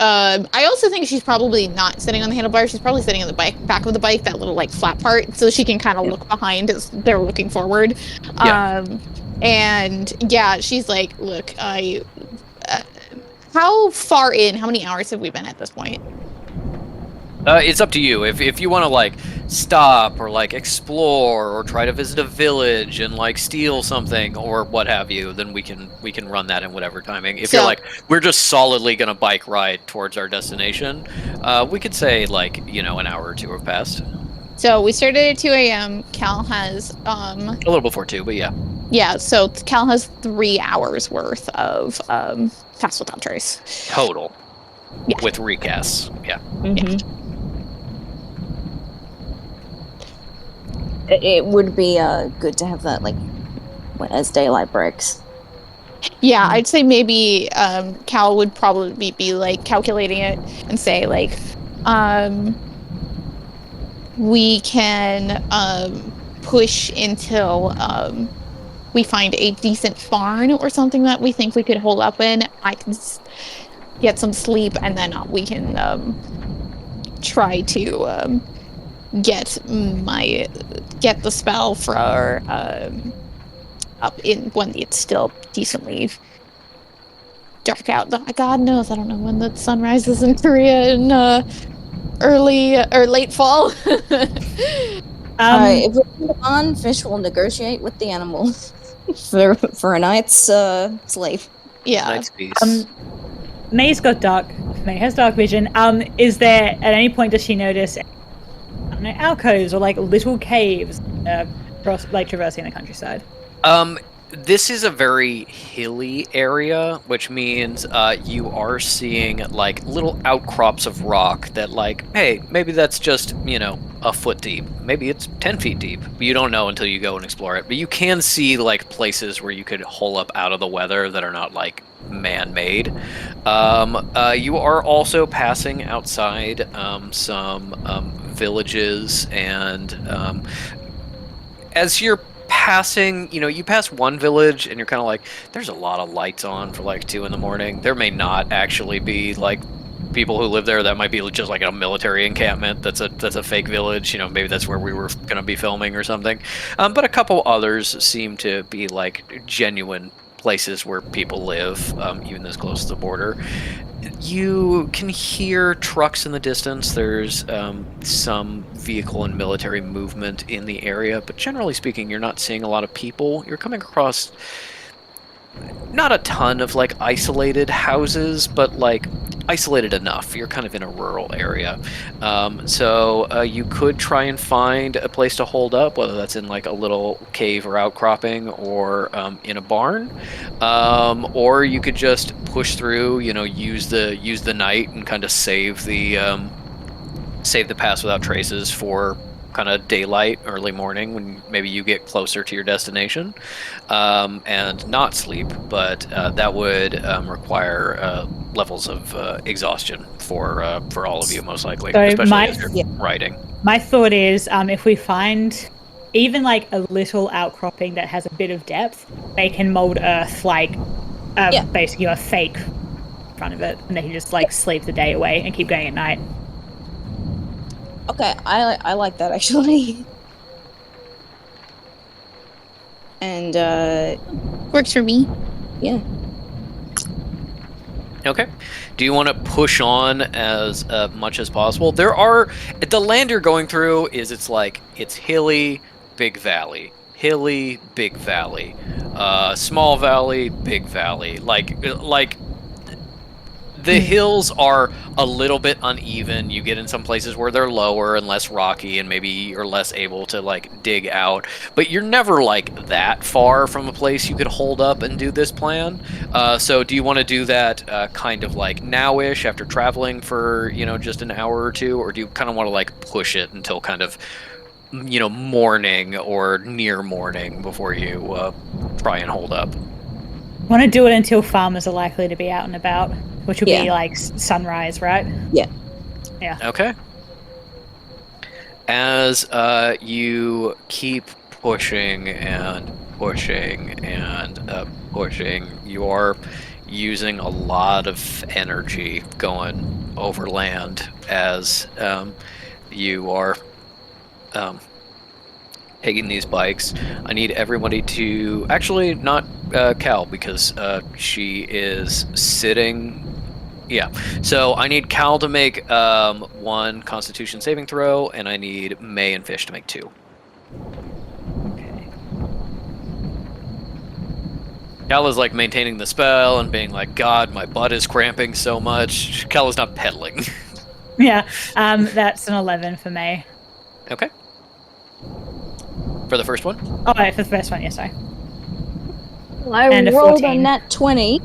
I also think she's probably not sitting on the handlebar. She's probably sitting on the back of the bike, that little flat part, so she can kind of look behind as they're looking forward. And yeah, she's like, look, how far in, how many hours have we been at this point? It's up to you. If you want to stop or explore or try to visit a village and steal something or what have you, then we can run that in whatever timing. If you're like, we're just solidly gonna bike ride towards our destination, we could say an hour or 2 have passed. So we started at 2 a.m. Cal has a little before 2, but yeah. Yeah, so Cal has 3 hours worth of Pass Without Trace. Total. Yeah. With recasts. Yeah. Mm-hmm. It would be good to have that as daylight breaks. Yeah, I'd say maybe Cal would probably be calculating it and say we can push until we find a decent barn or something that we think we could hold up in. I can get some sleep and then we can try to get the spell for up in when it's still decently dark out. God knows, I don't know when the sun rises in Korea in early or late fall. If we're on, Fish will negotiate with the animals for a night's sleep. Yeah. Night's peace. May's got May has dark vision. Is there at any point does she notice alcoves or little caves traversing the countryside? This is a very hilly area, which means you are seeing little outcrops of rock that hey, maybe that's just a a foot deep. Maybe it's 10 feet deep. You don't know until you go and explore it. But you can see like places where you could hole up out of the weather that are not like man-made. You are also passing outside some villages, and as you're passing, you pass one village and you're kind of like, there's a lot of lights on for like 2 in the morning. There may not actually be like people who live there. That might be just like a military encampment. That's a fake village. Maybe that's where we were going to be filming or something. But a couple others seem to be like genuine places where people live, even this close to the border. You can hear trucks in the distance. There's some vehicle and military movement in the area, but generally speaking, you're not seeing a lot of people. You're coming across not a ton of like isolated houses, but like isolated enough. You're kind of in a rural area. So you could try and find a place to hold up, whether that's in like a little cave or outcropping, or in a barn, or you could just push through. Use the night and kind of save the pass without traces for kind of daylight, early morning, when maybe you get closer to your destination, and not sleep. But that would require levels of exhaustion for all of you, most likely, So especially if you're Yeah. riding. My thought is, if we find even like a little outcropping that has a bit of depth, they can mold earth like Yeah. basically a fake in front of it, and they can just like sleep the day away and keep going at night. Okay, I like that actually. And Works for me. yeah. Okay. Do you want to push on as much as possible? The land you're going through it's hilly, big valley, hilly, big valley, small valley, big valley. Like the hills are a little bit uneven. You get in some places where they're lower and less rocky, and maybe you're less able to like dig out. But you're never like that far from a place you could hold up and do this plan. So do you want to do that kind of like now-ish after traveling for just an hour or two, or do you kind of want to like push it until kind of morning or near morning before you try and hold up? Want to do it until farmers are likely to be out and about, which will be Yeah. like sunrise, right? Yeah. Yeah. Okay. As you keep pushing and pushing and pushing, you are using a lot of energy going overland as you are taking these bikes. I need everybody to actually not Cal, because she is sitting. Yeah. So I need Cal to make 1 Constitution saving throw, and I need May and Fish to make 2. Okay. Cal is like maintaining the spell and being like, God, my butt is cramping so much. Cal is not pedaling. Yeah. That's an 11 for May. Okay. For the first one? Oh, right, for the first one, yeah, sorry. I And a rolled 14. a nat 20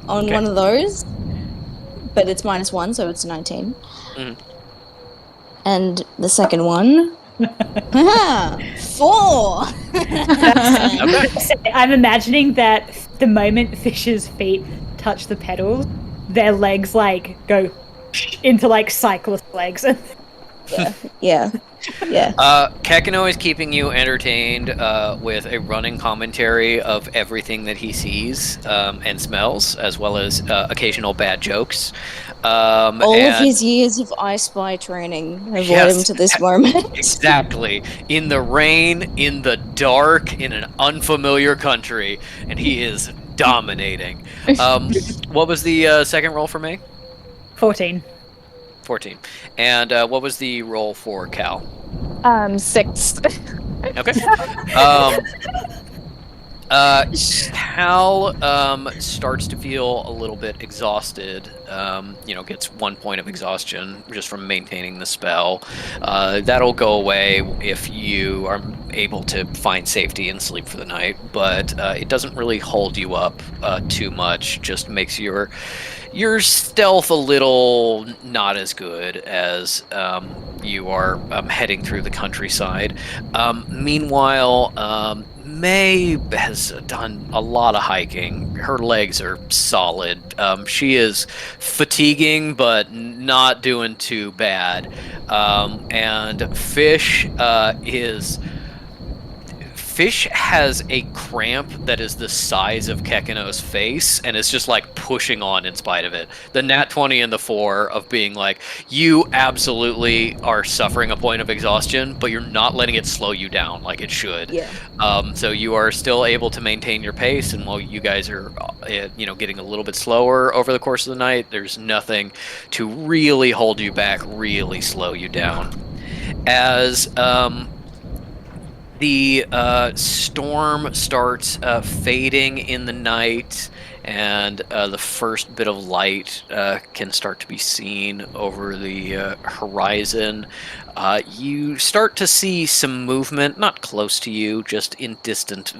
on Okay. one of those, but it's -1, so it's 19. Mhm. And the second one, 4. Okay. I'm imagining that the moment Fish's feet touch the pedals, their legs like go into like cyclist legs. Yeah. Kakano is keeping you entertained with a running commentary of everything that he sees and smells, as well as occasional bad jokes. All of his years of I Spy training have led him Yes. to this moment. Exactly. In the rain, in the dark, in an unfamiliar country, and he is dominating. What was the second roll for May? 14. 14. And what was the roll for Cal? 6. Okay. Cal starts to feel a little bit exhausted. Gets 1 point of exhaustion just from maintaining the spell. That'll go away if you are able to find safety and sleep for the night, but it doesn't really hold you up too much. Just makes your stealth a little not as good as you are heading through the countryside. Meanwhile, May has done a lot of hiking. Her legs are solid. She is fatiguing, but not doing too bad. And Fish has a cramp that is the size of Kekino's face and is just like pushing on in spite of it. The nat 20 and the 4 of being like, you absolutely are suffering a point of exhaustion, but you're not letting it slow you down like it should. Yeah. So you are still able to maintain your pace, and while you guys are, getting a little bit slower over the course of the night, there's nothing to really hold you back, really slow you down. As the storm starts fading in the night, and the first bit of light can start to be seen over the horizon. You start to see some movement, not close to you, just in distant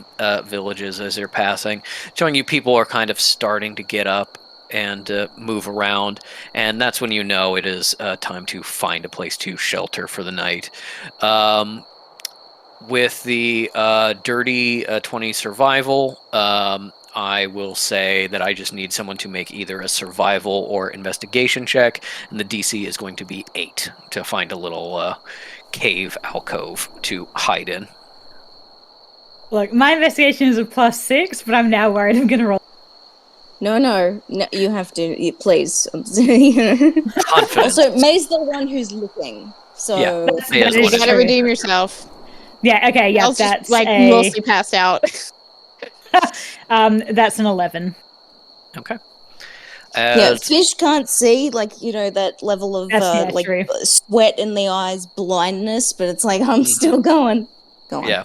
villages as they're passing, showing you people are kind of starting to get up and move around, and that's when you know it is time to find a place to shelter for the night. With the dirty 20 survival, I will say that I just need someone to make either a survival or investigation check, and the DC is going to be 8 to find a little cave alcove to hide in. Look, my investigation is a +6, but I'm now worried I'm gonna roll. No, you have to, please. Confident. Also, May's the one who's looking, so Yeah, May is That the You one is who's gotta true. redeem yourself. Yeah, okay, yeah, Else just, that's like a... mostly passed out. that's an 11. Okay. yeah. Fish can't see, that level of That's true. sweat in the eyes, blindness, but it's like I'm still going. Go on. Yeah.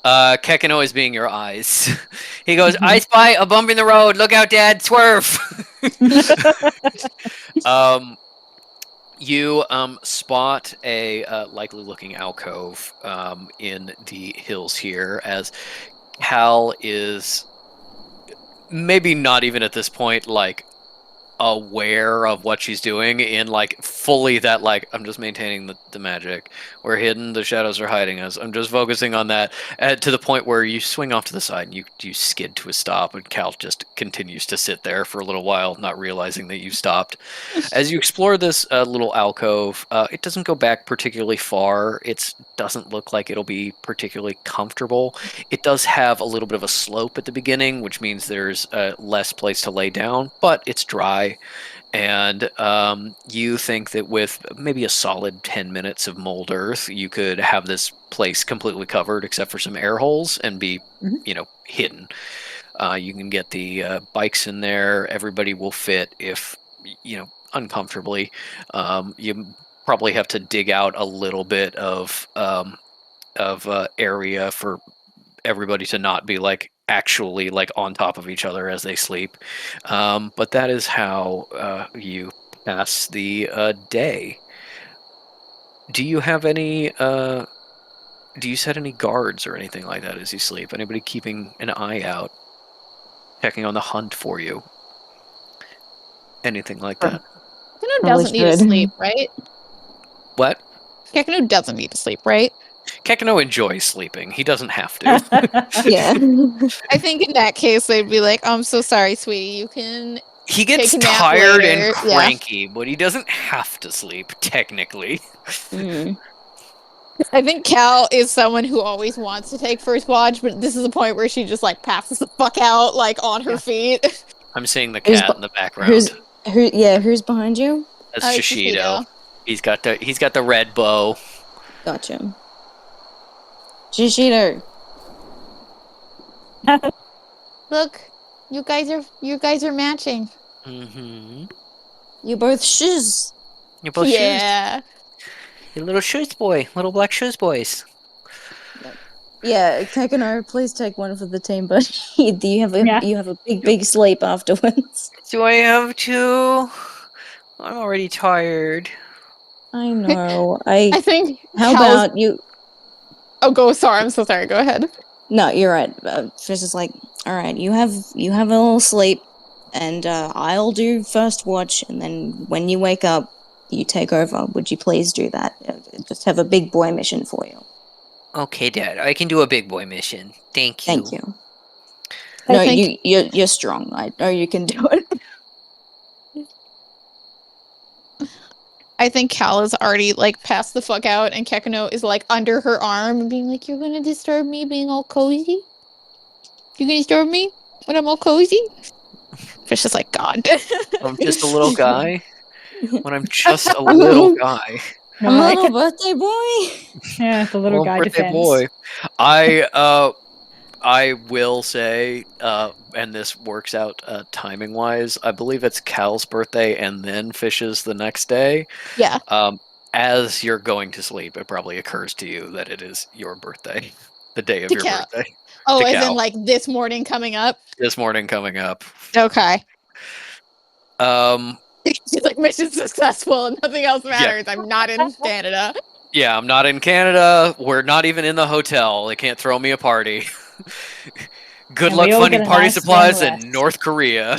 Kekino is being your eyes. He goes, I spy a bump in the road. Look out, Dad. Swerve. You spot a likely looking alcove in the hills here, as Cal is maybe not even at this point like aware of what she's doing, in like fully that like, I'm just maintaining the magic. We're hidden, the shadows are hiding us. I'm just focusing on that, to the point where you swing off to the side and you skid to a stop, and Cal just continues to sit there for a little while, not realizing that you stopped. As you explore this little alcove, it doesn't go back particularly far. It doesn't look like it'll be particularly comfortable. It does have a little bit of a slope at the beginning, which means there's less place to lay down, but it's dry. And you think that with maybe a solid 10 minutes of mold earth, you could have this place completely covered except for some air holes and be, hidden. You can get the bikes in there. Everybody will fit if, uncomfortably. You probably have to dig out a little bit of area for everybody to not be like actually like on top of each other as they sleep. But that is how you pass the day. Do you have any? Do you set any guards or anything like that as you sleep? Anybody keeping an eye out, checking on the hunt for you? Anything like that? Kekino Probably doesn't need to should. sleep, right? What? Kekino doesn't need to sleep, right? Kekino enjoys sleeping. He doesn't have to. Yeah. I think in that case they'd be like, "I'm so sorry, sweetie. You can." He gets Take a nap tired later, and yeah. cranky, but he doesn't have to sleep, technically. Mm. I think Cal is someone who always wants to take first watch, but this is a point where she just like passes the fuck out, like on her feet. I'm seeing the Who's cat bu- in the background. Who's behind you? That's It's Shishido. Shishido. He's got the red bow. Gotcha. Shishido. Look, you guys are matching. Mm-hmm. You both shiz. You're both Yeah. shoes. You little shoes boy. Little black shoes boys. Yeah, Kekino, please take one for the team, but do you have Yeah. you have a big sleep afterwards? Do I have to? I'm already tired. I know. I think How Cal's about you? Oh, go. Sorry, I'm so sorry. Go ahead. No, you're right. Fish is like, all right, you have a little sleep, and I'll do first watch, and then when you wake up, you take over. Would you please do that? Just have a big boy mission for you. Okay, Dad, I can do a big boy mission. Thank you. Thank you. I No, think- you're strong. I know you can do it. I think Cal is already like passed the fuck out, and Kekano is like under her arm and being like, "You're gonna disturb me being all cozy? You're gonna disturb me when I'm all cozy?" Fish is like, "God." I'm just a little guy. When I'm just a little guy. I'm a little birthday boy. Yeah, the little guy birthday defense. boy. I will say, and this works out timing wise. I believe it's Cal's birthday and then Fish's the next day. Yeah. As you're going to sleep, it probably occurs to you that it is your birthday, the day of To your Cal. birthday. Oh, To as Cal. in like this morning coming up. This morning coming up. Okay. Um, She's like, mission successful and nothing else matters. I'm not in Canada. yeah, I'm not in Canada. We're not even in the hotel. They can't throw me a party. Good And luck we all finding get a party nice supplies long in rest. North Korea.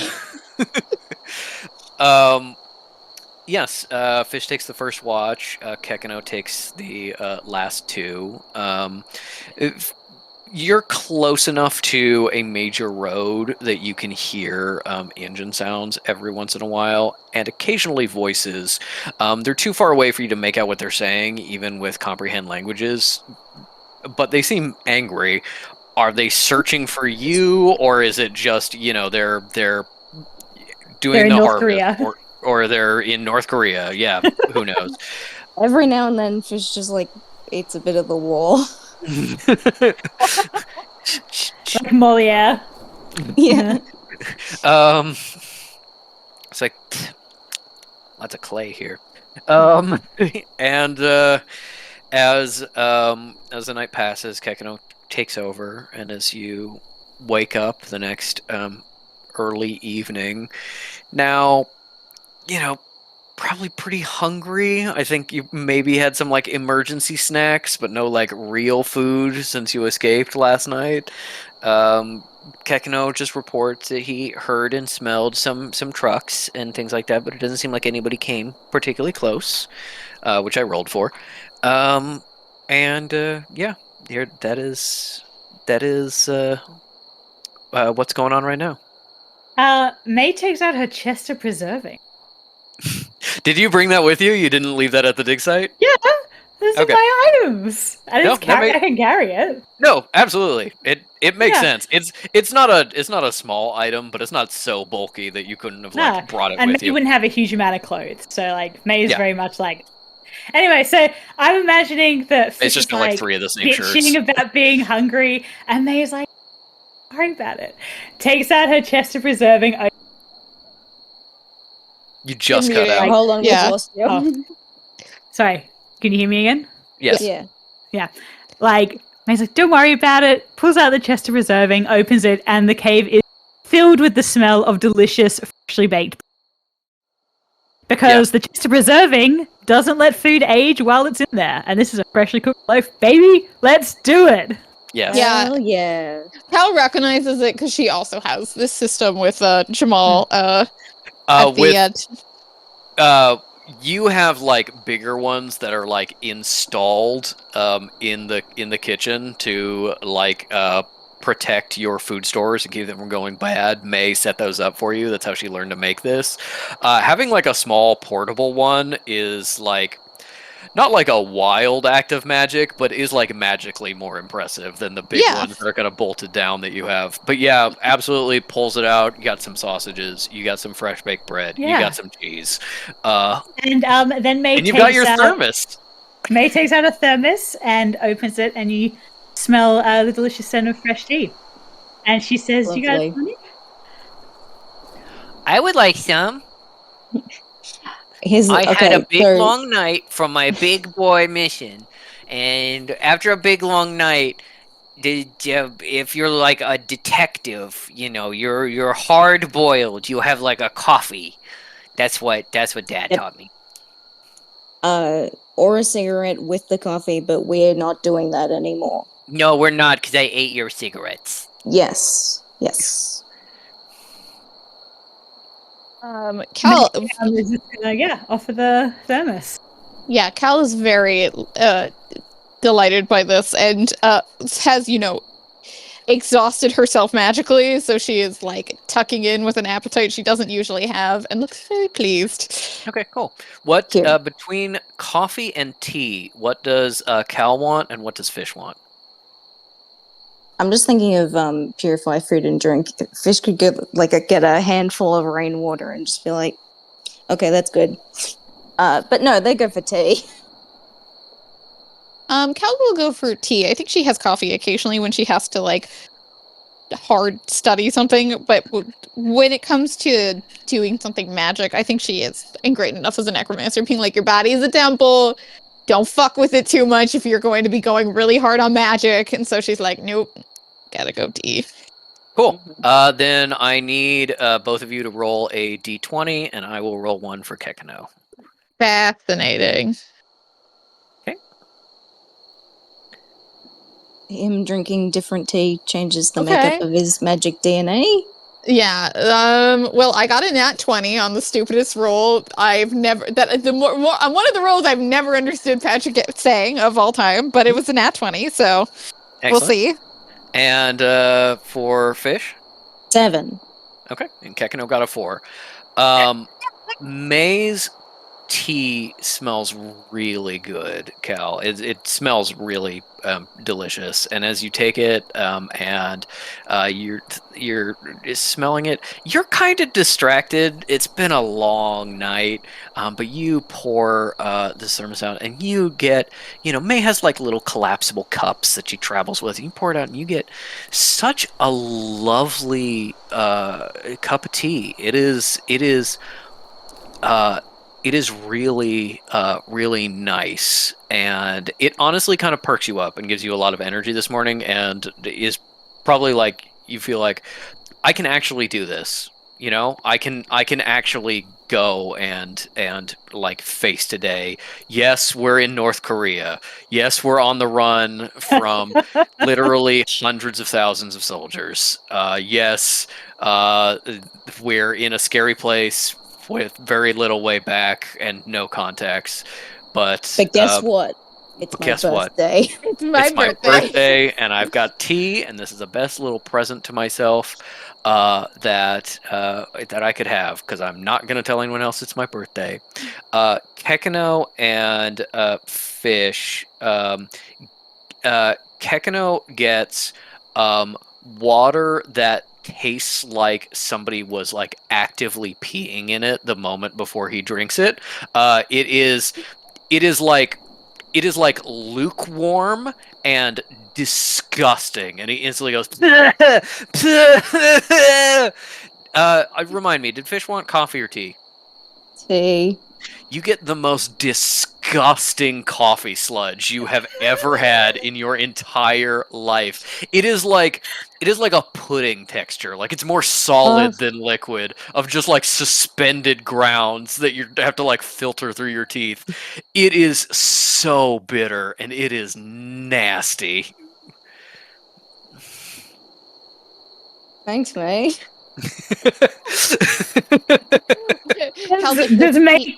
Yes, Fish takes the first watch. Kekano takes the last two. You're close enough to a major road that you can hear engine sounds every once in a while, and occasionally voices. They're too far away for you to make out what they're saying, even with comprehend languages. But they seem angry. Are they searching for you, or is it just they're doing They're in the North harvest, Korea. or they're in North Korea? Yeah, who knows? Every now and then, Fish just like eats a bit of the wall. Like Moliere. Yeah. It's like lots of clay here. And as the night passes, Kekano takes over, and as you wake up the next early evening, now probably pretty hungry. I think you maybe had some like emergency snacks, but no like real food since you escaped last night. Kekano just reports that he heard and smelled some trucks and things like that, but it doesn't seem like anybody came particularly close, which I rolled for. Yeah, here that is what's going on right now. May takes out her chest of preserving. Did you bring that with you? You didn't leave that at the dig site? Yeah, those Okay. are my items. I No, just I can carry it. No, absolutely. It makes Yeah. sense. It's not a small item, but it's not so bulky that you couldn't have like brought it and with May you. wouldn't have a huge amount of clothes, so like May is Yeah. very much like. Anyway, so I'm imagining that Fish It's just is got like 3 of the same bitching shirts. about being hungry, and May is like, sorry about it. Takes out her chest of preserving. You just You're cut out. muted. Hold on, Yeah. we've lost you. Oh. Sorry, can you hear me again? Yes. Yeah. Like, May's like, don't worry about it. Pulls out the chest of preserving, opens it, and the cave is filled with the smell of delicious, freshly baked. Because the chest of preserving doesn't let food age while it's in there. And this is a freshly cooked loaf. Baby, let's do it. Yes. Yeah. Hell yeah. Cal recognizes it because she also has this system with Jamal at the With end. you have like bigger ones that are like installed in the kitchen to like protect your food stores and keep them from going bad. May set those up for you. That's how she learned to make this. Having like a small portable one is like not like a wild act of magic, but is like magically more impressive than the big ones that are kind of bolted down that you have. But yeah, absolutely pulls it out. You got some sausages. You got some fresh baked bread. You got some cheese. And then May and you takes got your out, thermos. May takes out a thermos and opens it, and you smell the delicious scent of fresh tea. And she says, "You guys want it?" I would like some. Here's I had a big so- long night from my big boy mission, and after a big long night, if you're like a detective, you're hard boiled. You have like a coffee. That's what Dad taught me. or a cigarette with the coffee, but we're not doing that anymore. No, we're not, because I ate your cigarettes. Yes. Yes. Cal, Is just gonna, offer the thermos. yeah, Cal is very delighted by this and has, exhausted herself magically, so she is like tucking in with an appetite she doesn't usually have and looks very pleased. Okay, cool. What Here. between coffee and tea? What does Cal want, and what does Fish want? I'm just thinking of purify food and drink. Fish could get a handful of rainwater and just be like, okay, that's good. But no, they go for tea. Cal will go for tea. I think she has coffee occasionally when she has to like hard study something, but when it comes to doing something magic, I think she is ingrained enough as a necromancer, being like, your body is a temple. Don't fuck with it too much if you're going to be going really hard on magic. And so she's like, nope, gotta go tea. Cool. Then I need both of you to roll a d20, and I will roll one for Kekano. Fascinating. Him drinking different tea changes the Okay. makeup of his magic DNA. Yeah. Well, I got a nat 20 on the stupidest roll. I've never on one of the rolls I've never understood Patrick saying of all time, but it was a nat 20, so Excellent. we'll see. And for Fish? 7. Okay. And Kekano got a 4. May's tea smells really good, Cal. It smells really delicious, and as you take it and you're smelling it, you're kind of distracted. It's been a long night, but you pour this thermos out, and you get, May has like little collapsible cups that she travels with. You pour it out, and you get such a lovely cup of tea. It is really, really nice, and it honestly kind of perks you up and gives you a lot of energy this morning, and is probably like you feel like I can actually do this. I can actually go and like face today. Yes, we're in North Korea. Yes, we're on the run from literally hundreds of thousands of soldiers. Yes, we're in a scary place with very little way back and no contacts. But guess what? It's my birthday. It's my birthday, and I've got tea, and this is the best little present to myself that I could have, because I'm not going to tell anyone else it's my birthday. Kekano and Fish. Kekano gets water that tastes like somebody was like actively peeing in it the moment before he drinks it. It is like lukewarm and disgusting, and he instantly goes. Remind me, did Fish want coffee or tea? Tea. You get the most disgusting coffee sludge you have ever had in your entire life. It is like a pudding texture. Like, it's more solid than liquid, of just like suspended grounds that you have to like filter through your teeth. It is so bitter, and it is nasty. Thanks, May. Does make.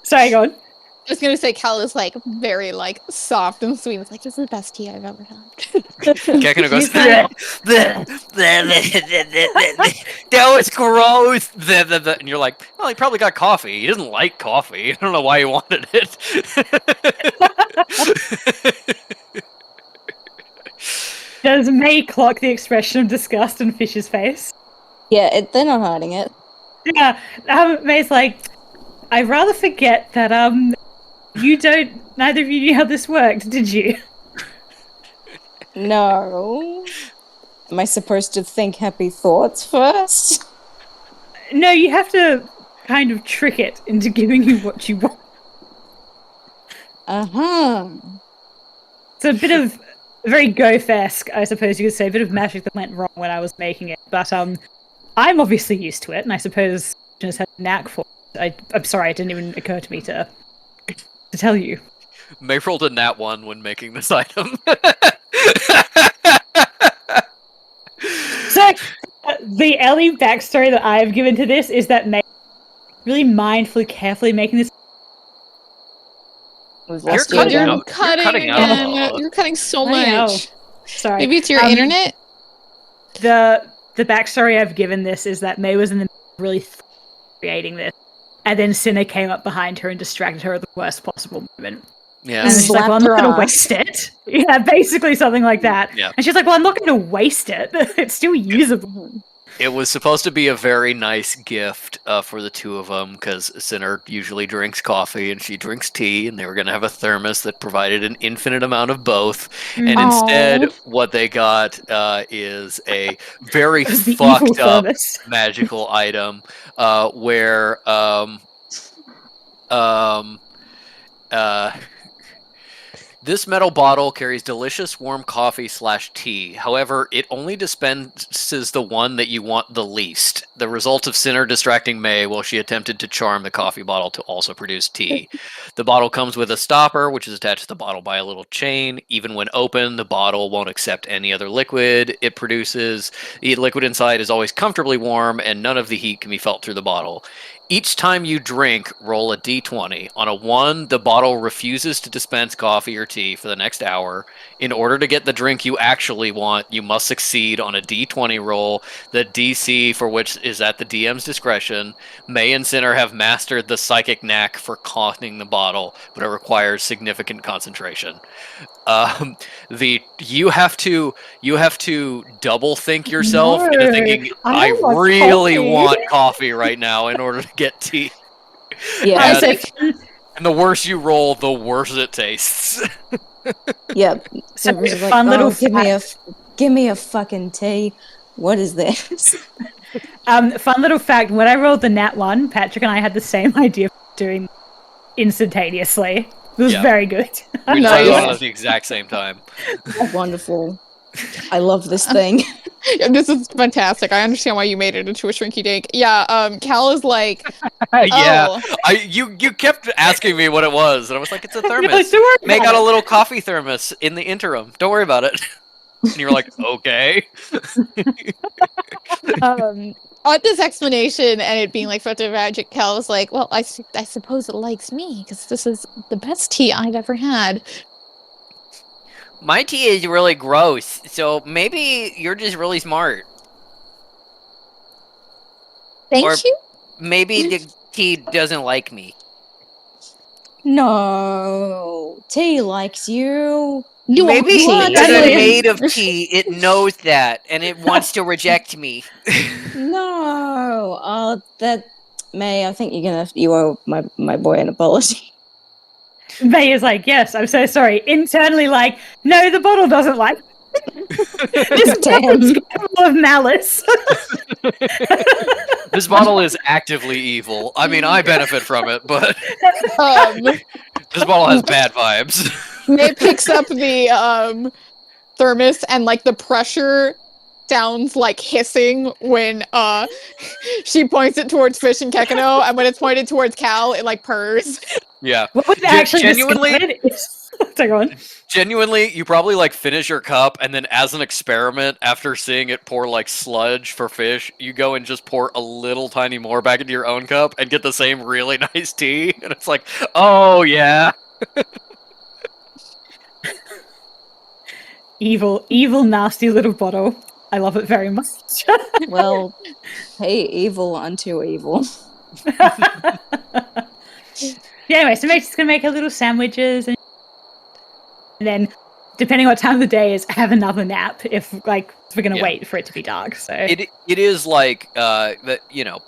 Sorry, go on. I was gonna say Cal is like very like soft and sweet. It's like, this is the best tea I've ever had. Kekano goes, That was gross. and you're like, well, he probably got coffee. He doesn't like coffee. I don't know why he wanted it. Does May clock the expression of disgust on Fish's face? Yeah, they're not hiding it. Yeah, May's like, I'd rather forget that neither of you knew how this worked, did you? No. Am I supposed to think happy thoughts first? No, you have to kind of trick it into giving you what you want. It's a bit of very Goth-esque, I suppose you could say, a bit of magic that went wrong when I was making it. But I'm obviously used to it, and I suppose I just had a knack for it. I'm sorry, it didn't even occur to me to to tell you. May rolled a nat 1 when making this item. So, the Ellie backstory that I have given to this is that May really mindfully, carefully making this. We've You're lost you cutting again. out. You're cutting out a again. lot. You're cutting so Bloody hell. much. Sorry. Maybe it's your internet. The backstory I've given this is that May was in the middle of really creating this, and then Cinna came up behind her and distracted her at the worst possible moment. Yeah. And she's like, well, I'm Slapped not her going to ass. waste it. Yeah, basically something like that. Yeah. And she's like, well, I'm not going to waste it. It's still usable. It was supposed to be a very nice gift for the two of them because Sinner usually drinks coffee and she drinks tea, and they were going to have a thermos that provided an infinite amount of both. And instead, Aw. what they got is a very It was the fucked evil up thermos. magical item where this metal bottle carries delicious warm coffee / tea. However, it only dispenses the one that you want the least. The result of Sinner distracting May while she attempted to charm the coffee bottle to also produce tea. The bottle comes with a stopper, which is attached to the bottle by a little chain. Even when open, the bottle won't accept any other liquid it produces. The liquid inside is always comfortably warm, and none of the heat can be felt through the bottle. Each time you drink, roll a d20. On a 1, the bottle refuses to dispense coffee or tea for the next hour. In order to get the drink you actually want, you must succeed on a d20 roll, the DC for which is at the DM's discretion. May and Sinner have mastered the psychic knack for conning the bottle, but it requires significant concentration. You have to double think yourself into No, thinking I I don't want really coffee." want coffee right now in order to get tea. Yeah, I And- think And the worse you roll, the worse it tastes. yeah. So, It was like, fun little give me a fucking tea. What is this? fun little fact, when I rolled the nat 1, Patrick and I had the same idea of doing instantaneously. It was Yeah. very good. We Nice. decided on it at the exact same time. Wonderful. I love this thing. this is fantastic. I understand why you made it into a shrinky dink. Yeah, Cal is like, Yeah, oh, you kept asking me what it was, and I was like, it's a You're like, thermos. "Don't worry Make about out a it." little coffee thermos in the interim. Don't worry about it. And you were like, okay. on this explanation and it being like such a magic, Cal was like, well, I suppose it likes me because this is the best tea I've ever had. My tea is really gross, so maybe you're just really smart. Thank Or- you. Maybe the tea doesn't like me. No, tea likes you. You Maybe are what? because I'm tea. made of tea, it knows that, and it wants to reject me. No, that May. I think you owe my boy an apology. May is like, yes, I'm so sorry. Internally, like, no, the bottle doesn't like. This Damn. bottle's full of malice. This bottle is actively evil. I mean, I benefit from it, but this bottle has bad vibes. May picks up the thermos and like the pressure sounds like hissing when she points it towards Fish and Kekano, and when it's pointed towards Cal, it like purrs. Yeah. What was actually genuinely- discovered is... So go on. Genuinely, you probably like finish your cup, and then as an experiment, after seeing it pour like sludge for Fish, you go and just pour a little tiny more back into your own cup and get the same really nice tea. And it's like, oh yeah. Evil, nasty little bottle. I love it very much. Well, hey, evil unto evil. Yeah, anyway, so Mae's just gonna make her little sandwiches and then, depending on what time of the day is, have another nap if we're gonna Yeah. wait for it to be dark. So It is like that, you know,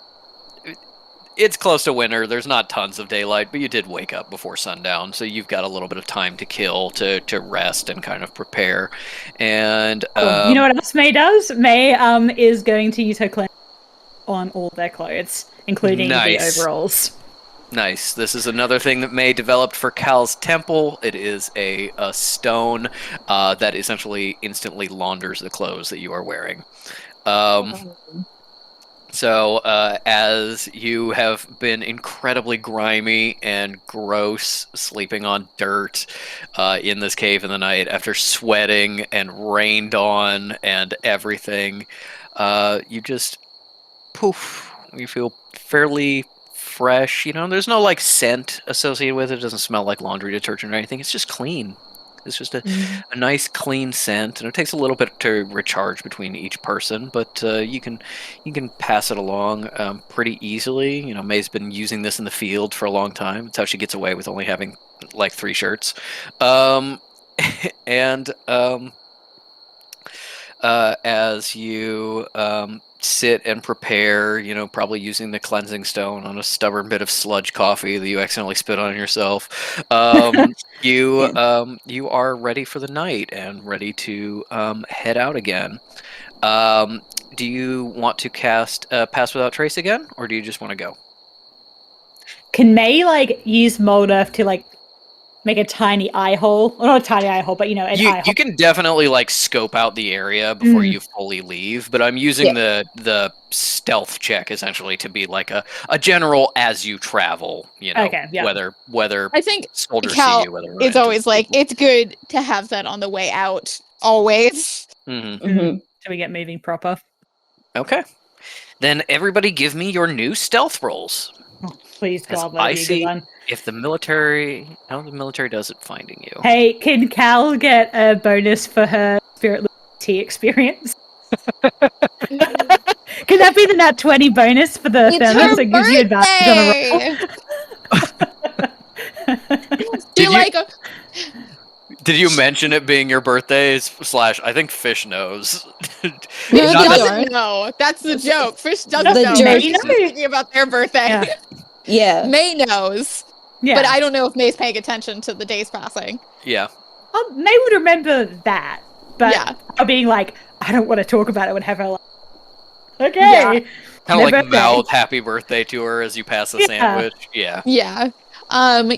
it's close to winter. There's not tons of daylight, but you did wake up before sundown, so you've got a little bit of time to kill to rest and kind of prepare. And you know what else May does? May is going to use her cleanse on all their clothes, including Nice. the overalls. Nice. This is another thing that May developed for Cal's temple. It is a stone that essentially instantly launders the clothes that you are wearing. So So, as you have been incredibly grimy and gross, sleeping on dirt in this cave in the night, after sweating and rained on and everything, you just poof. You feel fairly fresh. There's no like scent associated with it. It doesn't smell like laundry detergent or anything. It's just clean. It's just a nice clean scent, and it takes a little bit to recharge between each person, but you can pass it along pretty easily. May's been using this in the field for a long time. It's how she gets away with only having like 3 shirts. And as you sit and prepare, probably using the cleansing stone on a stubborn bit of sludge coffee that you accidentally spit on yourself. You are ready for the night and ready to head out again. Do you want to cast Pass Without Trace again, or do you just want to go? Can May like use mold earth to like make a tiny eye hole? Or not a tiny eye hole, but an eye hole. You can definitely like scope out the area before you fully leave, but I'm using the stealth check essentially to be like a general as you travel. Okay, yeah. Whether I think soldiers Cal see you, whether is always like, it's good to have that on the way out, always. So we get moving proper. Okay, then everybody give me your new stealth rolls. Oh, please God, I let it be a see good one. if the military, how the military does it finding you. Hey, can Cal get a bonus for her spirit tea experience? Can that be the nat 20 bonus for the It's thermos? her It gives you advantage on a roll. Did you mention it being your birthday? / I think Fish knows. No, Not he that- doesn't know. That's the joke. Fish doesn't The know. joke. He's thinking about their birthday. Yeah. Yeah. May knows, Yeah. but I don't know if May's paying attention to the days passing. Yeah. May would remember that, but Yeah. being like, I don't want to talk about it would have her like, okay. Yeah. Kind of Their like birthday. mouth happy birthday to her as you pass the sandwich. Yeah. Yeah.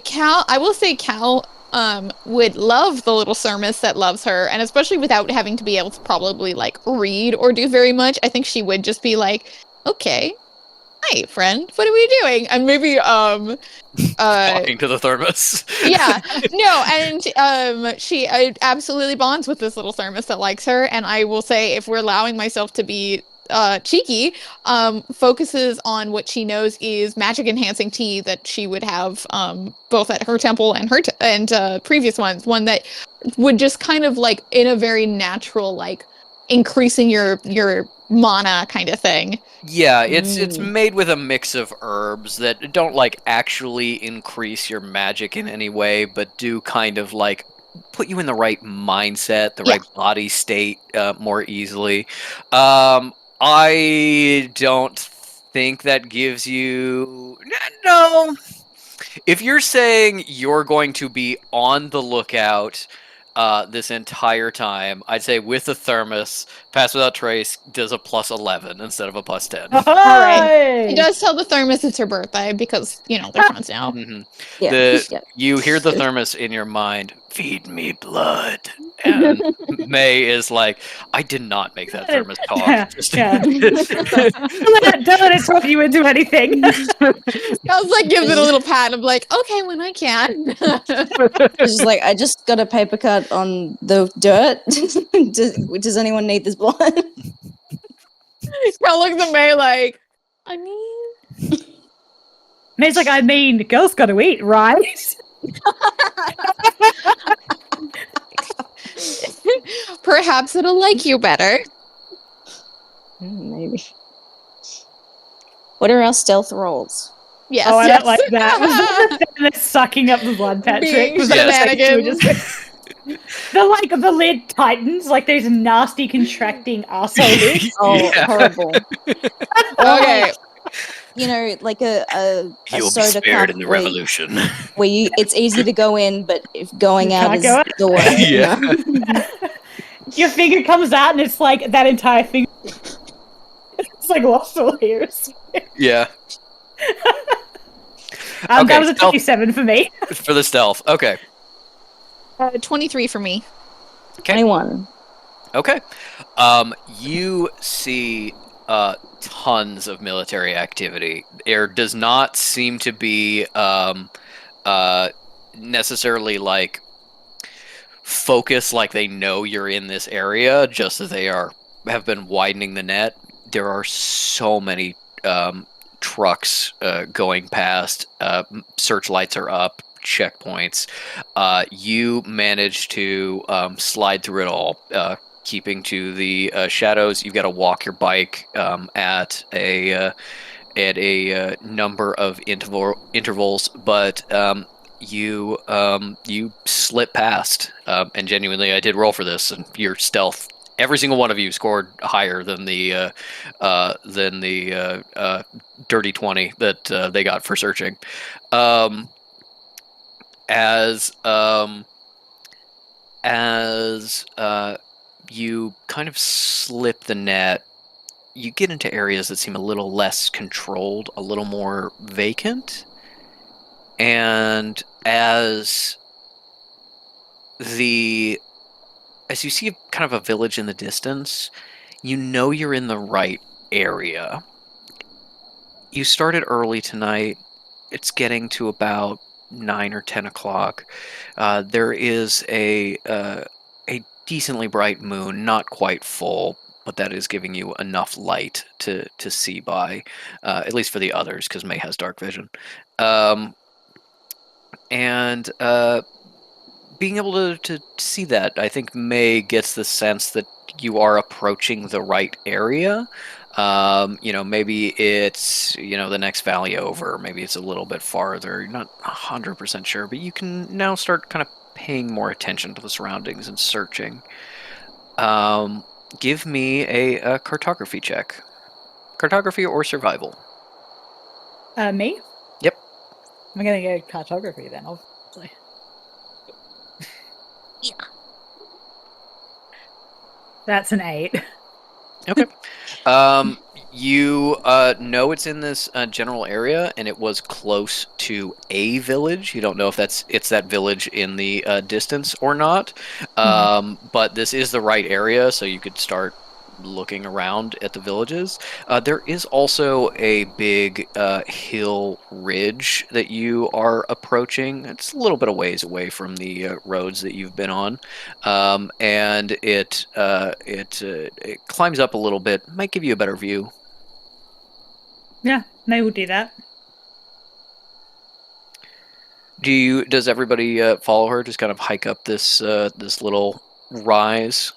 Cal, I will say Cal would love the little Sermis that loves her, and especially without having to be able to probably like read or do very much, I think she would just be like, okay, hi friend, what are we doing? And maybe Talking to the thermos. yeah, no, and she absolutely bonds with this little Thermos that likes her, and I will say, if we're allowing myself to be cheeky, focuses on what she knows is magic enhancing tea that she would have both at her temple and previous ones, one that would just kind of like in a very natural like increasing your mana kind of thing. Yeah, it's made with a mix of herbs that don't like actually increase your magic in any way, but do kind of like put you in the right mindset, the right body state more easily. I don't think that gives you no. If you're saying you're going to be on the lookout this entire time, I'd say with the thermos, Pass Without Trace does a +11 instead of a +10. All right. She does tell the Thermos it's her birthday because, they're friends now. Yeah. You hear the thermos in your mind, feed me blood. And May is like, I did not make that thermos talk. Don't let it talk you into anything. I was like, gives it a little pat. I'm like, okay, when I can. It's just like, I just got a paper cut on the dirt. Does anyone need this blood? Cal looks at May like, I mean... May's like, I mean, girls got to eat, right? Perhaps it'll like you better. Maybe. What are our stealth rolls? Yes. Oh, I yes. don't like that. They're sucking up the blood, Patrick. Being Was that shenanigans. the lid tightens, like there's a nasty contracting arsehole lid. Oh, horrible. Okay. Like a You'll be soda spared cup in the where, revolution. where it's easy to go in, but if going out is can't go the way. Yeah. Your finger comes out and it's like that entire finger. It's like lost all hairs. Yeah. That was a 27 for me. For the stealth. Okay. 23 for me. Okay. 21. Okay. You see tons of military activity. There does not seem to be necessarily like focus like they know you're in this area, just as they have been widening the net. There are so many trucks going past. Searchlights are up, checkpoints. You manage to slide through it all, keeping to the shadows. You've got to walk your bike at a number of intervals, but you slip past. And genuinely, I did roll for this, and your stealth. Every single one of you scored higher than the dirty 20 that they got for searching. Um, as you kind of slip the net, you get into areas that seem a little less controlled, a little more vacant. And as you see kind of a village in the distance, you know you're in the right area. You started early tonight. It's getting to about 9 or 10 o'clock. There is a decently bright moon, not quite full, but that is giving you enough light to see by, at least for the others, because May has dark vision. And being able to see that, I think May gets the sense that you are approaching the right area. Maybe it's, the next valley over, maybe it's a little bit farther. You're not 100% sure, but you can now start kind of paying more attention to the surroundings and searching. Give me a cartography check. Cartography or survival? Me? Yep. I'm gonna go cartography then, obviously. Yeah. That's an 8. Okay. You know it's in this general area, and it was close to a village. You don't know if it's that village in the distance or not. But this is the right area, so you could start looking around at the villages. There is also a big hill ridge that you are approaching. It's a little bit of ways away from the roads that you've been on, and it climbs up a little bit. Might give you a better view. Yeah, maybe we'll do that. Does everybody follow her? Just kind of hike up this little rise.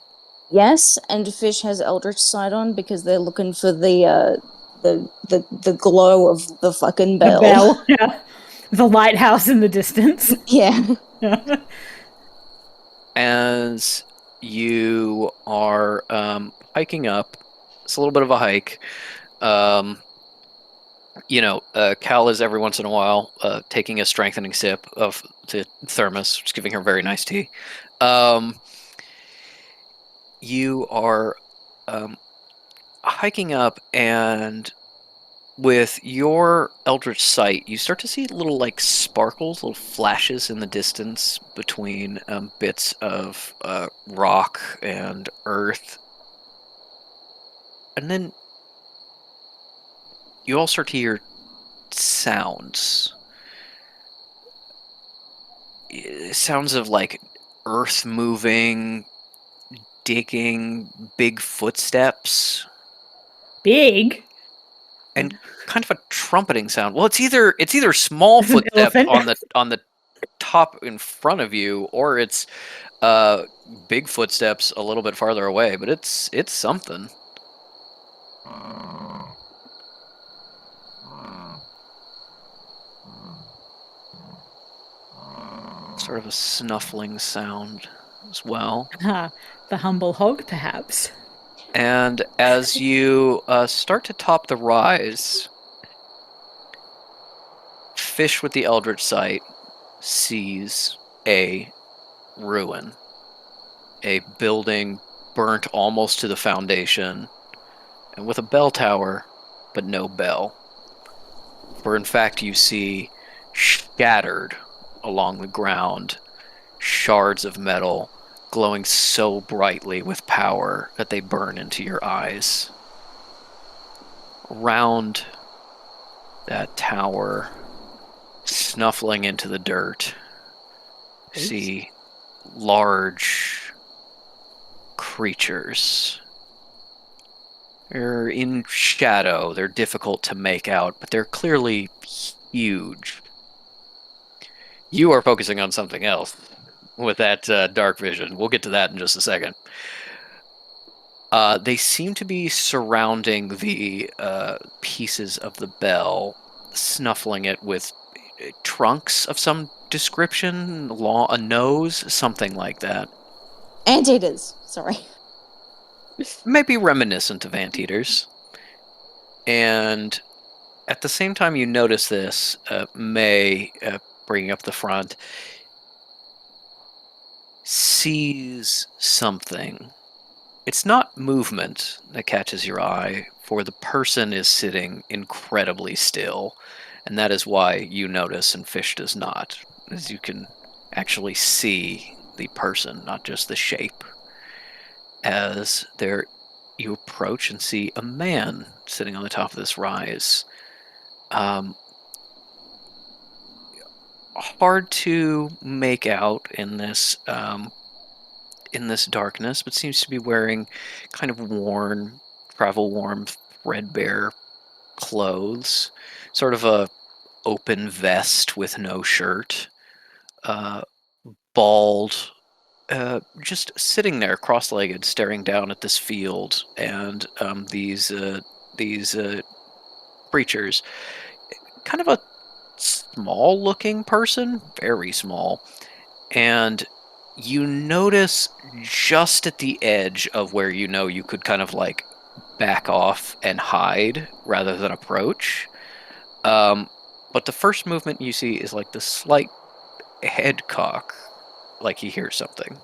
Yes, and Fish has Eldritch Sight on because they're looking for the glow of the fucking bell. The bell, yeah. The lighthouse in the distance. Yeah. As you are hiking up, it's a little bit of a hike. Cal is every once in a while taking a strengthening sip of the thermos, just giving her very nice tea. You are hiking up, and with your Eldritch Sight, you start to see little like sparkles, little flashes in the distance between bits of rock and earth. And then you all start to hear sounds. Sounds of like earth moving, digging, big footsteps. Big? And kind of a trumpeting sound. Well, it's either small footsteps on the top in front of you, or it's big footsteps a little bit farther away. But it's something. Sort of a snuffling sound as well. The humble hog, perhaps. And as you start to top the rise, Fish with the Eldritch Sight sees a ruin. A building burnt almost to the foundation, and with a bell tower, but no bell. For in fact you see shattered along the ground shards of metal glowing so brightly with power that they burn into your eyes. around that tower, snuffling into the dirt, you see large creatures. They're in shadow. They're difficult to make out, but they're clearly huge. You are focusing on something else with that dark vision. We'll get to that in just a second. They seem to be surrounding the pieces of the bell, snuffling it with trunks of some description, a nose, something like that. Anteaters. Sorry. Maybe reminiscent of anteaters. And at the same time you notice this, May, bringing up the front, sees something. It's not movement that catches your eye, for the person is sitting incredibly still, and that is why you notice and Fish does not, as you can actually see the person, not just the shape. As there, you approach and see a man sitting on the top of this rise. Hard to make out in this darkness, but seems to be wearing kind of worn, travel-worn, threadbare clothes. Sort of a open vest with no shirt. Bald. Just sitting there, cross-legged, staring down at this field and these creatures. Kind of a small-looking person, very small, and you notice just at the edge of where you know you could kind of like back off and hide rather than approach. But the first movement you see is like the slight head cock, like he hears something.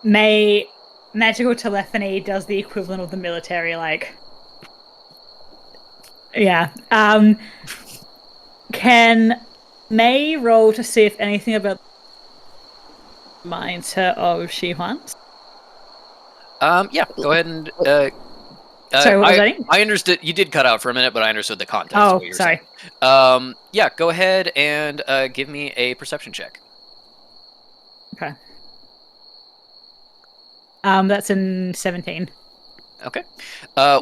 May magical telephony does the equivalent of the military, like. Yeah. Can May roll to see if anything about reminds her of Shi-Huan's? Yeah, go ahead and. Sorry, what was that? I understood. You did cut out for a minute, but I understood the context of Oh, what you were sorry. saying. Yeah, go ahead and give me a perception check. Okay. That's in 17. Okay.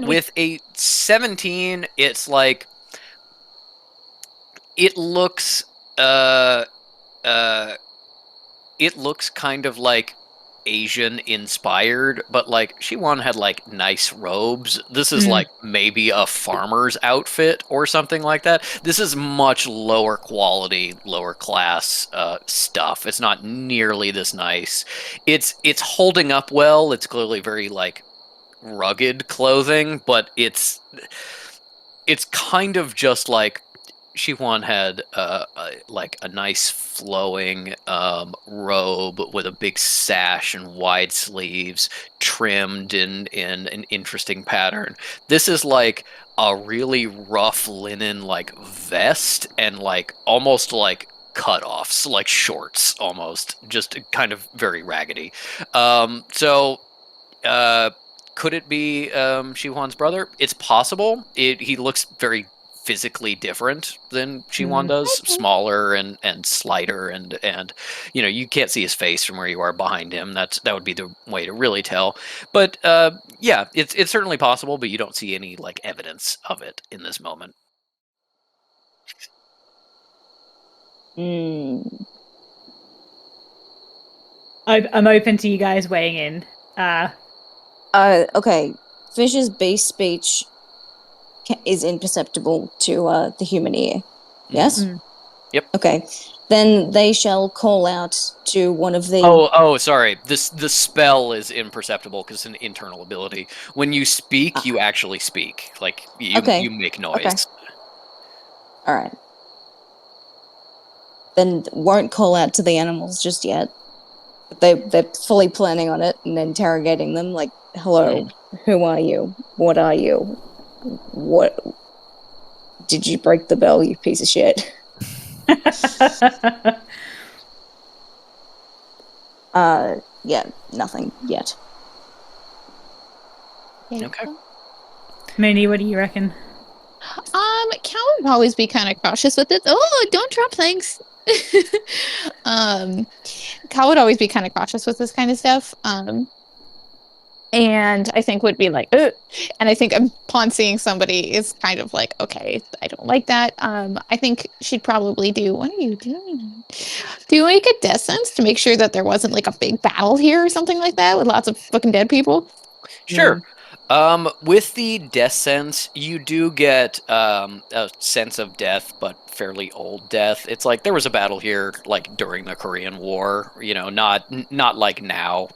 With a 17, it's like it looks kind of like Asian inspired, but like Shiwan had like nice robes. This is like maybe a farmer's outfit or something like that. This is much lower quality, lower class stuff. It's not nearly this nice. It's holding up well. It's clearly very like rugged clothing, but it's kind of just like Shiwan had like a nice flowing robe with a big sash and wide sleeves, trimmed in an interesting pattern. This is like a really rough linen like vest and like almost like cutoffs, like shorts, almost just kind of very raggedy. So. Could it be Shiwan's brother? It's possible. He looks very physically different than Shiwan does, smaller and slighter, and you can't see his face from where you are behind him. That would be the way to really tell. But yeah, it's certainly possible, but you don't see any like evidence of it in this moment. I'm open to you guys weighing in. Okay. Fish's base speech is imperceptible to the human ear. Yes? Yep. Okay. Then they shall call out to one of the... Oh, sorry. The spell is imperceptible because it's an internal ability. When you speak, you actually speak. Like, you make noise. Okay. All right. Then won't call out to the animals just yet. But they're fully planning on it and interrogating them, like, hello, who are you? What are you? What? Did you break the bell, you piece of shit? Yeah, nothing yet. Okay. Mooney, what do you reckon? Cal would always be kind of cautious with it. Oh, don't drop things. um, Cal would always be kind of cautious with this kind of stuff. And I think would be like, ugh. And I think upon seeing somebody is kind of like, okay, I don't like that. I think she'd probably do. What are you doing? Do you make a death sense to make sure that there wasn't like a big battle here or something like that with lots of fucking dead people? Sure. With the death sense, you do get a sense of death, but fairly old death. It's like there was a battle here, like during the Korean War. Not like now,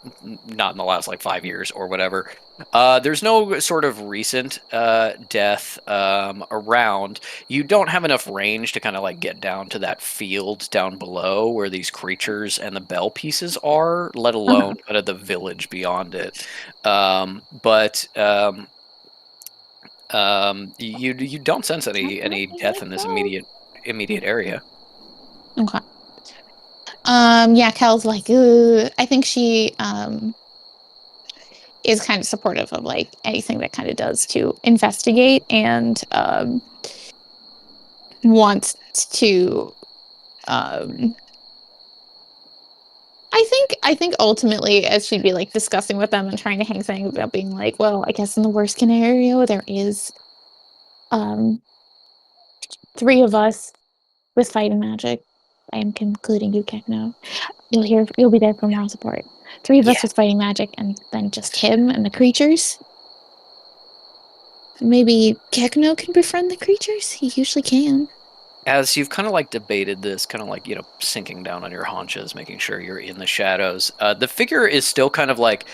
not in the last like 5 years or whatever. There's no sort of recent death around. You don't have enough range to kind of like get down to that field down below where these creatures and the bell pieces are, let alone kind of the village beyond it. You don't sense any death in this immediate area. Okay. Yeah, Cal's like, ugh. I think she is kind of supportive of like anything that kind of does to investigate and wants to I think ultimately as she'd be like discussing with them and trying to hang something about being like, well, I guess in the worst scenario there is um 3 of us with fighting magic. I am concluding you can't know. You'll be there for moral support. 3 of us Yeah. with fighting magic and then just him and the creatures. Maybe Kekno can befriend the creatures? He usually can. As you've kind of like debated this, kind of like, sinking down on your haunches, making sure you're in the shadows, the figure is still kind of like,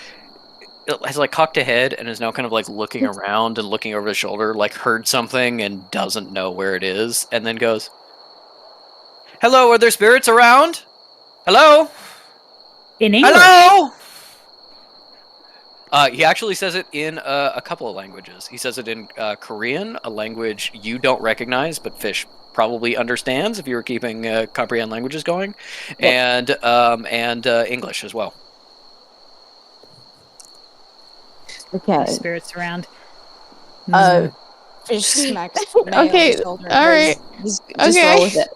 has like cocked a head and is now kind of like looking around and looking over his shoulder, like heard something and doesn't know where it is, and then goes, "Hello, are there spirits around? Hello? In English. Hello?" He actually says it in a couple of languages. He says it in Korean, a language you don't recognize, but Fish probably understands if you were keeping comprehend languages going, and English as well. Okay. Spirits around. Fish smacks May on Okay, the shoulder and all goes, right. just Okay. roll with it.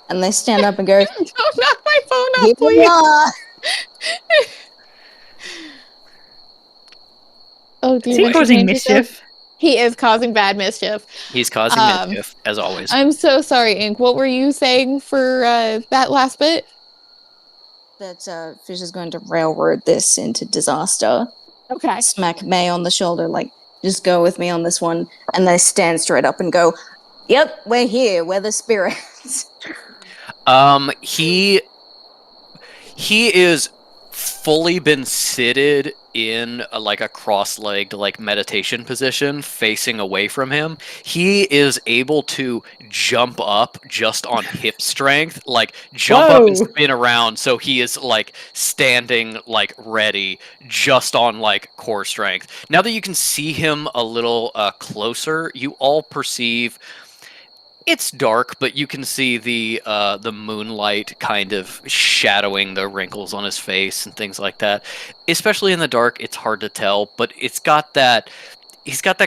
And they stand up and go, Don't knock my phone here off, we please. are. Oh, do Is you he want to causing change yourself? mischief? He is causing bad mischief. He's causing mischief, as always. I'm so sorry, Ink. What were you saying for that last bit? That Fish is going to railroad this into disaster. Okay. Smack May on the shoulder, like, just go with me on this one. And they stand straight up and go, yep, we're here. We're the spirits. He is fully been seated in like a cross-legged like meditation position facing away from him. He is able to jump up just on hip strength, like jump up and Whoa. spin around, so he is like standing like ready just on like core strength. Now that you can see him a little closer, you all perceive it's dark, but you can see the moonlight kind of shadowing the wrinkles on his face and things like that. Especially in the dark, it's hard to tell, but he's got that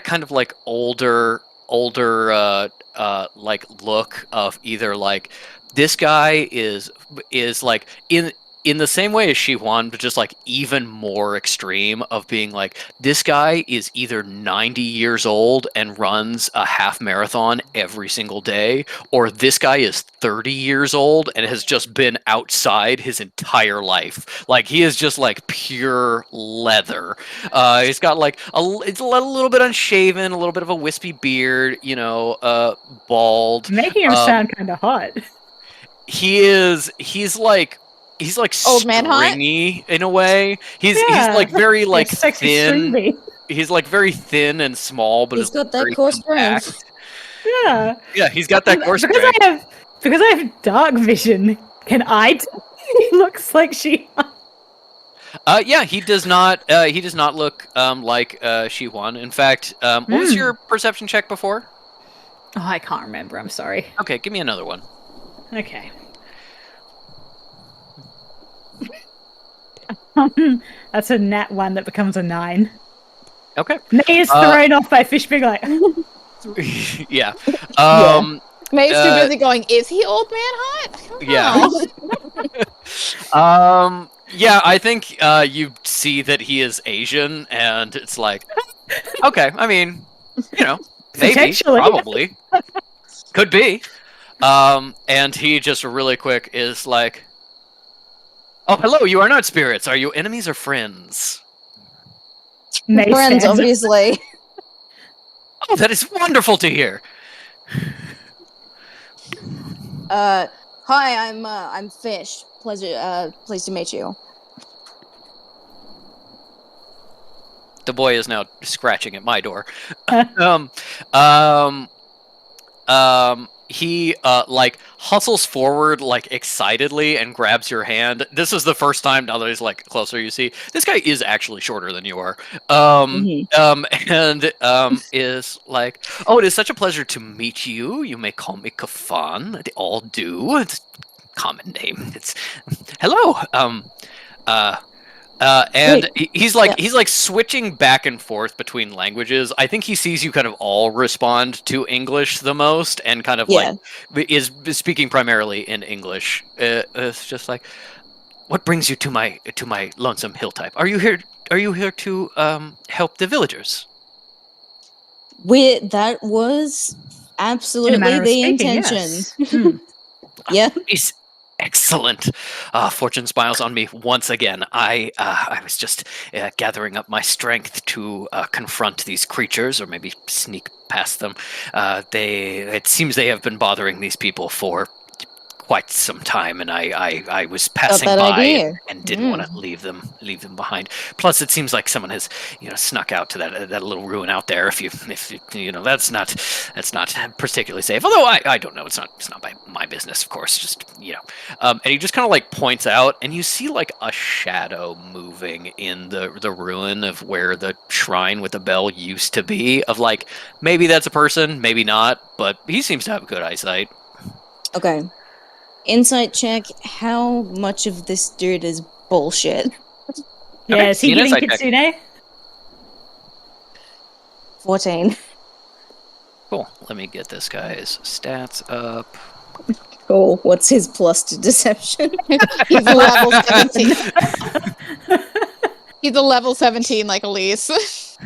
kind of like older like look of either like this guy is like in the same way as Shihuan, but just like even more extreme of being like this guy is either 90 years old and runs a half marathon every single day, or this guy is 30 years old and has just been outside his entire life. Like he is just like pure leather. He's got like it's a little bit unshaven, a little bit of a wispy beard, bald. Making him sound kind of hot. He's like Old man hot? stringy in a way. He's Yeah. like very Your like sexy thin. string He's like very thin and small, but He's is got that very core compact. strength. Yeah. Yeah, he's got that core Because strength. because I have dark vision. Can I tell he looks like she? Yeah, he does not. He does not look like Shihuan. In fact, what was your perception check before? Oh, I can't remember. I'm sorry. Okay, give me another one. Okay. That's a nat 1 that becomes a 9. Okay. May is thrown off by fish being like, Yeah. Yeah. May's too uh, busy going, is he old man hot? I don't Yeah. know. Yeah, I think you see that he is Asian, and it's like, okay, I mean, maybe, potentially. probably, could be. And he just really quick is like, oh, hello, you are not spirits. Are you enemies or friends? May Friends, stands up. obviously. Oh, that is wonderful to hear. Hi, I'm Fish. Pleased to meet you. The boy is now scratching at my door. um, um, he like hustles forward like excitedly and grabs your hand. This is the first time now that he's like closer. You see, this guy is actually shorter than you are. And is like, oh, it is such a pleasure to meet you. You may call me Kafan. They all do. It's a common name. It's hello. And Wait, he's like switching back and forth between languages. I think he sees you kind of all respond to English the most, and kind of like Yeah. is speaking primarily in English. It's just like, what brings you to my lonesome hill type? Are you here? Are you here to help the villagers? That was In a absolutely manner of the speaking, intention. yes. Yeah. Is excellent. Fortune smiles on me once again. I was just gathering up my strength to confront these creatures, or maybe sneak past them. It seems they have been bothering these people for quite some time, and I was passing that by idea. and didn't want to leave them behind. Plus, it seems like someone has snuck out to that little ruin out there. If that's not particularly safe. Although I don't know. It's not my business, of course. Just and he just kind of like points out, and you see like a shadow moving in the ruin of where the shrine with the bell used to be. Of like, maybe that's a person, maybe not, but he seems to have good eyesight. Okay. Insight check. How much of this dude is bullshit? Yeah, Okay, is he an giving insight check. Kitsune? 14. Cool. Let me get this guy's stats up. Cool. What's his plus to deception? He's a level 17. He's a level 17 like Elise.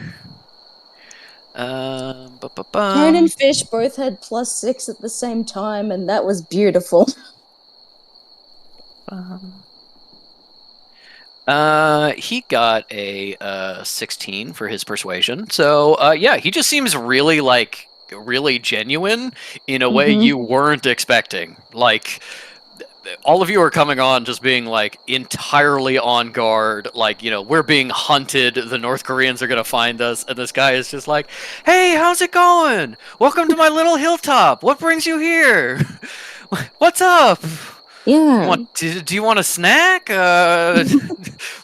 Karen and Fish both had +6 at the same time, and that was beautiful. He got a 16 for his persuasion. So yeah, he just seems really genuine in a way you weren't expecting. Like, all of you are coming on just being like entirely on guard, like, we're being hunted, the North Koreans are gonna find us, and this guy is just like, hey, how's it going? Welcome to my little hilltop. What brings you here? What's up? Yeah. Do you want a snack?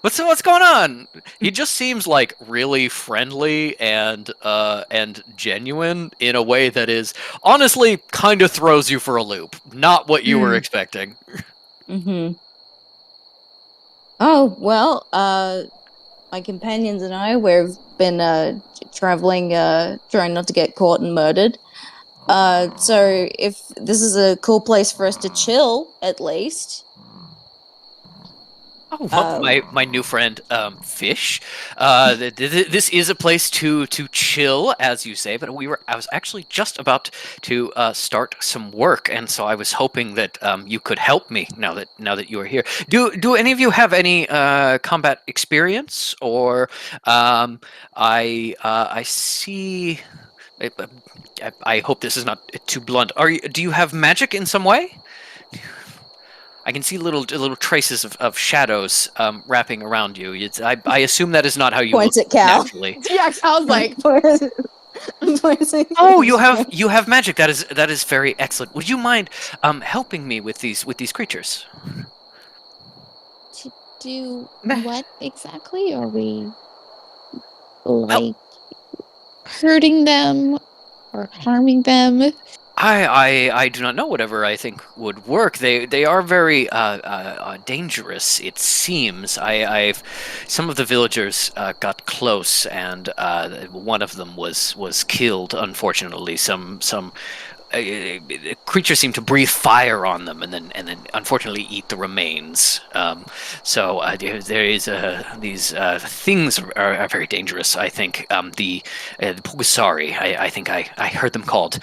What's going on? He just seems like really friendly and genuine in a way that is honestly kind of throws you for a loop. Not what you were expecting. Oh, well, my companions and I, we've been traveling, trying not to get caught and murdered. So if this is a cool place for us to chill, at least. Oh, well, my new friend, Fish. This is a place to chill, as you say. But I was actually just about to start some work, and so I was hoping that you could help me now that you are here. Do any of you have any combat experience, or I see. I hope this is not too blunt. Do you have magic in some way? I can see little traces of shadows wrapping around you. I assume that is not how you Points look at Cal. naturally. Yeah, Cal's like, Oh, you have magic. That is very excellent. Would you mind helping me with these creatures? to do what exactly? Are we like hurting them or harming them? I do not know whatever I think would work. They are very dangerous. It seems. I've some of the villagers got close, and one of them was killed. Unfortunately, some creatures seem to breathe fire on them, and then unfortunately eat the remains. So there is these things are very dangerous. I think the Pugusari. I think I heard them called.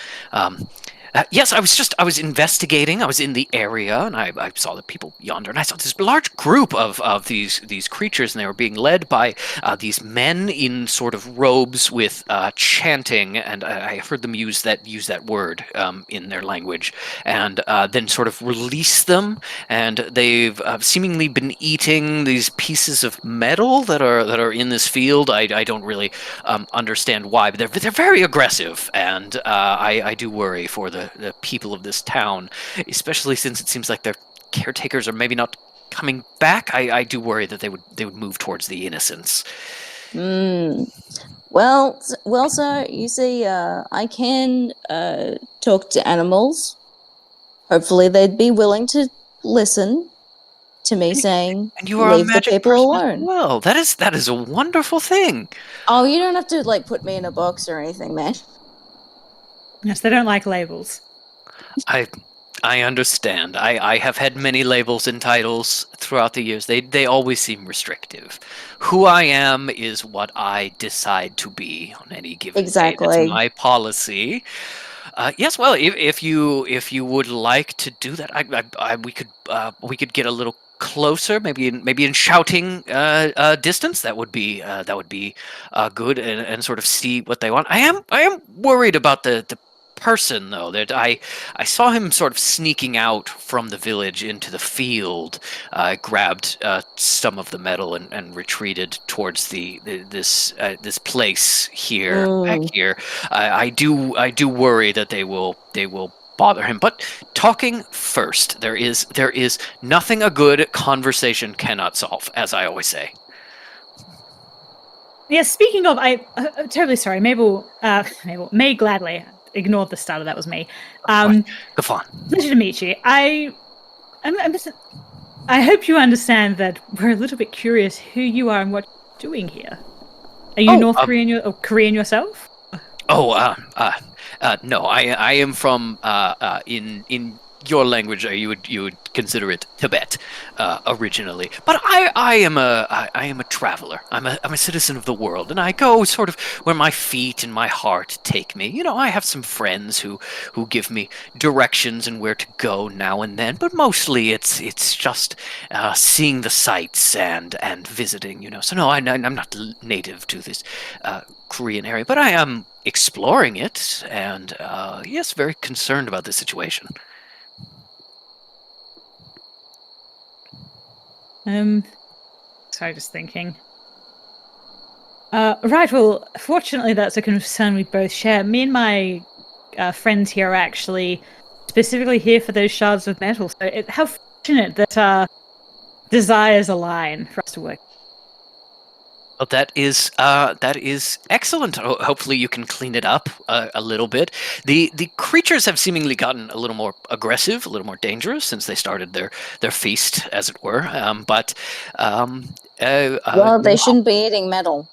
Yes, I was investigating. I was in the area, and I saw the people yonder, and I saw this large group of these creatures, and they were being led by these men in sort of robes with chanting, and I heard them use that word in their language, and then sort of release them, and they've seemingly been eating these pieces of metal that are in this field. I don't really understand why, but they're very aggressive, and I do worry for the people of this town, especially since it seems like their caretakers are maybe not coming back. I do worry that they would move towards the innocents. Mm. Well, sir, you see, I can talk to animals. Hopefully, they'd be willing to listen to me saying, And you are a leave the magic people person as alone. well. That is a wonderful thing. Oh, you don't have to, like, put me in a box or anything, man. Yes, they don't like labels. I understand. I have had many labels and titles throughout the years. They always seem restrictive. Who I am is what I decide to be on any given day. That's Exactly. my policy. Yes, well, if you would like to do that, we could get a little closer, maybe in shouting distance. That would be good, and sort of see what they want. I am worried about the person though. That I saw him sort of sneaking out from the village into the field, grabbed some of the metal and retreated towards this place here, back Mm. here. I do worry that they will bother him. But talking first, there is nothing a good conversation cannot solve, as I always say. Yeah, speaking of, I'm totally sorry. Mabel, May gladly ignore the start of that was me. Go on. Pleasure to meet you. I hope you understand that we're a little bit curious who you are and what you're doing here. Are you North Korean or Korean yourself? No, I am from in your language, you would consider it Tibet originally. But I am a traveler. I'm a citizen of the world, and I go sort of where my feet and my heart take me. You know, I have some friends who give me directions and where to go now and then, but mostly it's just seeing the sights and visiting. You know, so no, I'm not native to this Korean area, but I am exploring it, and yes, very concerned about this situation. Sorry, just thinking. Right, well, fortunately that's a concern we both share. Me and my friends here are actually specifically here for those shards of metal, so how fortunate that our desires align for us to work. Well, that is excellent. Hopefully, you can clean it up a little bit. The creatures have seemingly gotten a little more aggressive, a little more dangerous since they started their feast, as it were. Well, they shouldn't be eating metal.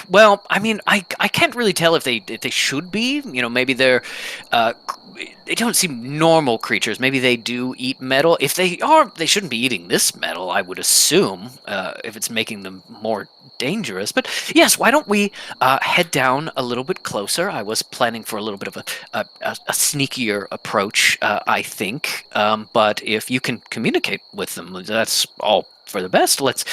Well, I mean, I can't really tell if they should be. You know, maybe they don't seem normal creatures. Maybe they do eat metal. If they are, they shouldn't be eating this metal, I would assume, if it's making them more dangerous. But yes, why don't we head down a little bit closer? I was planning for a little bit of a sneakier approach, I think. But if you can communicate with them, that's all for the best. Let's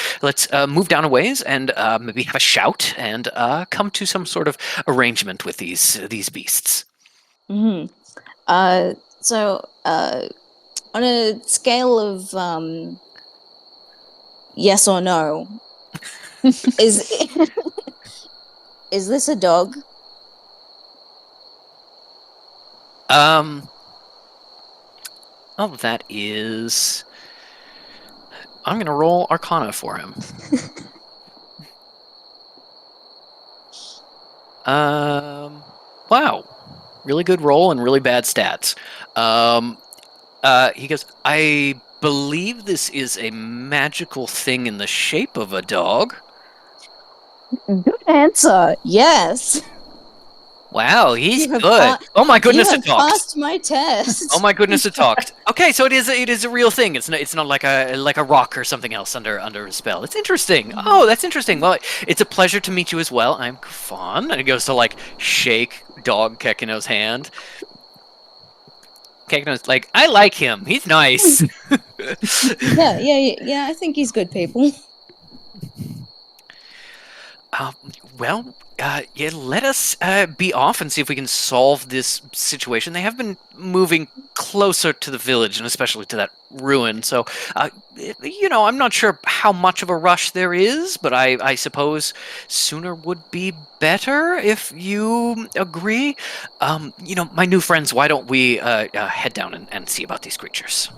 move down a ways and maybe have a shout and come to some sort of arrangement with these beasts. Mm-hmm. So, on a scale of yes or no, is is this a dog? Oh, that is. I'm gonna roll Arcana for him. Wow. really good roll and really bad stats. He goes, I believe this is a magical thing in the shape of a dog. Good answer. Yes. Wow, he's You have good. Oh my You goodness, have it talks. passed my test. Oh my goodness, it talked. Okay, so it is a real thing. It's not like a rock or something else under a spell. It's interesting. Oh, that's interesting. Well, it's a pleasure to meet you as well. I'm Kufan. And he goes to like shake dog Kekino's hand. Kekino's like, I like him. He's nice. Yeah. I think he's good people. Well, yeah, let us be off and see if we can solve this situation. They have been moving closer to the village, and especially to that ruin. So, I'm not sure how much of a rush there is, but I suppose sooner would be better if you agree. My new friends, why don't we head down and see about these creatures?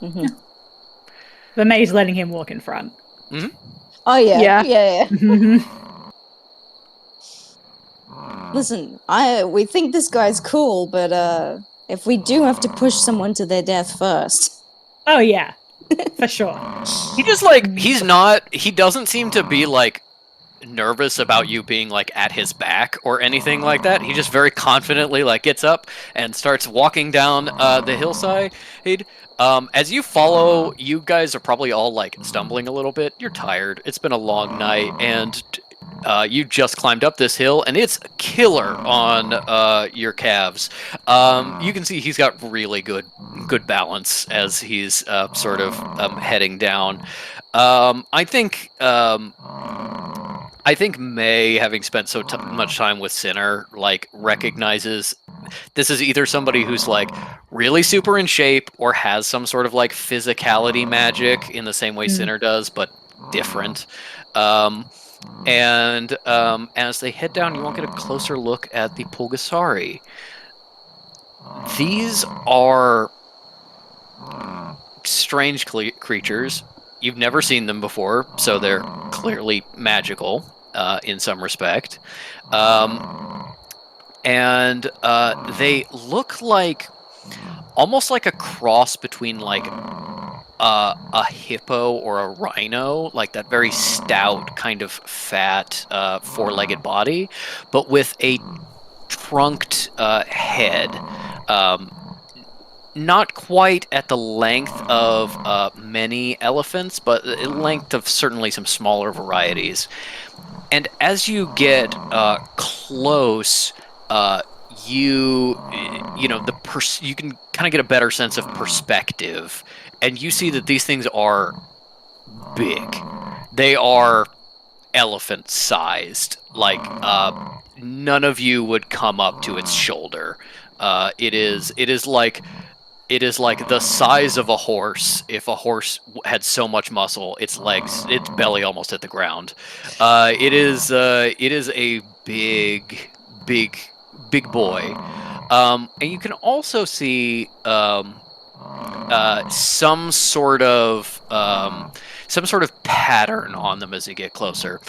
But May's letting him walk in front. Oh yeah. Yeah. Listen, we think this guy's cool, but if we do have to push someone to their death first. Oh yeah, for sure. He just he doesn't seem to be like nervous about you being like at his back or anything like that. He just very confidently like gets up and starts walking down the hillside. As you follow, you guys are probably all like stumbling a little bit. You're tired. It's been a long night, and you just climbed up this hill, and it's killer on your calves. You can see he's got really good balance as he's sort of heading down. I think May, having spent so much time with Sinner, like recognizes this is either somebody who's like really super in shape or has some sort of like physicality magic in the same way Sinner does, but different. And as they head down, you won't get a closer look at the Pulgasari. These are strange creatures. You've never seen them before, so they're clearly magical in some respect. And they look like almost like a cross between like a hippo or a rhino, like that very stout kind of fat four-legged body, but with a trunked head. Not quite at the length of many elephants, but the length of certainly some smaller varieties. And as you get close, you can kind of get a better sense of perspective, and you see that these things are big. They are elephant-sized. Like none of you would come up to its shoulder. It is like the size of a horse. If a horse had so much muscle, its legs, its belly almost hit the ground. It is a big boy. And you can also see some sort of pattern on them as you get closer.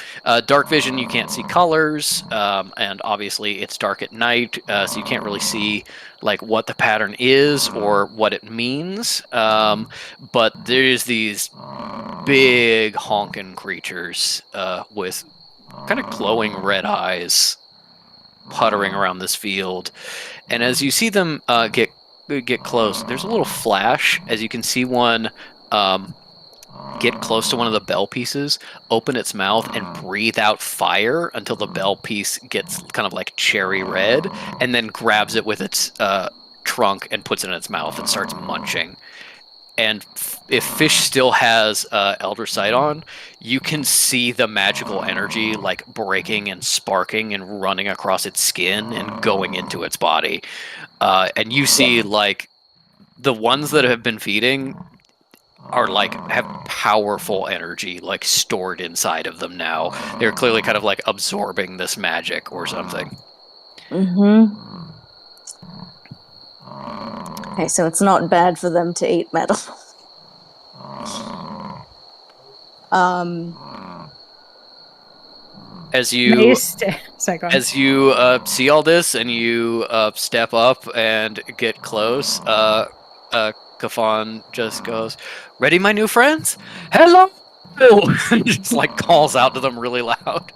Dark vision, you can't see colors, and obviously it's dark at night, so you can't really see like what the pattern is or what it means. But there's these big honking creatures with kind of glowing red eyes puttering around this field, and as you see them get close, there's a little flash as you can see one get close to one of the bell pieces, open its mouth, and breathe out fire until the bell piece gets kind of like cherry red, and then grabs it with its trunk and puts it in its mouth and starts munching. And if Fish still has Elder Sight on, you can see the magical energy like breaking and sparking and running across its skin and going into its body. And you see like the ones that have been feeding are like have powerful energy like stored inside of them now. They're clearly kind of like absorbing this magic or something. Okay, so it's not bad for them to eat metal. as May you is sorry, go on. as you see all this and you step up and get close, Kafan just goes, "Ready, my new friends? Hello!" And just like calls out to them really loud.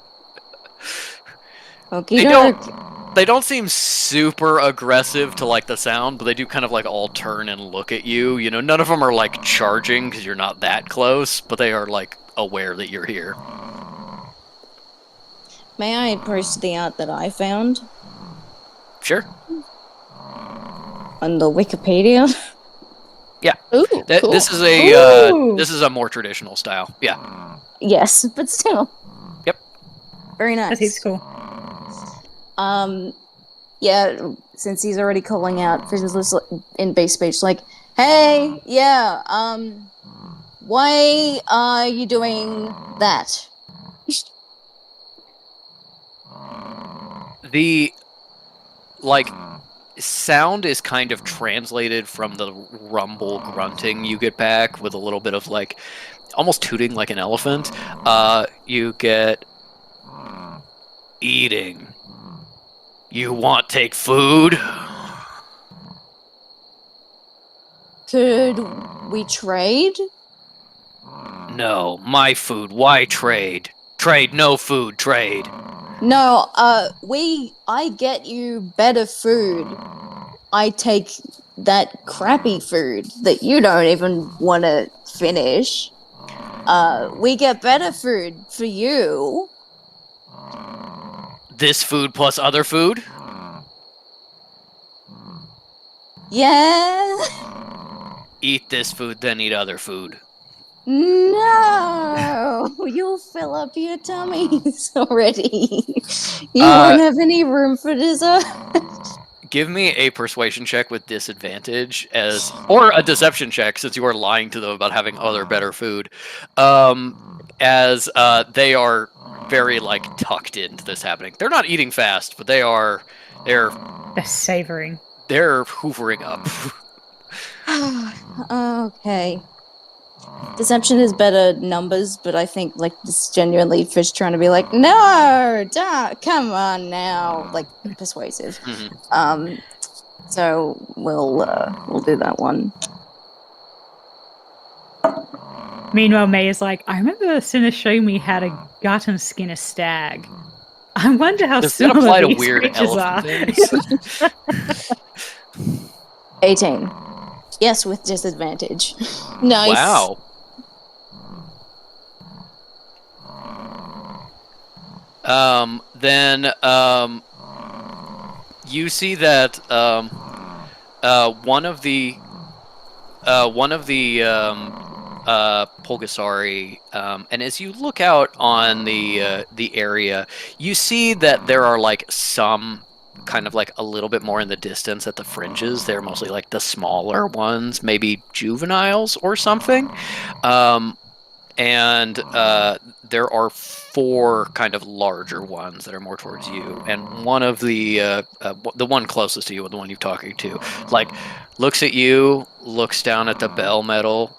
Okie They doke. they don't seem super aggressive to like the sound, but they do kind of like all turn and look at you. You know, none of them are like charging because you're not that close, but they are like aware that you're here. May I post the art that I found Sure. on the Wikipedia? Yeah. Ooh, cool. This is Ooh. this is a more traditional style. Yeah. Yes, but still. Yep. Very nice. That seems cool. Yeah, since he's already calling out, Fish was just in base speech, like, hey, yeah, why are you doing that? The like sound is kind of translated from the rumble grunting you get back with a little bit of like almost tooting like an elephant. You get eating. You want take food? Could we trade? No, my food. Why trade? Trade, no food, trade. No, I get you better food. I take that crappy food that you don't even want to finish. We get better food for you. This food plus other food? Yeah. Eat this food, then eat other food. No, you'll fill up your tummies already. You Uh, won't have any room for dessert. Give me a persuasion check with disadvantage or a deception check since you are lying to them about having other better food. As they are very like tucked into this happening. They're not eating fast, but they're Savoring. hoovering up. Okay. Deception is better numbers, but I think like this genuinely Fish trying to be like, no, come on now, like persuasive. Mhm. So we'll do that one. Meanwhile, May is like, I remember Sinner showing me how to gut and skin a stag. I wonder how Does that similar apply to these weird creatures are. elephant things? 18. Yes, with disadvantage. Nice. Wow. Then you see that one of the Pulgasari, and as you look out on the area, you see that there are like some kind of like a little bit more in the distance at the fringes. They're mostly like the smaller ones, maybe juveniles or something. And there are 4 kind of larger ones that are more towards you, and one of the one closest to you, the one you're talking to, like looks at you, looks down at the bell metal,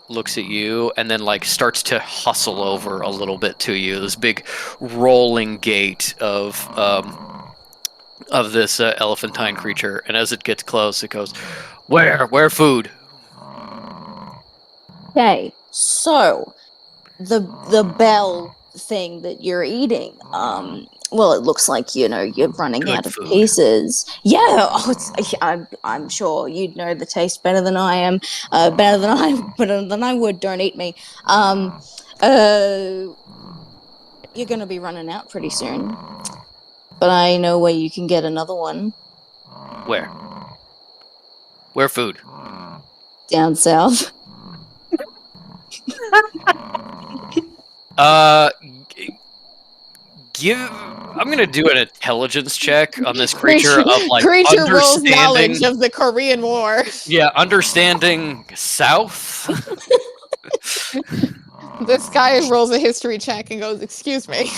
looks at you, and then like starts to hustle over a little bit to you. This big rolling gait of this elephantine creature, and as it gets close, it goes, "Where food?" Okay, so the bell thing that you're eating, well, it looks like you're running Good out of food. pieces. Yeah, I'm sure you'd know the taste better than I am, better than I would. Don't eat me. You're gonna be running out pretty soon, but I know where you can get another one. Where food? Down south. I'm gonna do an intelligence check on this creature of like Creature rolls understanding. knowledge of the Korean War. Yeah, understanding South. This guy rolls a history check and goes, "Excuse me."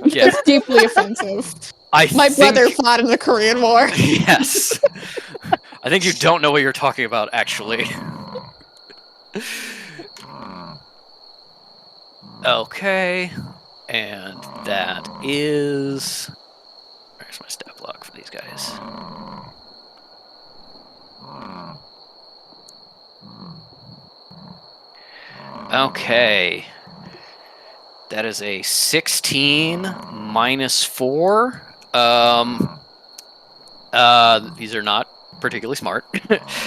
Yeah, That's deeply offensive. I My think, brother fought in the Korean War. Yes, I think you don't know what you're talking about, actually. Okay, And that is... Where's my stat block for these guys? Okay. That is a 16 minus 4. These are not particularly smart.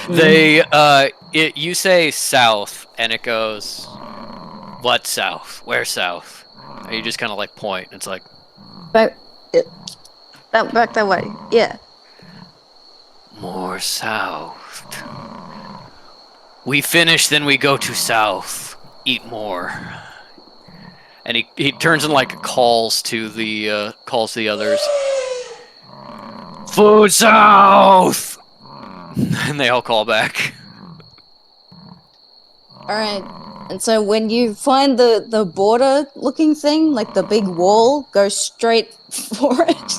You say south, and it goes, what south? Where south? And you just kind of like point. It's like, Back that way. Yeah. more south. We finish, then we go to south. Eat more. And he turns and like calls to the others. Food south. And they all call back. All right. And so when you find the border looking thing, like the big wall, go straight for it.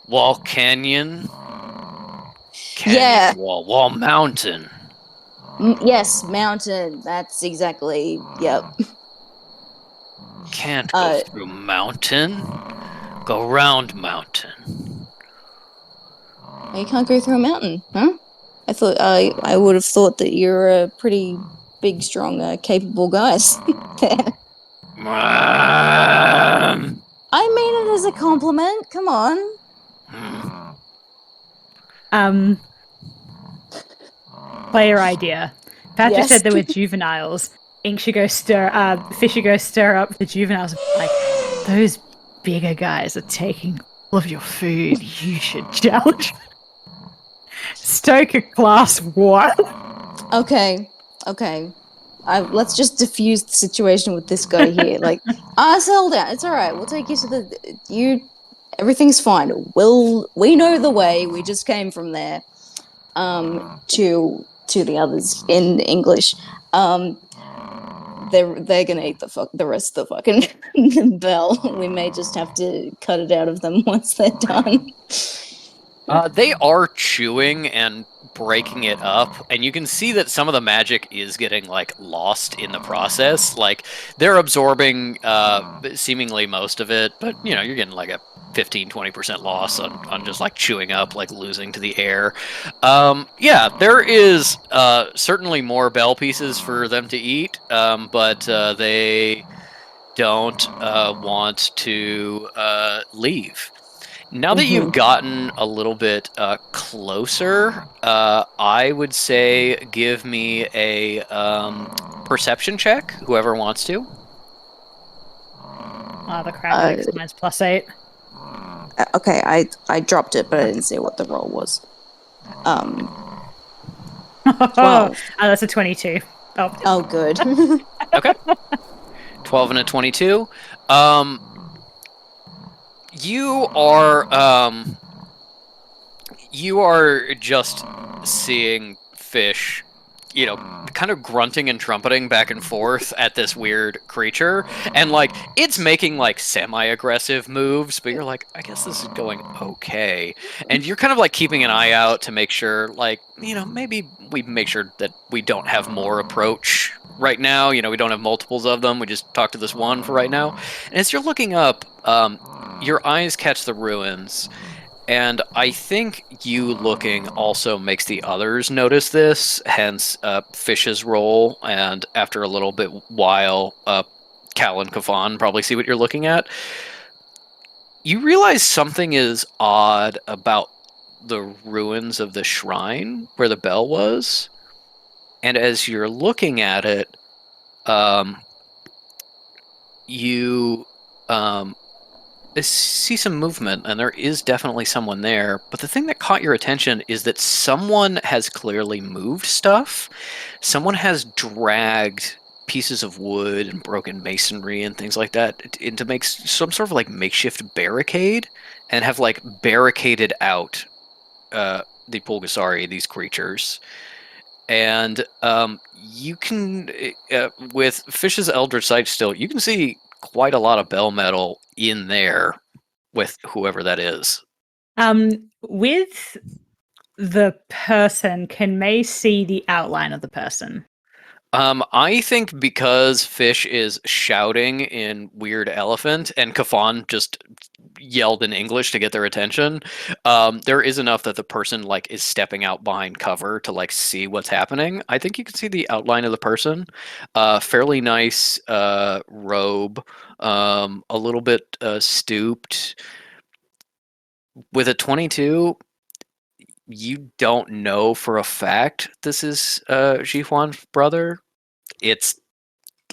Wall canyon. Yeah. Wall mountain. Yes, mountain. That's exactly. Yep. Can't go through mountain. Go round mountain. You can't go through a mountain, huh? I would have thought that you're a pretty big, strong, capable guys. I mean it as a compliment. Come on. Player idea. Patrick Yes. said there were juveniles. Ink should go Fish should go stir up the juveniles. Like, those bigger guys are taking all of your food. You should challenge. Stoke a class war. Okay. Let's just diffuse the situation with this guy here. Like, settle down. It's all right. We'll take you to everything's fine. We know the way. We just came from there. To the others in English. They're gonna eat the rest of the fucking bell. We may just have to cut it out of them once they're done. They are chewing and breaking it up, and you can see that some of the magic is getting like lost in the process. Like they're absorbing seemingly most of it, but you know, you're getting like a 15-20% loss on just like chewing up, like losing to the air. Yeah, there is certainly more bell pieces for them to eat, but they don't want to leave. Now that you've gotten a little bit closer, I would say give me a perception check, whoever wants to. Oh, the crowd makes mine's +8. Okay, I dropped it, but I didn't see what the roll was. 12. Oh, that's a 22. Oh, good. Okay. 12 and a 22. You are just seeing Fish, you know, kind of grunting and trumpeting back and forth at this weird creature, and like it's making like semi-aggressive moves, but you're like, I guess this is going okay, and you're kind of like keeping an eye out to make sure, like, you know, maybe we make sure that we don't have more approach right now. You know, we don't have multiples of them. We just talk to this one for right now. And as you're looking up, your eyes catch the ruins. And I think you looking also makes the others notice this, hence Fish's roll. And after a little bit while, Cal and Kafan probably see what you're looking at. You realize something is odd about the ruins of the shrine where the bell was. And as you're looking at it, you see some movement, and there is definitely someone there. But the thing that caught your attention is that someone has clearly moved stuff. Someone has dragged pieces of wood and broken masonry and things like that to make some sort of like makeshift barricade, and have like barricaded out the Pulgasari, these creatures. And you can, with Fish's Eldritch Sight still, you can see quite a lot of bell metal in there with whoever that is. With the person, can May see the outline of the person? I think because Fish is shouting in weird elephant and Kafan just yelled in English to get their attention, there is enough that the person like is stepping out behind cover to like see what's happening. I think you can see the outline of the person. Fairly nice robe, a little bit stooped. With a 22, you don't know for a fact this is Jihuan's brother. It's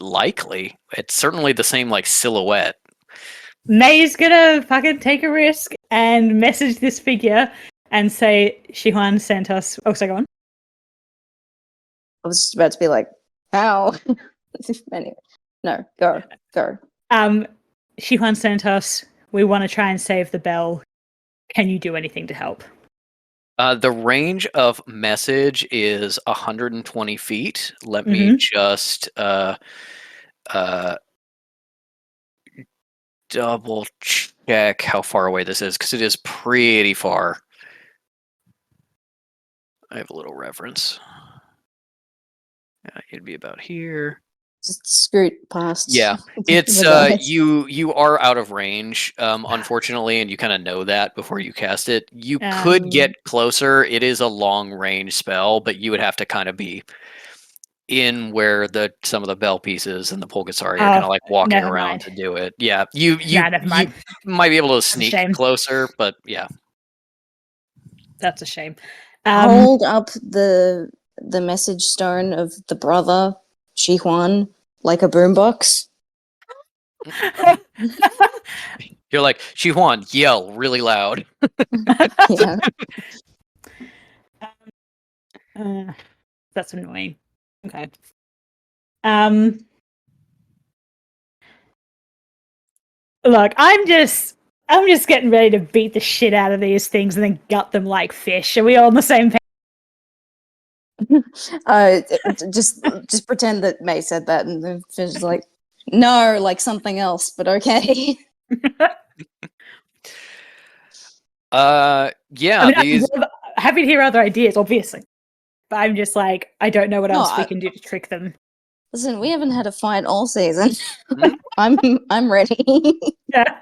likely. It's certainly the same like silhouette. May's gonna fucking take a risk and message this figure and say Shihuan sent us. Oh, so go on. I was just about to be like, how? Anyway, no, go. Shihuan sent us. We want to try and save the bell. Can you do anything to help? The range of message is 120 feet. Let me just double check how far away this is because it is pretty far. I have a little reference. It'd be about here. Just scoot past. Yeah, it's the guys. you are out of range, unfortunately, and you kind of know that before you cast it. You could get closer. It is a long range spell, but you would have to kind of be in where some of the bell pieces and the Pulgasari are kind of like walking never around mind. to do it. Yeah, you never mind. might be able to sneak shame. closer, but yeah. That's a shame. Hold up the message stone of the brother, Shihuan, like a boombox. You're like, Shihuan, yell really loud. Yeah. That's annoying. Okay. Look, I'm just getting ready to beat the shit out of these things and then gut them like fish. Are we all on the same page? Just pretend that May said that, and the fish is like, no, like something else, but okay. Yeah, I mean, these. I'm happy to hear other ideas, obviously, but I'm just like, I don't know what No, else we can do to trick them. Listen, we haven't had a fight all season. Hmm? I'm ready. Yeah.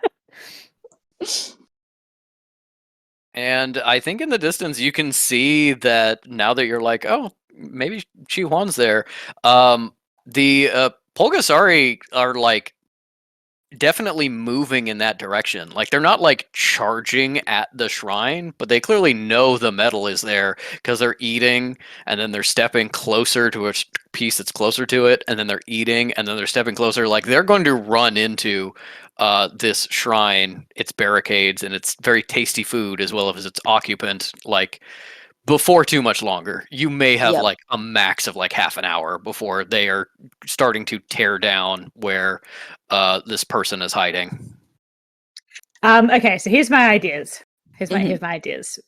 And I think in the distance you can see that now that you're like, oh, maybe Chi-Huan's there. The Pulgasari are like definitely moving in that direction. Like they're not like charging at the shrine, but they clearly know the metal is there because they're eating and then they're stepping closer to a piece that's closer to it, and then they're eating and then they're stepping closer. Like they're going to run into this shrine, its barricades, and its very tasty food as well as its occupant, like before too much longer. You may have Yep. like a max of like half an hour before they are starting to tear down where this person is hiding. Okay, so here's my ideas. Here's my ideas.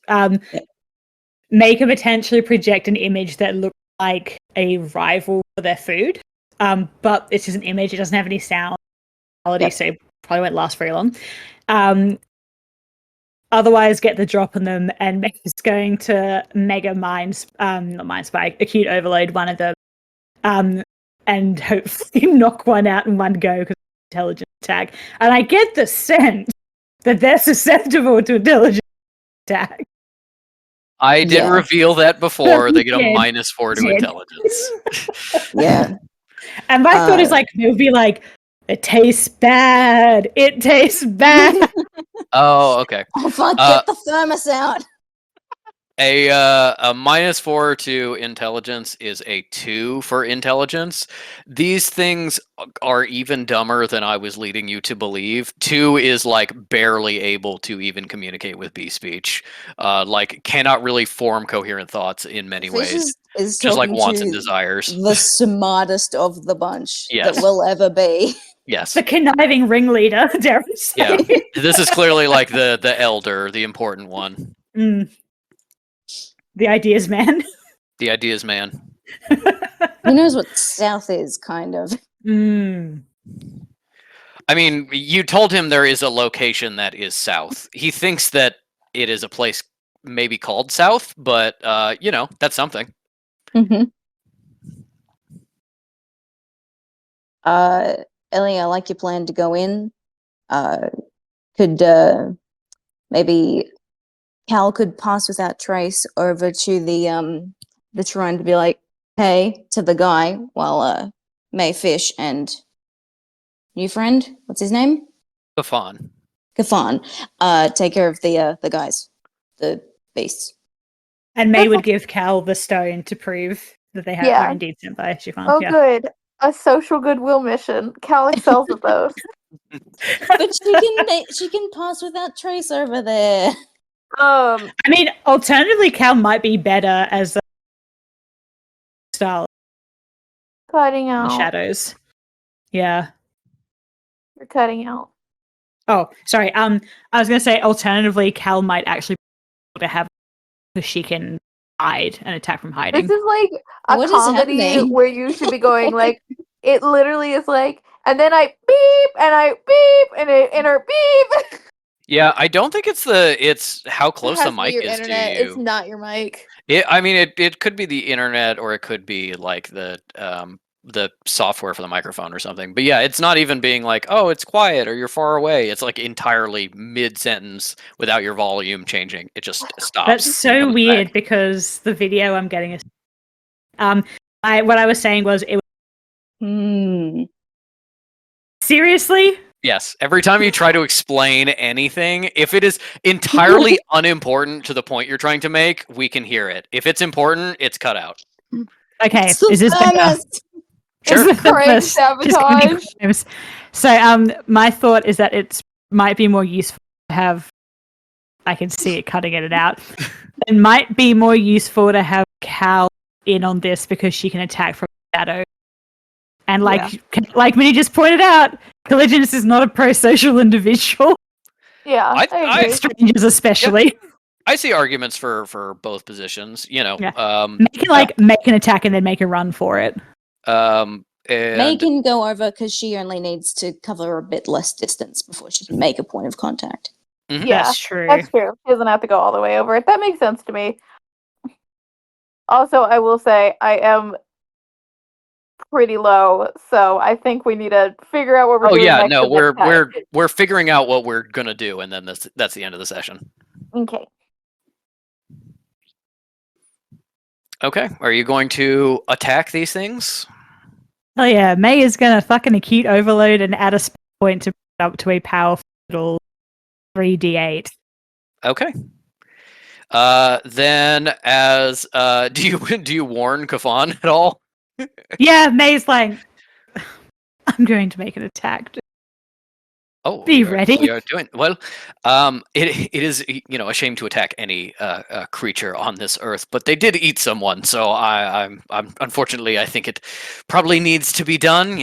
Make a potentially project an image that looks like a rival for their food. But it's just an image, it doesn't have any sound quality, so it probably won't last very long. Otherwise, get the drop on them, and Meg's going to mega not mind spike, acute overload one of them, and hopefully knock one out in one go because intelligence attack. And I get the sense that they're susceptible to intelligence attack. I did reveal that before. They get a Yeah. -4 to intelligence. Yeah. And my thought is like, they'll be like, it tastes bad. It tastes bad. Oh, okay. Oh fuck! Get the thermos out. A -4 to intelligence is a 2 for intelligence. These things are even dumber than I was leading you to believe. 2 is like barely able to even communicate with bee speech. Like cannot really form coherent thoughts in many ways. Is Just like talking wants to and desires. the smartest of the bunch Yes. that will ever be. Yes. The conniving ringleader, dare I say. Yeah. This is clearly like the elder, the important one. The ideas man. The ideas man. He knows what south is, kind of. I mean, you told him there is a location that is south. He thinks that it is a place maybe called south, but you know, that's something. Mm-hmm. Ellie, I like your plan to go in. Could maybe Cal could pass without trace over to the shrine to be like, hey, to the guy, while May Fish and new friend, what's his name? Kafan. Kafan, take care of the guys, the beasts. And May would give Cal the stone to prove that they Yeah. are indeed sent by Chiffon. Oh, Yeah. good. A social goodwill mission. Cal excels at those. But she can pass without trace over there. Um, I mean, alternatively, Cal might be better as a style cutting in the out. shadows. Yeah. You're cutting out. Oh, sorry. I was gonna say alternatively, Cal might actually be able to have because she can hide and attack from hiding. This is like a What is comedy happening? where you should be going like it literally is like, and then I beep and I beep and it enter beep. Yeah, I don't think it's how close the mic your is internet. to you. It's not your mic. I mean, it could be the internet, or it could be like the software for the microphone or something. But yeah, it's not even being like, oh, it's quiet or you're far away. It's like entirely mid sentence without your volume changing. It just stops. That's and so comes weird back. because the video I'm getting is what I was saying was it was seriously? Yes. Every time you try to explain anything, if it is entirely unimportant to the point you're trying to make, we can hear it. If it's important, it's cut out. Okay, It's the is this better? thermos. Sure. Is the Craig thermos just gonna be sabotage. crimes? So my thought is that it might be more useful to have I can see it cutting it out. It might be more useful to have Cal in on this because she can attack from shadow. And like Minnie just pointed out, Collisions is not a pro-social individual. Yeah, I agree. Strangers especially. I see arguments for both positions. You know, Yeah. Make an attack and then make a run for it. May and can go over because she only needs to cover a bit less distance before she can make a point of contact. Yeah, That's true. That's true. She doesn't have to go all the way over it. That makes sense to me. Also, I will say I am pretty low, so I think we need to figure out what we're oh doing yeah, next. no, the next time. we're figuring out what we're gonna do, and then that's the end of the session. Okay. Okay, are you going to attack these things? Oh yeah, May is gonna fucking acute overload and add a spell point to bring it up to a powerful 3d8. Okay. Then as do you warn Kafan at all? Yeah, May's like, I'm going to make an attack. Oh, Be ready. We are doing well. It is a shame to attack any creature on this earth, but they did eat someone, so I'm unfortunately I think it probably needs to be done.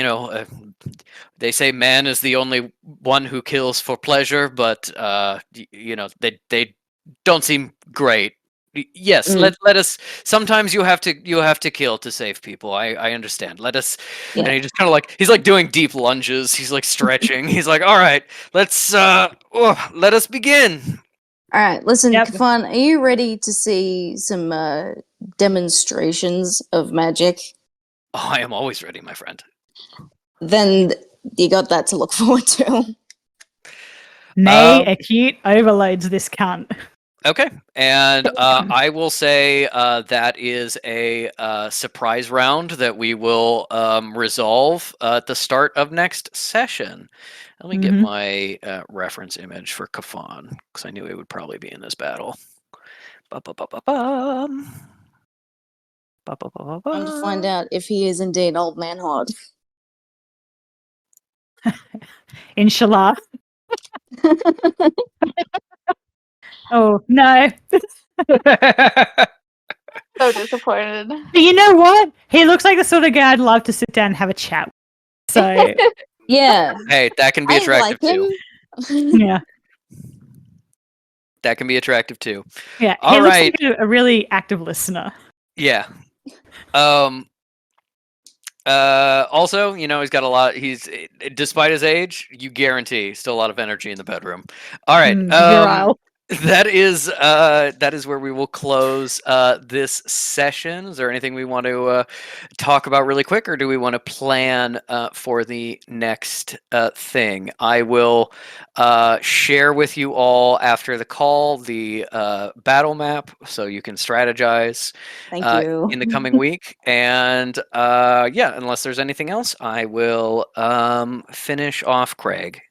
They say man is the only one who kills for pleasure, but they don't seem great. Yes, let us. Sometimes you have to kill to save people. I understand. Let us. Yeah. And he just kind of he's like doing deep lunges. He's like stretching. He's like, all right, let us begin. All right, listen, Yep. Kafan, are you ready to see some demonstrations of magic? Oh, I am always ready, my friend. Then you got that to look forward to. May acute overloads this cunt. Okay, and I will say that is a surprise round that we will resolve at the start of next session. Let me get my reference image for Kafan, because I knew he would probably be in this battle. I want to find out if he is indeed Old Man Hod. Inshallah. Oh no. So disappointed. But you know what? He looks like the sort of guy I'd love to sit down and have a chat with. So Yeah. Hey, that can be I attractive like too. him. yeah. That can be attractive too. Yeah. All he looks right. like a really active listener. Yeah. Also, he's got a lot. Despite his age, you guarantee still a lot of energy in the bedroom. All right. Virile. that is where we will close this session. Is there anything we want to talk about really quick, or do we want to plan for the next thing? I will share with you all after the call the battle map so you can strategize Thank you. in the coming week. And yeah, unless there's anything else, I will finish off Craig.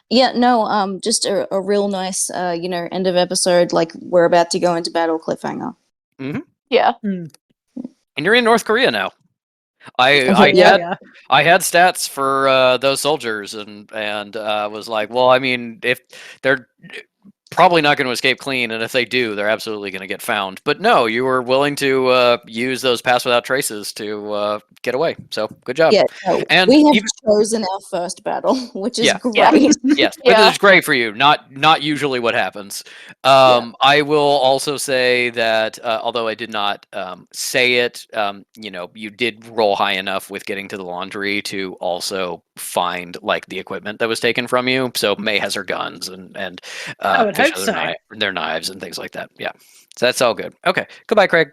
Yeah, no, just a real nice, end of episode, like we're about to go into battle cliffhanger. Yeah. And you're in North Korea now. I Okay, yeah. had stats for those soldiers and was like, well, I mean, if they're probably not going to escape clean, and if they do, they're absolutely going to get found. But no, you were willing to use those pass without traces to get away. So good job. Yeah, no, And we have even chosen our first battle, which is Yeah. great. yes, but Yeah. it's great for you. Not usually what happens. I will also say that although I did not say it, you did roll high enough with getting to the laundry to also find like the equipment that was taken from you. So May has her guns and I would Fish hope has so. their knives and things like that. Yeah, so that's all good. Okay, goodbye, Craig.